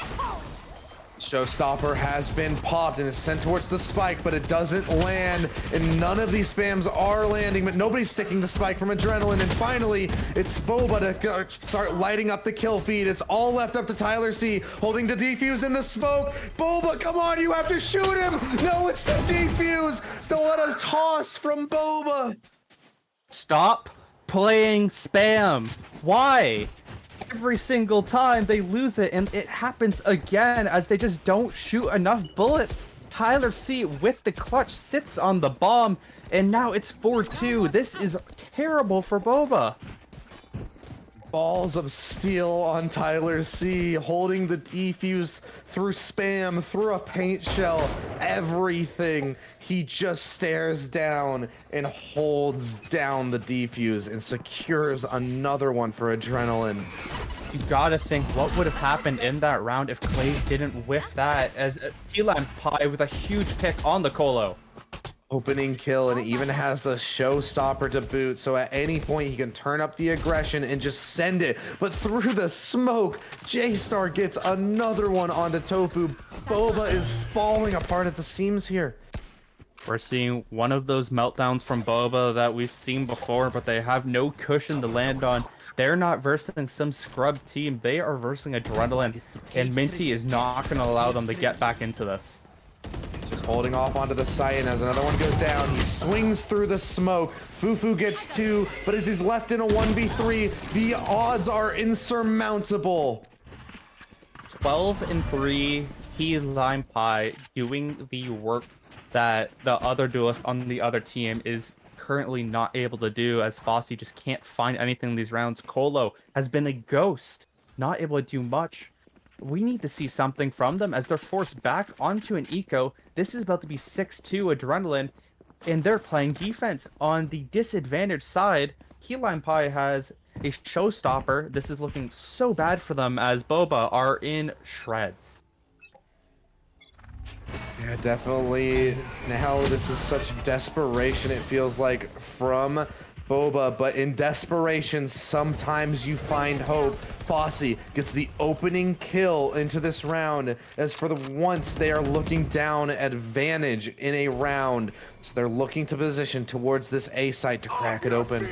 Showstopper has been popped and is sent towards the spike, but it doesn't land, and none of these spams are landing, but nobody's sticking the spike from Adrenaline, and finally it's Boba to start lighting up the kill feed. It's all left up to Tyler C, holding the defuse in the smoke. Boba, come on, you have to shoot him. No, it's the defuse. Don't let us toss from Boba. Stop playing spam. Why? Every single time they lose it, and it happens again as they just don't shoot enough bullets. Tyler C with the clutch sits on the bomb, and now it's 4-2. This is terrible for Boba. Balls of steel on Tyler C, holding the defuse through spam, through a paint shell, everything. He just stares down and holds down the defuse and secures another one for Adrenaline. You gotta think what would have happened in that round if Clay didn't whiff that, as T-Line Pie with a huge pick on the Colo. Opening kill, and it even has the showstopper to boot, so at any point he can turn up the aggression and just send it. But through the smoke, J-Star gets another one onto Tofu. Boba is falling apart at the seams here. We're seeing one of those meltdowns from Boba that we've seen before, but they have no cushion to land on. They're not versing some scrub team, they are versing Adrenaline, and Minty is not going to allow them to get back into this. Just holding off onto the site, and as another one goes down, he swings through the smoke. Fufu gets 2, but as he's left in a 1v3, the odds are insurmountable. 12-3, Key Lime Pie doing the work that the other duelist on the other team is currently not able to do, as Fossey just can't find anything in these rounds. Colo has been a ghost, not able to do much. We need to see something from them as they're forced back onto an eco. This is about to be 6-2 Adrenaline, and they're playing defense on the disadvantaged side. Key Lime Pie has a showstopper. This is looking so bad for them as Boba are in shreds. Yeah, definitely. Now this is such desperation, it feels like, from Boba, but in desperation, sometimes you find hope. Fossey gets the opening kill into this round, as for the once they are looking down advantage in a round. So they're looking to position towards this A site to crack it open.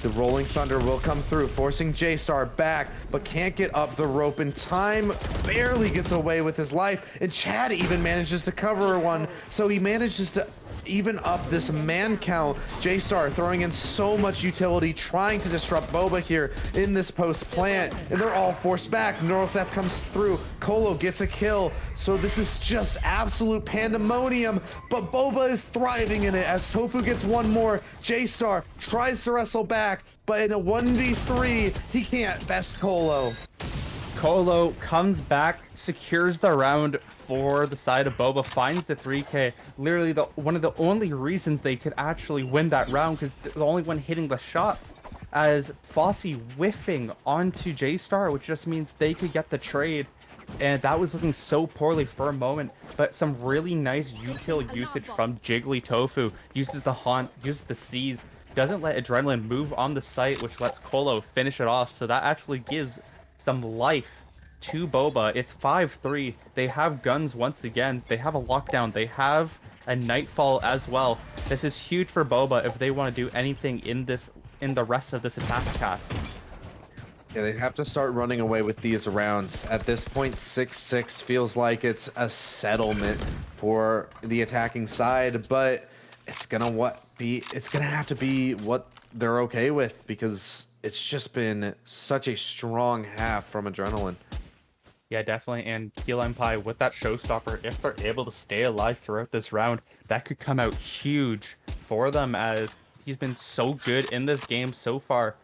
The Rolling Thunder will come through, forcing J-Star back, but can't get up the rope in time. Barely gets away with his life, and Chad even manages to cover one. So he manages to even up this man count. J-Star throwing in so much utility, trying to disrupt Boba here in this post plant, and they're all forced back. Neurotheft comes through, Colo gets a kill, so this is just absolute pandemonium, but Boba is thriving in it as Tofu gets one more. J-Star tries to wrestle back, but in a 1v3, he can't best Colo. Colo comes back, secures the round for the side of Boba, finds the 3K. Literally one of the only reasons they could actually win that round, because the only one hitting the shots, as Fossey whiffing onto J-Star, which just means they could get the trade. And that was looking so poorly for a moment, but some really nice util usage from Jiggly Tofu. Uses the Haunt, uses the Seize, doesn't let Adrenaline move on the site, which lets Colo finish it off. So that actually gives some life to Boba. It's 5-3. They have guns once again. They have a lockdown. They have a Nightfall as well. This is huge for Boba if they want to do anything in the rest of this attack path. Yeah, they have to start running away with these rounds. At this point, 6-6 feels like it's a settlement for the attacking side, but it's gonna have to be what they're okay with, because it's just been such a strong half from Adrenaline. Yeah, definitely. And Key Lime Pie with that showstopper, if they're able to stay alive throughout this round, that could come out huge for them, as he's been so good in this game so far.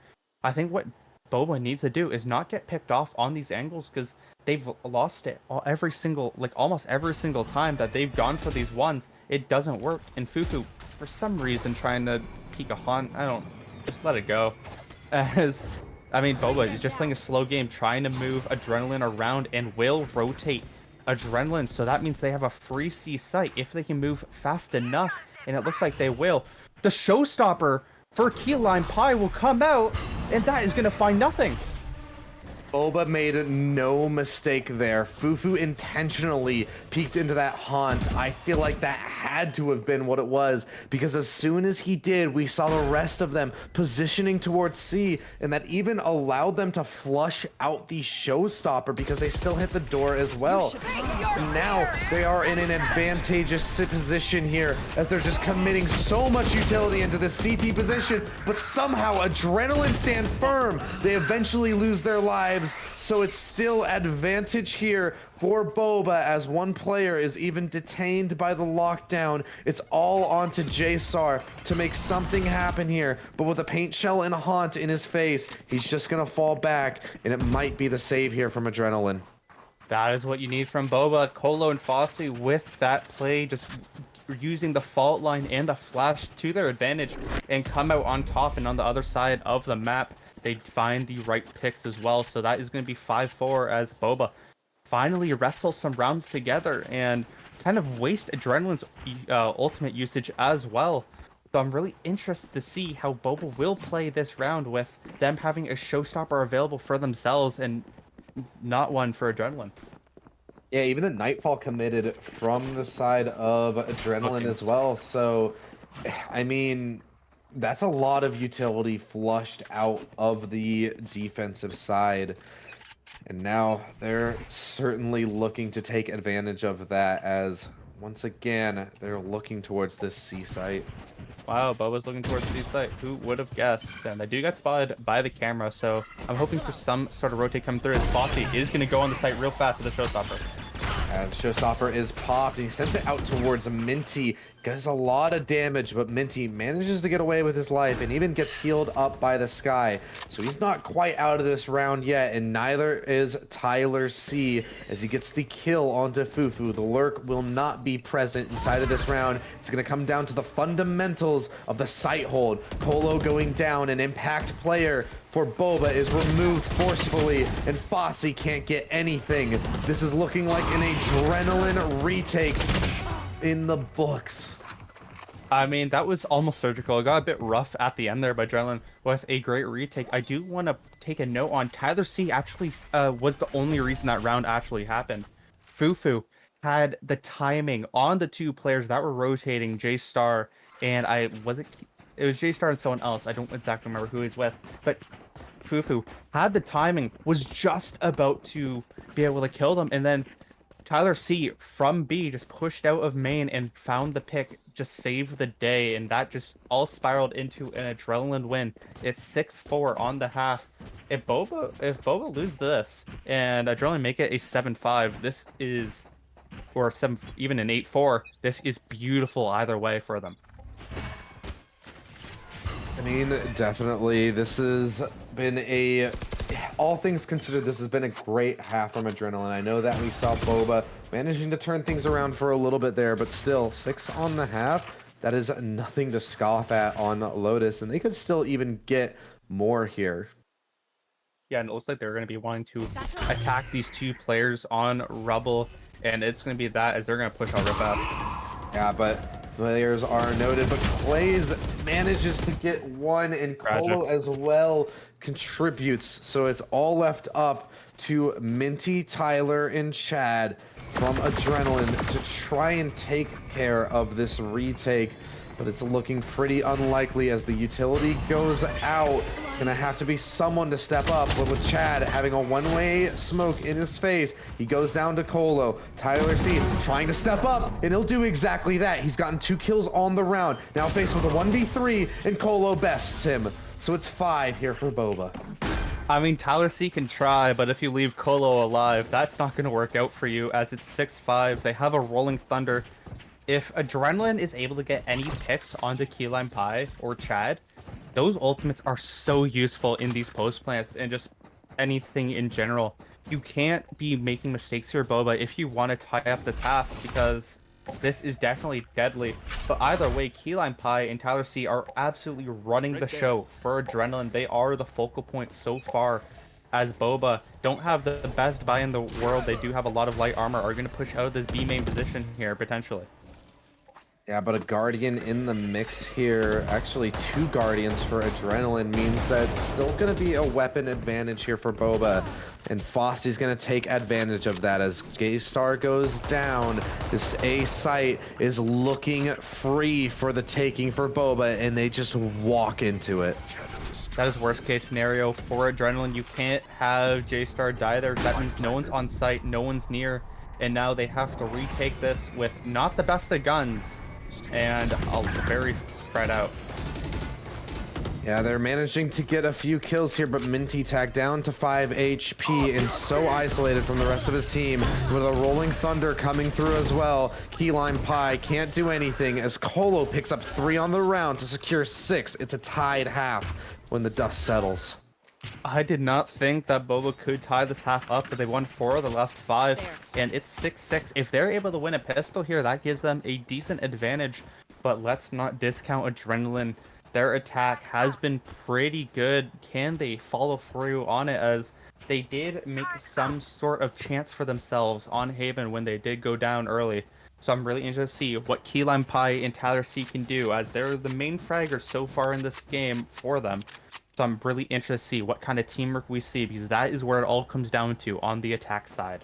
I think what Boba needs to do is not get picked off on these angles, because they've lost it almost every single time that they've gone for these ones. It doesn't work. And Fufu, for some reason, trying to peek a Haunt, just let it go. Boba is just playing a slow game, trying to move Adrenaline around, and will rotate Adrenaline. So that means they have a free C site if they can move fast enough, and it looks like they will. The showstopper for Key Lime Pie will come out, and that is going to find nothing. Boba made no mistake there. Fufu intentionally peeked into that Haunt. I feel like that had to have been what it was, because as soon as he did, we saw the rest of them positioning towards C, and that even allowed them to flush out the showstopper because they still hit the door as well. And now they are in an advantageous position here, as they're just committing so much utility into the CT position, but somehow Adrenaline stand firm. They eventually lose their lives. So it's still advantage here for Boba, as one player is even detained by the lockdown. It's all onto J-Star to make something happen here, but with a paint shell and a Haunt in his face, he's just gonna fall back, and it might be the save here from Adrenaline. That is what you need from Boba. Colo and Fossey with that play, just using the fault line and the flash to their advantage, and come out on top and on the other side of the map. They find the right picks as well, so that is going to be 5-4 as Boba finally wrestle some rounds together and kind of waste Adrenaline's ultimate usage as well. So I'm really interested to see how Boba will play this round, with them having a showstopper available for themselves and not one for Adrenaline. Yeah, even a Nightfall committed from the side of Adrenaline as well. So, that's a lot of utility flushed out of the defensive side. And now they're certainly looking to take advantage of that, as once again, they're looking towards this C site. Wow, Boba's looking towards C site. Who would have guessed? And they do get spotted by the camera, so I'm hoping for some sort of rotate coming through, as Fossey is going to go on the site real fast with the showstopper. And Showstopper is popped, and he sends it out towards Minty. Does a lot of damage, but Minty manages to get away with his life and even gets healed up by the Sky. So he's not quite out of this round yet, and neither is Tyler C, as he gets the kill onto Fufu. The lurk will not be present inside of this round. It's going to come down to the fundamentals of the site hold. Colo going down, an impact player for Boba is removed forcefully, and Fossey can't get anything. This is looking like an Adrenaline retake in the books. That was almost surgical. It got a bit rough at the end there by Adrenaline with a great retake. I do want to take a note on Tyler C. Actually was the only reason that round actually happened. Fufu had the timing on the two players that were rotating, J Star and it was J Star and someone else. I don't exactly remember who he's with, but Fufu had the timing, was just about to be able to kill them, and then Tyler C from B just pushed out of main and found the pick, just saved the day, and that just all spiraled into an adrenaline win. It's 6-4 on the half. If Boba lose this and Adrenaline make it a 7-5, this is, or 7, even an 8-4, this is beautiful either way for them. I mean, definitely, this has been all things considered, this has been a great half from Adrenaline. I know that we saw Boba managing to turn things around for a little bit there, but still, 6 on the half, that is nothing to scoff at on Lotus, and they could still even get more here. Yeah, and it looks like they're going to be wanting to attack these two players on Rubble, and it's going to be that as they're going to push out Rip out. Yeah, but players are noted, but Clays manages to get one, and Colo as well contributes. So it's all left up to Minty, Tyler, and Chad from Adrenaline to try and take care of this retake. But it's looking pretty unlikely as the utility goes out. It's going to have to be someone to step up. But with Chad having a one-way smoke in his face, he goes down to Colo. Tyler C trying to step up, and he'll do exactly that. He's gotten 2 kills on the round. Now faced with a 1v3, and Colo bests him. So it's 5 here for Boba. I mean, Tyler C can try, but if you leave Colo alive, that's not going to work out for you, as it's 6-5. They have a Rolling Thunder. If Adrenaline is able to get any picks onto Keyline Pie or Chad, those ultimates are so useful in these post plants and just anything in general. You can't be making mistakes here, Boba, if you want to tie up this half, because this is definitely deadly. But either way, Keyline Pie and Tyler C are absolutely running the show for Adrenaline. They are the focal point so far, as Boba don't have the best buy in the world. They do have a lot of light armor, are going to push out of this B main position here, potentially. Yeah, but a Guardian in the mix here, actually 2 Guardians for Adrenaline, means that it's still going to be a weapon advantage here for Boba. And Fossy's going to take advantage of that as J-Star goes down. This A site is looking free for the taking for Boba, and they just walk into it. That is worst case scenario for Adrenaline. You can't have J-Star die there. That means no one's on site, no one's near. And now they have to retake this with not the best of guns. And very spread out. Yeah, they're managing to get a few kills here, but Minty tagged down to 5 HP and so isolated from the rest of his team, with a Rolling Thunder coming through as well. Keyline Pie can't do anything as Colo picks up 3 on the round to secure 6. It's a tied half when the dust settles. I did not think that Boba could tie this half up, but they won 4 of the last 5, and it's 6-6. If they're able to win a pistol here, that gives them a decent advantage, but let's not discount Adrenaline. Their attack has been pretty good. Can they follow through on it, as they did make some sort of chance for themselves on Haven when they did go down early. So I'm really interested to see what Keyline Pie and Tyler C can do, as they're the main fraggers so far in this game for them. So I'm really interested to see what kind of teamwork we see, because that is where it all comes down to on the attack side.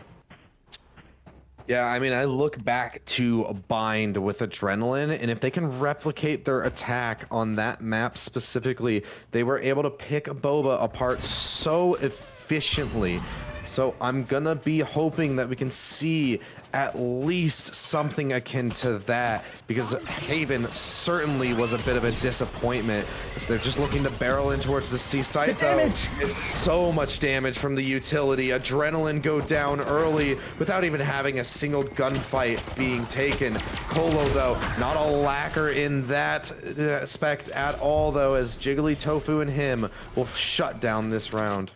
Yeah, I mean, I look back to Bind with Adrenaline, and if they can replicate their attack on that map specifically, they were able to pick Boba apart so efficiently. So I'm gonna be hoping that we can see at least something akin to that, because Haven certainly was a bit of a disappointment. So they're just looking to barrel in towards the C site, though. It's so much damage from the utility. Adrenaline go down early without even having a single gunfight being taken. Colo, though, not a lacquer in that aspect at all, though, as Jiggly Tofu and him will shut down this round.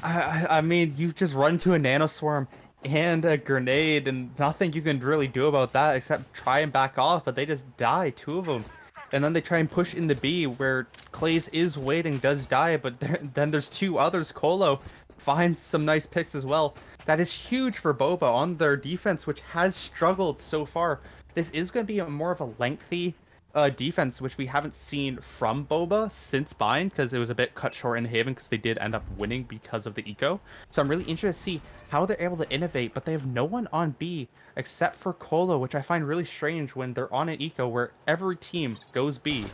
I mean, you just run to a nanoswarm and a grenade, and nothing you can really do about that except try and back off, but they just die, 2 of them. And then they try and push in the B, where Clays is waiting, does die, but then there's 2 others. Colo finds some nice picks as well. That is huge for Boba on their defense, which has struggled so far. This is going to be more of a lengthy defense, which we haven't seen from Boba since Bind, because it was a bit cut short in Haven, because they did end up winning because of the eco. So I'm really interested to see how they're able to innovate, but they have no one on B except for Colo, which I find really strange when they're on an eco where every team goes B.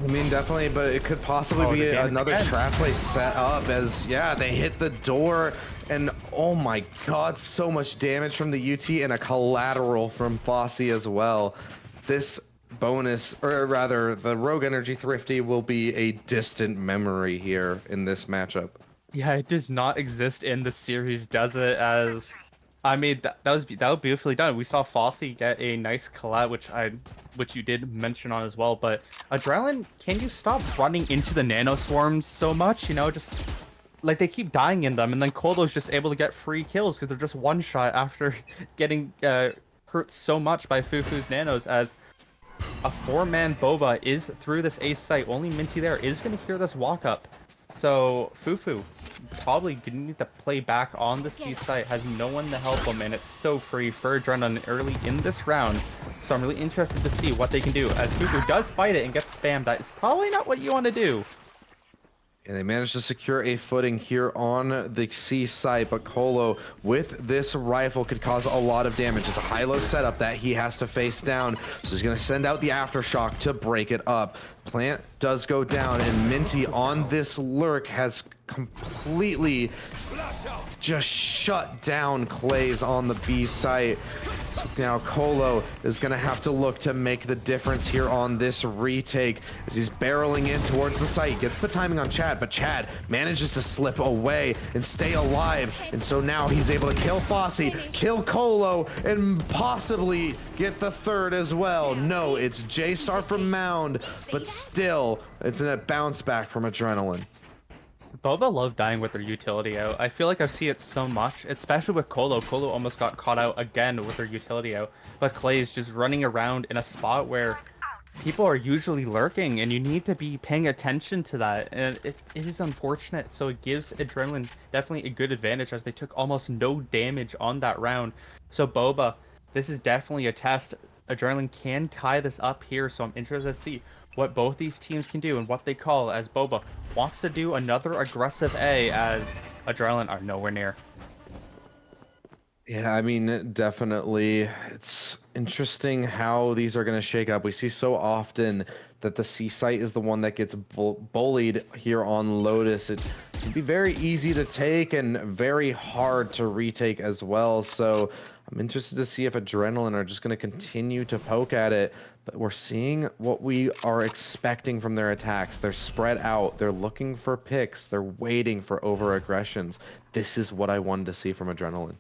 I mean, definitely, but it could possibly be another trap play set up as, yeah, they hit the door, and oh my god, so much damage from the UT and a collateral from Fossey as well. This bonus, or rather, the Rogue Energy Thrifty will be a distant memory here in this matchup. Yeah, it does not exist in the series, does it? As I mean, that was beautifully done. We saw Fossey get a nice collab, which you did mention on as well. But Adrenaline, can you stop running into the nano swarms so much? You know, just like they keep dying in them, and then Colo's just able to get free kills because they're just one shot after getting hurt so much by Fufu's nanos. As a 4-man Boba is through this ace site, only Minty there is going to hear this walk up. So Fufu probably gonna need to play back on the C site, has no one to help him, and it's so free for Adrenaline early in this round. So I'm really interested to see what they can do, as Fufu does fight it and gets spammed. That is probably not what you want to do. And they managed to secure a footing here on the C site, but Colo with this rifle could cause a lot of damage. It's a high-low setup that he has to face down, so he's going to send out the aftershock to break it up. Plant does go down, and Minty on this lurk has completely just shut down Clays on the B site. So now Colo is going to have to look to make the difference here on this retake as he's barreling in towards the site. Gets the timing on Chad, but Chad manages to slip away and stay alive. And so now he's able to kill Fossey, kill Colo, and possibly get the third as well. No, it's J-Star from Mound, but still, it's a bounce back from Adrenaline. Boba love dying with their utility out. I feel like I've seen it so much, especially with Colo. Colo almost got caught out again with her utility out, but Clay is just running around in a spot where people are usually lurking, and you need to be paying attention to that, and it is unfortunate. So it gives Adrenaline definitely a good advantage, as they took almost no damage on that round. So Boba, this is definitely a test. Adrenaline can tie this up here, so I'm interested to see what both these teams can do and what they call, as Boba wants to do another aggressive A, as Adrenaline are nowhere near. Yeah, I mean, definitely. It's interesting how these are going to shake up. We see so often that the C site is the one that gets bullied here on Lotus. It can be very easy to take and very hard to retake as well. So I'm interested to see if Adrenaline are just going to continue to poke at it. But we're seeing what we are expecting from their attacks. They're spread out. They're looking for picks. They're waiting for over-aggressions. This is what I wanted to see from Adrenaline.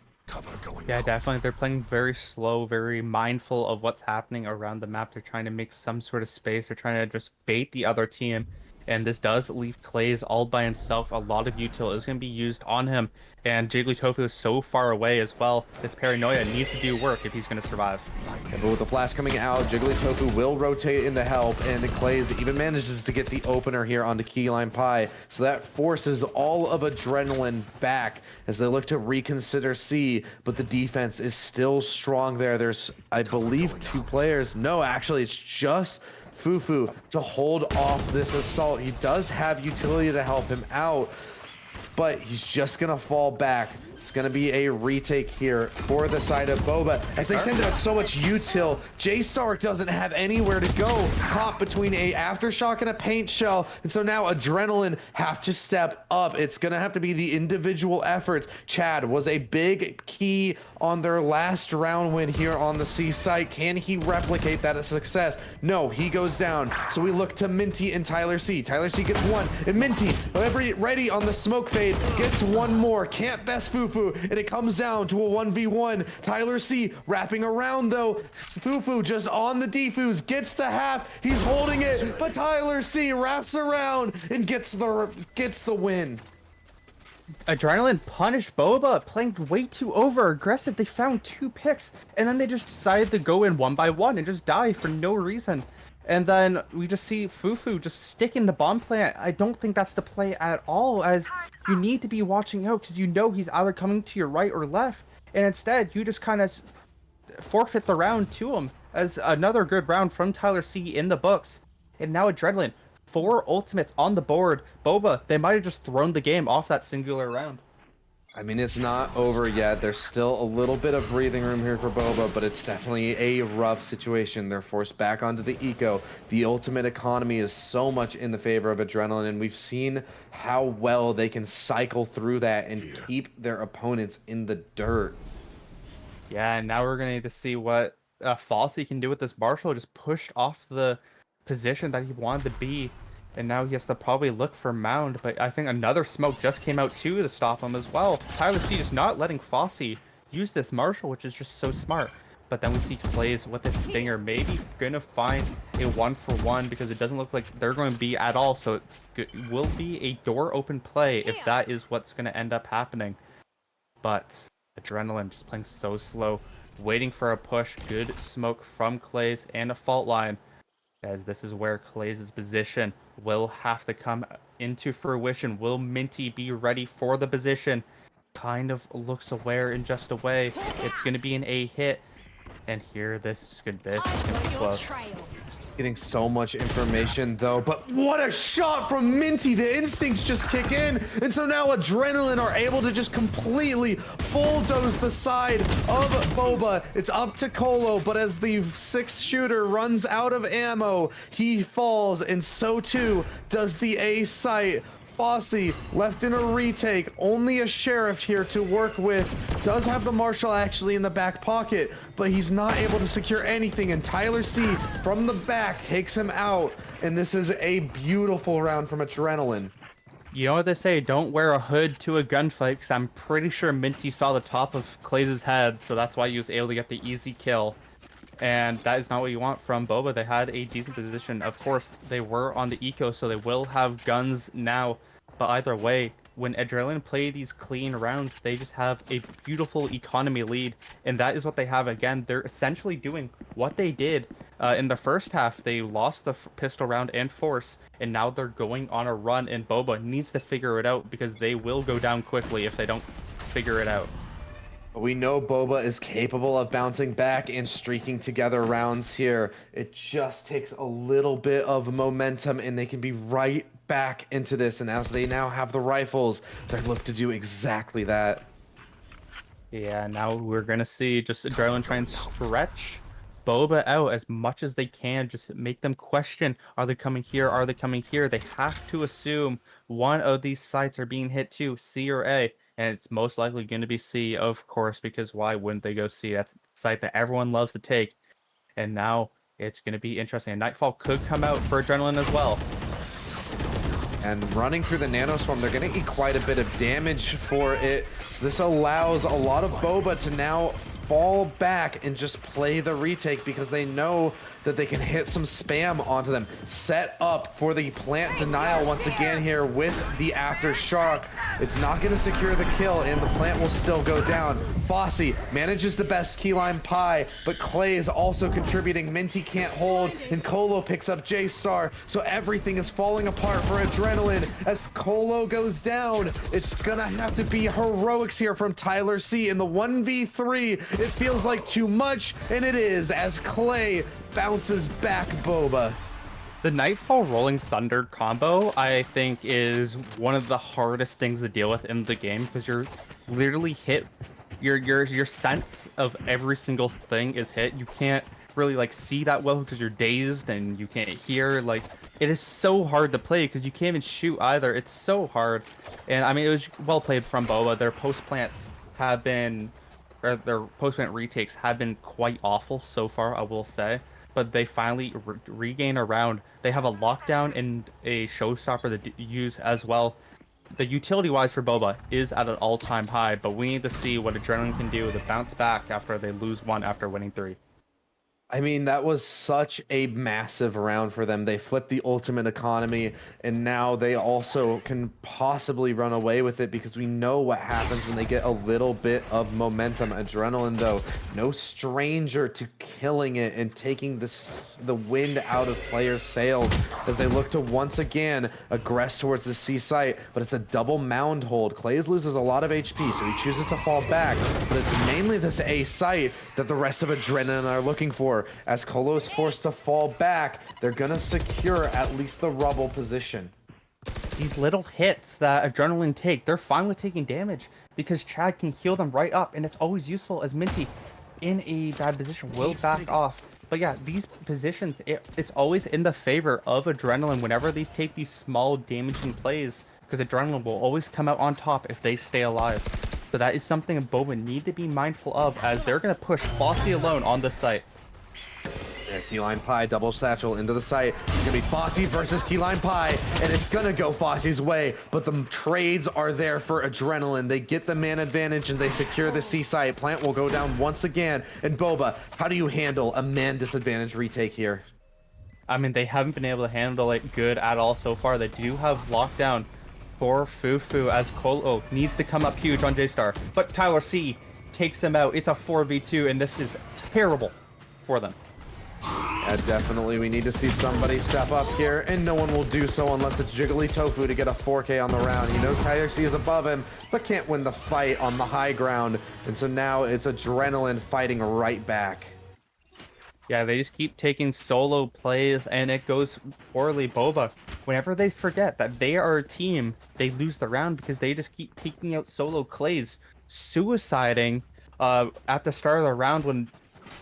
Yeah, definitely. They're playing very slow, very mindful of what's happening around the map. They're trying to make some sort of space. They're trying to just bait the other team. And this does leave Clays all by himself. A lot of util is going to be used on him. And Jigglytofu is so far away as well. This paranoia needs to do work if he's going to survive. Yeah, but with the flash coming out, Jigglytofu will rotate into help, and Clays even manages to get the opener here onto Keyline Pie. So that forces all of Adrenaline back as they look to reconsider C, but the defense is still strong there. There's, I believe, 2 players. No, actually, it's just Fufu to hold off this assault. He does have utility to help him out, but he's just gonna fall back. It's going to be a retake here for the side of Boba. As they send out so much util, J-Star doesn't have anywhere to go. Caught between a aftershock and a paint shell. And so now Adrenaline have to step up. It's going to have to be the individual efforts. Chad was a big key on their last round win here on the C site. Can he replicate that as success? No, he goes down. So we look to Minty and Tyler C. Tyler C gets one, and Minty, ready on the smoke fade, gets one more. Can't best Fufu, and it comes down to a 1v1. Tyler C wrapping around though. Fufu just on the defuse, gets the half. He's holding it, but Tyler C wraps around and gets the win. Adrenaline punished Boba, playing way too over-aggressive. They found 2 picks, and then they just decided to go in 1 by 1 and just die for no reason. And then we just see Fufu just stick in the bomb plant. I don't think that's the play at all, as you need to be watching out, because you know he's either coming to your right or left. And instead, you just kind of forfeit the round to him, as another good round from Tyler C in the books. And now Adrenaline, 4 ultimates on the board. Boba, they might have just thrown the game off that singular round. I mean, it's not over yet. There's still a little bit of breathing room here for Boba, but it's definitely a rough situation. They're forced back onto the eco. The ultimate economy is so much in the favor of Adrenaline, and we've seen how well they can cycle through that and keep their opponents in the dirt. Yeah, and now we're going to need to see what Fossey can do with this Marshall. Just pushed off the position that he wanted to be. And now he has to probably look for Mound, but I think another smoke just came out too to stop him as well. Tyler C just not letting Fossey use this Marshall, which is just so smart. But then we see Plays with his Stinger, maybe gonna find a 1-for-1 because it doesn't look like they're going to be at all. So it will be a door open play if that is what's going to end up happening. But Adrenaline just playing so slow, waiting for a push. Good smoke from Clays and a fault line, as this is where Clays' position will have to come into fruition. Will Minty be ready for the position? Kind of looks aware in just a way. It's going to be an A hit. And here, this is close. Getting so much information though, but what a shot from Minty. The instincts just kick in, and so now Adrenaline are able to just completely bulldoze the side of Boba. It's up to Colo, but as the 6th shooter runs out of ammo, he falls, and so too does the A site. Fossey left in a retake, only a sheriff here to work with. Does have the Marshal actually in the back pocket, but he's not able to secure anything, and Tyler C from the back takes him out, and this is a beautiful round from Adrenaline. You know what they say, don't wear a hood to a gunfight, because I'm pretty sure Minty saw the top of Clays' head, so that's why he was able to get the easy kill. And that is not what you want from Boba. They had a decent position. Of course, they were on the eco, so they will have guns now. But either way, when Adrenaline play these clean rounds, they just have a beautiful economy lead. And that is what they have. Again, they're essentially doing what they did in the first half. They lost the pistol round and force, and now they're going on a run. And Boba needs to figure it out, because they will go down quickly if they don't figure it out. We know Boba is capable of bouncing back and streaking together rounds here. It just takes a little bit of momentum, and they can be right back into this. And as they now have the rifles, they look to do exactly that. Yeah, now we're going to see just Adrenaline try and stretch Boba out as much as they can. Just make them question, are they coming here? Are they coming here? They have to assume one of these sites are being hit too, C or A. And it's most likely going to be C, of course, because why wouldn't they go C? That's the site that everyone loves to take. And now it's going to be interesting. A Nightfall could come out for Adrenaline as well. And running through the Nanoswarm, they're going to eat quite a bit of damage for it. So this allows a lot of Boba to now fall back and just play the retake, because they know that they can hit some spam onto them. Set up for the plant denial once again here with the aftershock. It's not going to secure the kill, and the plant will still go down. Fossey manages the best keyline pie, but Clay is also contributing. Minty can't hold, and Colo picks up J-Star. So everything is falling apart for Adrenaline. As Colo goes down, it's gonna have to be heroics here from Tyler C. In the 1v3, it feels like too much, and it is, as Clay bounces back Boba. The Nightfall Rolling Thunder combo, I think, is one of the hardest things to deal with in the game, because you're literally hit. Your sense of every single thing is hit. You can't really like see that well because you're dazed, and you can't hear. Like, it is so hard to play because you can't even shoot either. It's so hard. And I mean, it was well played from Boba. Their post plants have been, or their post plant retakes have been quite awful so far, I will say. But they finally regain a round. They have a lockdown and a showstopper to use as well. The utility-wise for Boba is at an all-time high, but we need to see what Adrenaline can do to bounce back after they lose one after winning 3. I mean, that was such a massive round for them. They flipped the ultimate economy, and now they also can possibly run away with it because we know what happens when they get a little bit of momentum. Adrenaline, though, no stranger to killing it and taking the wind out of players' sails as they look to once again aggress towards the C site, but it's a double mound hold. Clays loses a lot of HP, so he chooses to fall back, but it's mainly this A site that the rest of Adrenaline are looking for. As Colo is forced to fall back, they're gonna secure at least the rubble position. These little hits that Adrenaline take, they're finally taking damage because Chad can heal them right up, and it's always useful as Minty in a bad position will back off. But yeah, these positions, it's always in the favor of Adrenaline whenever these take these small damaging plays, because Adrenaline will always come out on top if they stay alive. So that is something Boba need to be mindful of, as they're going to push Fossey alone on the site. Yeah, Keyline Pie double satchel into the site. It's gonna be Fossey versus Keyline Pie, and it's gonna go Fossey's way, but the trades are there for Adrenaline. They get the man advantage and they secure the C site. Plant will go down once again. And Boba, how do you handle a man disadvantage retake here? I mean, they haven't been able to handle it good at all so far. They do have lockdown for Fufu as Colo needs to come up huge on J-Star, but Tyler C takes him out. It's a 4v2, and this is terrible for them. Yeah, definitely. We need to see somebody step up here, and no one will do so unless it's Jiggly Tofu to get a 4K on the round. He knows Tyler C is above him, but can't win the fight on the high ground. And so now it's Adrenaline fighting right back. Yeah, they just keep taking solo plays, and it goes poorly. Boba, whenever they forget that they are a team, they lose the round because they just keep taking out solo plays, suiciding at the start of the round when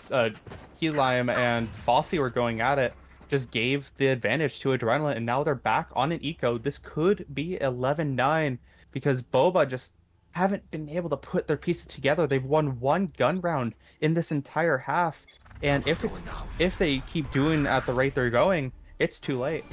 Keylime and Fossey were going at it, just gave the advantage to Adrenaline, and now they're back on an eco. This could be 11-9 because Boba just haven't been able to put their pieces together. They've won one gun round in this entire half, and if they keep doing at the rate they're going, it's too late.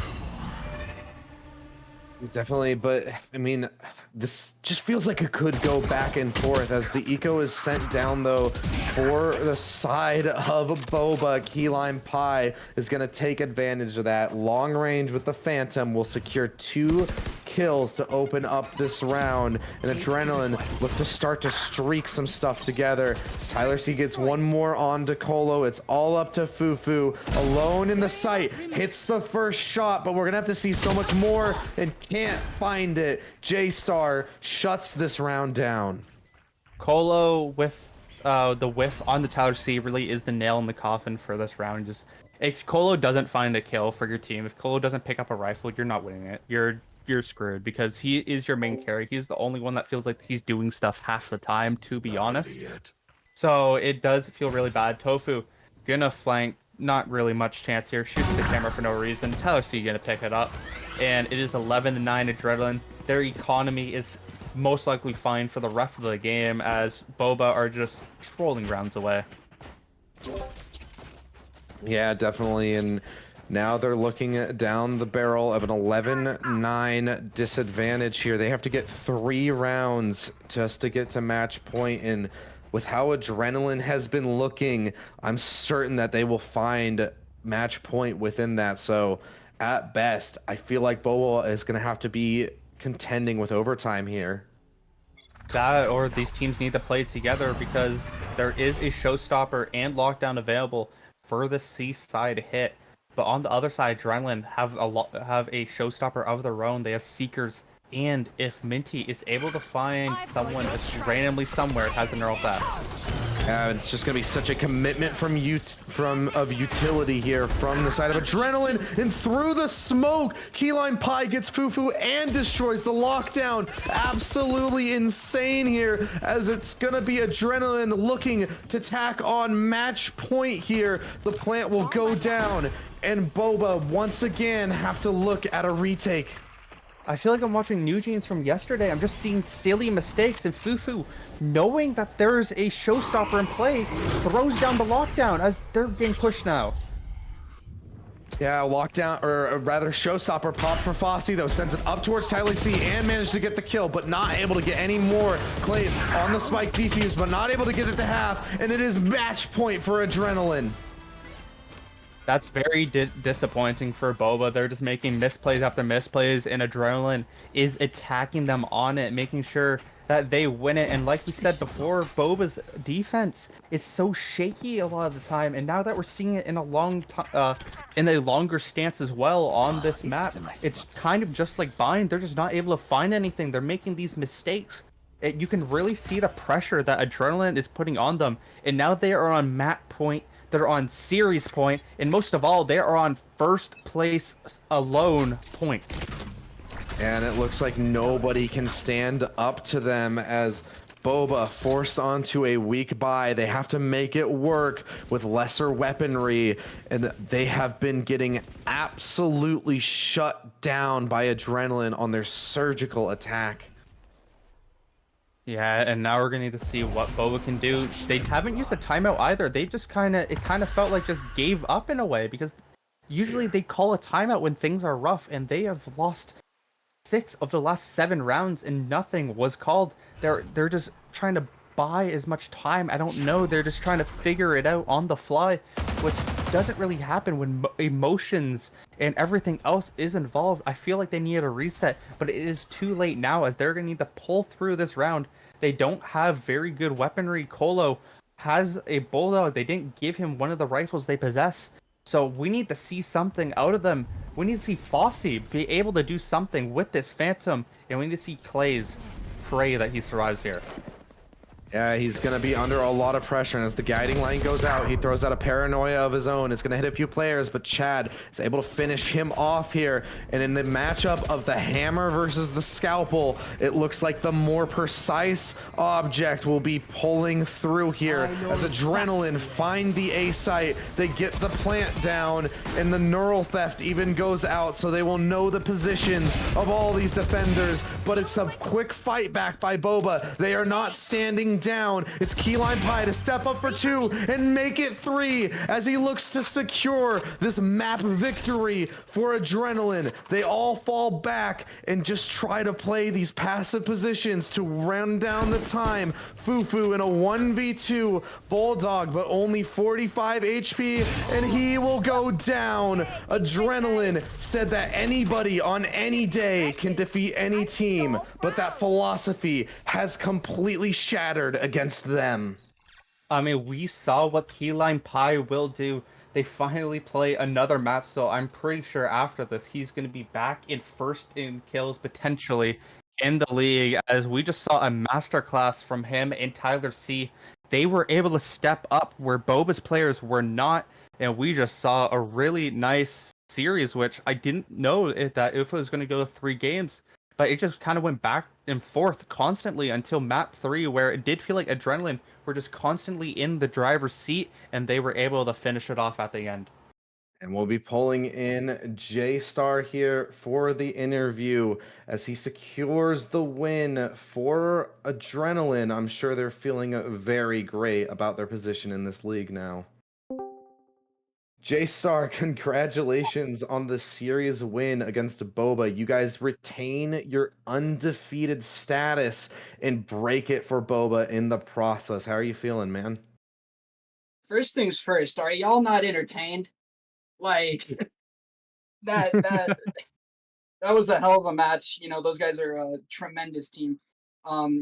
Definitely, but I mean, this just feels like it could go back and forth as the eco is sent down, though, for the side of Boba. Keyline Pie is going to take advantage of that. Long range with the Phantom will secure 2 kills to open up this round, and Adrenaline look to start to streak some stuff together. Tyler C gets one more on to Colo. It's all up to Fufu, alone in the site, hits the first shot, but we're going to have to see so much more and can't find it. J-Star shuts this round down. Colo with the whiff on the Tyler C really is the nail in the coffin for this round. Just if Colo doesn't find a kill for your team, if Colo doesn't pick up a rifle, you're not winning it. You're screwed because he is your main carry. He's the only one that feels like he's doing stuff half the time, to be honest. So it does feel really bad. Tofu gonna flank, not really much chance here. Shoots the camera for no reason. Tyler C gonna pick it up, and it is 11-9 Adrenaline. Their economy is most likely fine for the rest of the game as Boba are just trolling rounds away. Yeah, definitely, and now they're looking at down the barrel of an 11-9 disadvantage here. They have to get 3 rounds just to get to match point, and with how Adrenaline has been looking, I'm certain that they will find match point within that. So at best, I feel like Boba is going to have to be contending with overtime here. That or these teams need to play together because there is a showstopper and lockdown available for the C side hit. But on the other side, Adrenaline have a showstopper of their own. They have Seekers, and if Minty is able to find someone that's randomly somewhere, it has a neural fat. Yeah, it's just gonna be such a commitment from utility here from the side of Adrenaline, and through the smoke, Keyline Pie gets Fufu and destroys the lockdown. Absolutely insane here, as it's gonna be Adrenaline looking to tack on match point here. The plant will go down, and Boba once again have to look at a retake. I feel like I'm watching New Jeans from yesterday. I'm just seeing silly mistakes, and Fufu, knowing that there's a showstopper in play, throws down the lockdown as they're getting pushed now. Yeah, lockdown, or rather showstopper pop for Fossey, though, sends it up towards Tyler C and managed to get the kill, but not able to get any more. Clays on the spike defuse, but not able to get it to half, and it is match point for Adrenaline. That's very disappointing for Boba. They're just making misplays after misplays, and Adrenaline is attacking them on it, making sure that they win it. And like we said before, Boba's defense is so shaky a lot of the time, and now that we're seeing it in a in a longer stance as well on this map, it's kind of just like Bind. They're just not able to find anything. They're making these mistakes. You can really see the pressure that Adrenaline is putting on them, and now they are on map point. They're on series point, and most of all, they are on first place alone points. And it looks like nobody can stand up to them as Boba forced onto a weak buy. They have to make it work with lesser weaponry, and they have been getting absolutely shut down by Adrenaline on their surgical attack. Yeah, and now we're gonna need to see what Boba can do. They haven't used a timeout either. They just it kind of felt like just gave up in a way, because usually they call a timeout when things are rough, and they have lost 6 of the last 7 rounds and nothing was called. They're just trying to buy as much time. I don't know. They're just trying to figure it out on the fly, which doesn't really happen when emotions and everything else is involved. I feel like they need a reset, but it is too late now, as they're gonna need to pull through this round. They don't have very good weaponry. Colo has a bulldog. They didn't give him one of the rifles they possess. So we need to see something out of them. We need to see Fossey be able to do something with this Phantom, and we need to see Clay's pray that he survives here. Yeah, he's going to be under a lot of pressure, and as the guiding line goes out, he throws out a paranoia of his own. It's going to hit a few players, but Chad is able to finish him off here. And in the matchup of the hammer versus the scalpel, it looks like the more precise object will be pulling through here. As Adrenaline find the A site, they get the plant down, and the neural theft even goes out, so they will know the positions of all these defenders. But it's a quick fight back by Boba. They are not standing down. It's Keyline Pie to step up for 2 and make it 3 as he looks to secure this map victory for Adrenaline. They all fall back and just try to play these passive positions to round down the time. Fufu in a 1v2 Bulldog, but only 45 HP, and he will go down. Adrenaline said that anybody on any day can defeat any team, but that philosophy has completely shattered against them. I mean, we saw what Keyline Pie will do. They finally play another map, so I'm pretty sure after this, he's going to be back in first in kills, potentially, in the league, as we just saw a masterclass from him and Tyler C. They were able to step up where Boba's players were not, and we just saw a really nice series, which I didn't know that if it was going to go to 3 games. But it just kind of went back and forth constantly until map 3, where it did feel like Adrenaline were just constantly in the driver's seat, and they were able to finish it off at the end. And we'll be pulling in J-Star here for the interview as he secures the win for Adrenaline. I'm sure they're feeling very great about their position in this league now. J-Star, congratulations on the series win against Boba. You guys retain your undefeated status and break it for Boba in the process. How are you feeling, man? First things first, are y'all not entertained? Like that was a hell of a match. You know, those guys are a tremendous team.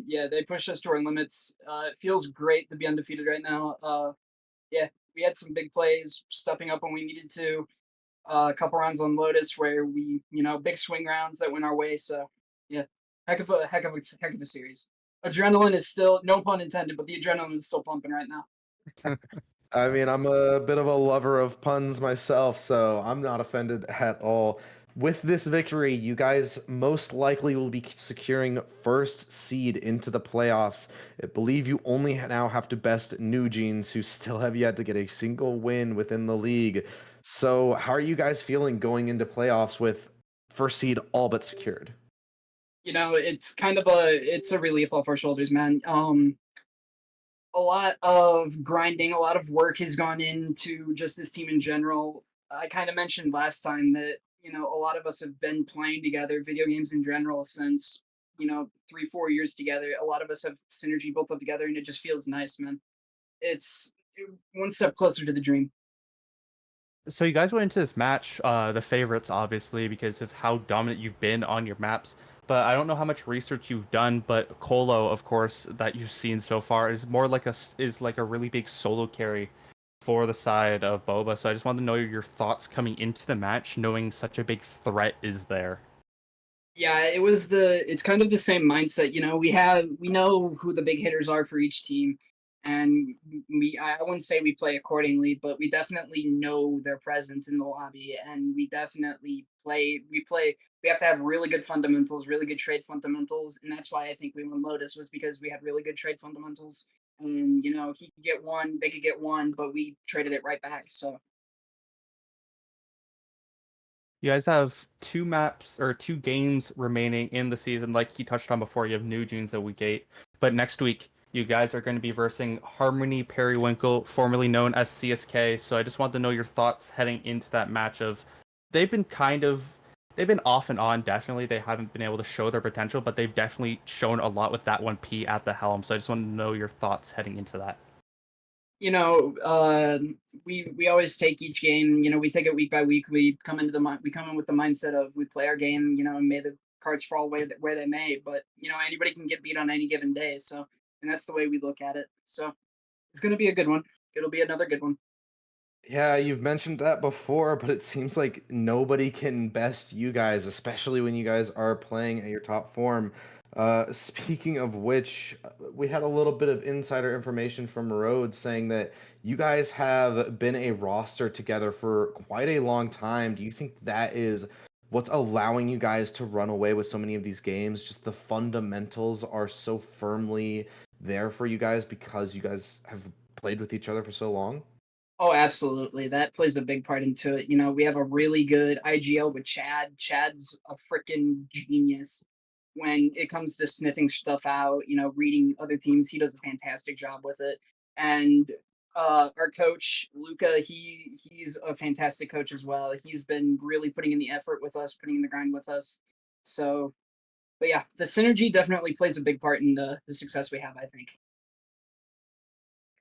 Yeah, they pushed us to our limits. It feels great to be undefeated right now. Yeah, we had some big plays, stepping up when we needed to. A couple rounds on Lotus where we, big swing rounds that went our way. So yeah, heck of a series. Adrenaline is still, no pun intended, but the adrenaline is still pumping right now. I mean, I'm a bit of a lover of puns myself, so I'm not offended at all. With this victory, you guys most likely will be securing first seed into the playoffs. I believe you only now have to best New Jeans, who still have yet to get a single win within the league. So how are you guys feeling going into playoffs with first seed all but secured? It's kind of it's a relief off our shoulders, man. A lot of grinding, a lot of work has gone into just this team in general. I kind of mentioned last time that, a lot of us have been playing together, video games in general, since, 3-4 years together. A lot of us have synergy built up together, and it just feels nice, man. It's one step closer to the dream. So you guys went into this match, the favorites, obviously, because of how dominant you've been on your maps. But I don't know how much research you've done. But Colo, of course, that you've seen so far is more like is like a really big solo carry for the side of Boba. So I just wanted to know your thoughts coming into the match, knowing such a big threat is there. Yeah, it's kind of the same mindset. You know, we know who the big hitters are for each team, and I wouldn't say we play accordingly, but we definitely know their presence in the lobby, and we definitely we have to have really good fundamentals, really good trade fundamentals, and that's why I think we won Lotus, was because we had really good trade fundamentals. And you know, he could get one, they could get one, but we traded it right back. So You guys have 2 maps or 2 games remaining in the season. Like he touched on before, you have New Jeans at week 8. But next week, you guys are going to be versing Harmony Periwinkle, formerly known as CSK. So I just want to know your thoughts heading into that match of they've been they've been off and on, definitely. They haven't been able to show their potential, but they've definitely shown a lot with that 1P at the helm. So I just want to know your thoughts heading into that. you know, we always take each game. You know, we take it week by week. We come in with the mindset of we play our game. You know, and may the cards fall where they may. But you know, anybody can get beat on any given day. So, and that's the way we look at it. So, it's gonna be a good one. It'll be another good one. Yeah, you've mentioned that before, but it seems like nobody can best you guys, especially when you guys are playing at your top form. Speaking of which, we had a little bit of insider information from Rhodes saying that you guys have been a roster together for quite a long time. Do you think that is what's allowing you guys to run away with so many of these games? Just the fundamentals are so firmly there for you guys because you guys have played with each other for so long? Oh, absolutely. That plays a big part into it. You know, we have a really good IGL with Chad. Chad's a freaking genius when it comes to sniffing stuff out, you know, reading other teams. He does a fantastic job with it. And our coach, Luca, he's a fantastic coach as well. He's been really putting in the effort with us, putting in the grind with us. So, but yeah, the synergy definitely plays a big part in the success we have, I think.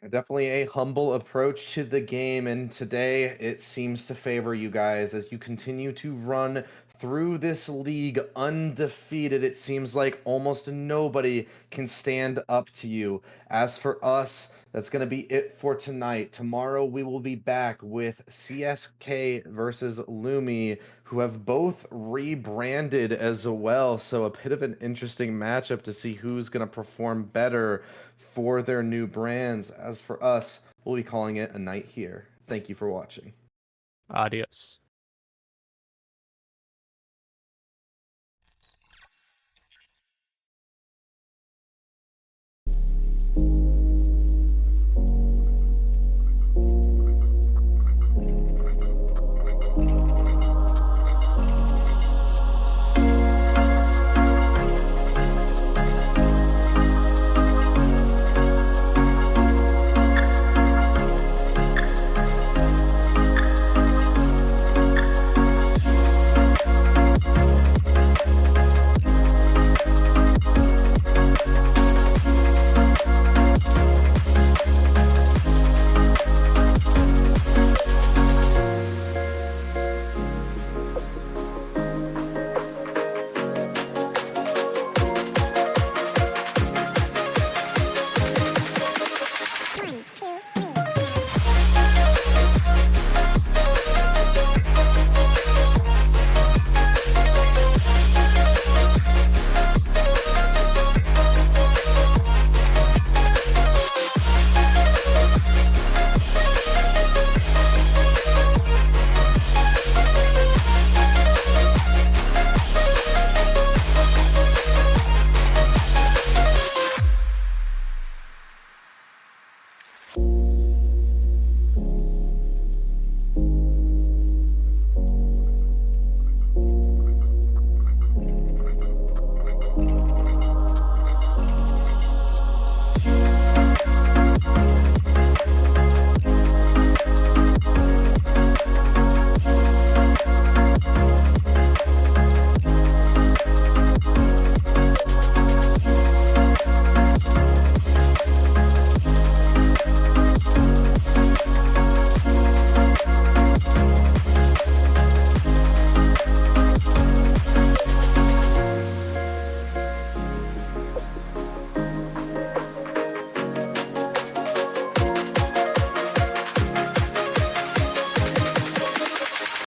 Definitely a humble approach to the game, and today it seems to favor you guys as you continue to run through this league undefeated. It seems like almost nobody can stand up to you. As for us, that's going to be it for tonight. Tomorrow we will be back with CSK versus Lumi, who have both rebranded as well. So a bit of an interesting matchup to see who's going to perform better for their new brands. As for us, we'll be calling it a night here. Thank you for watching. Adios.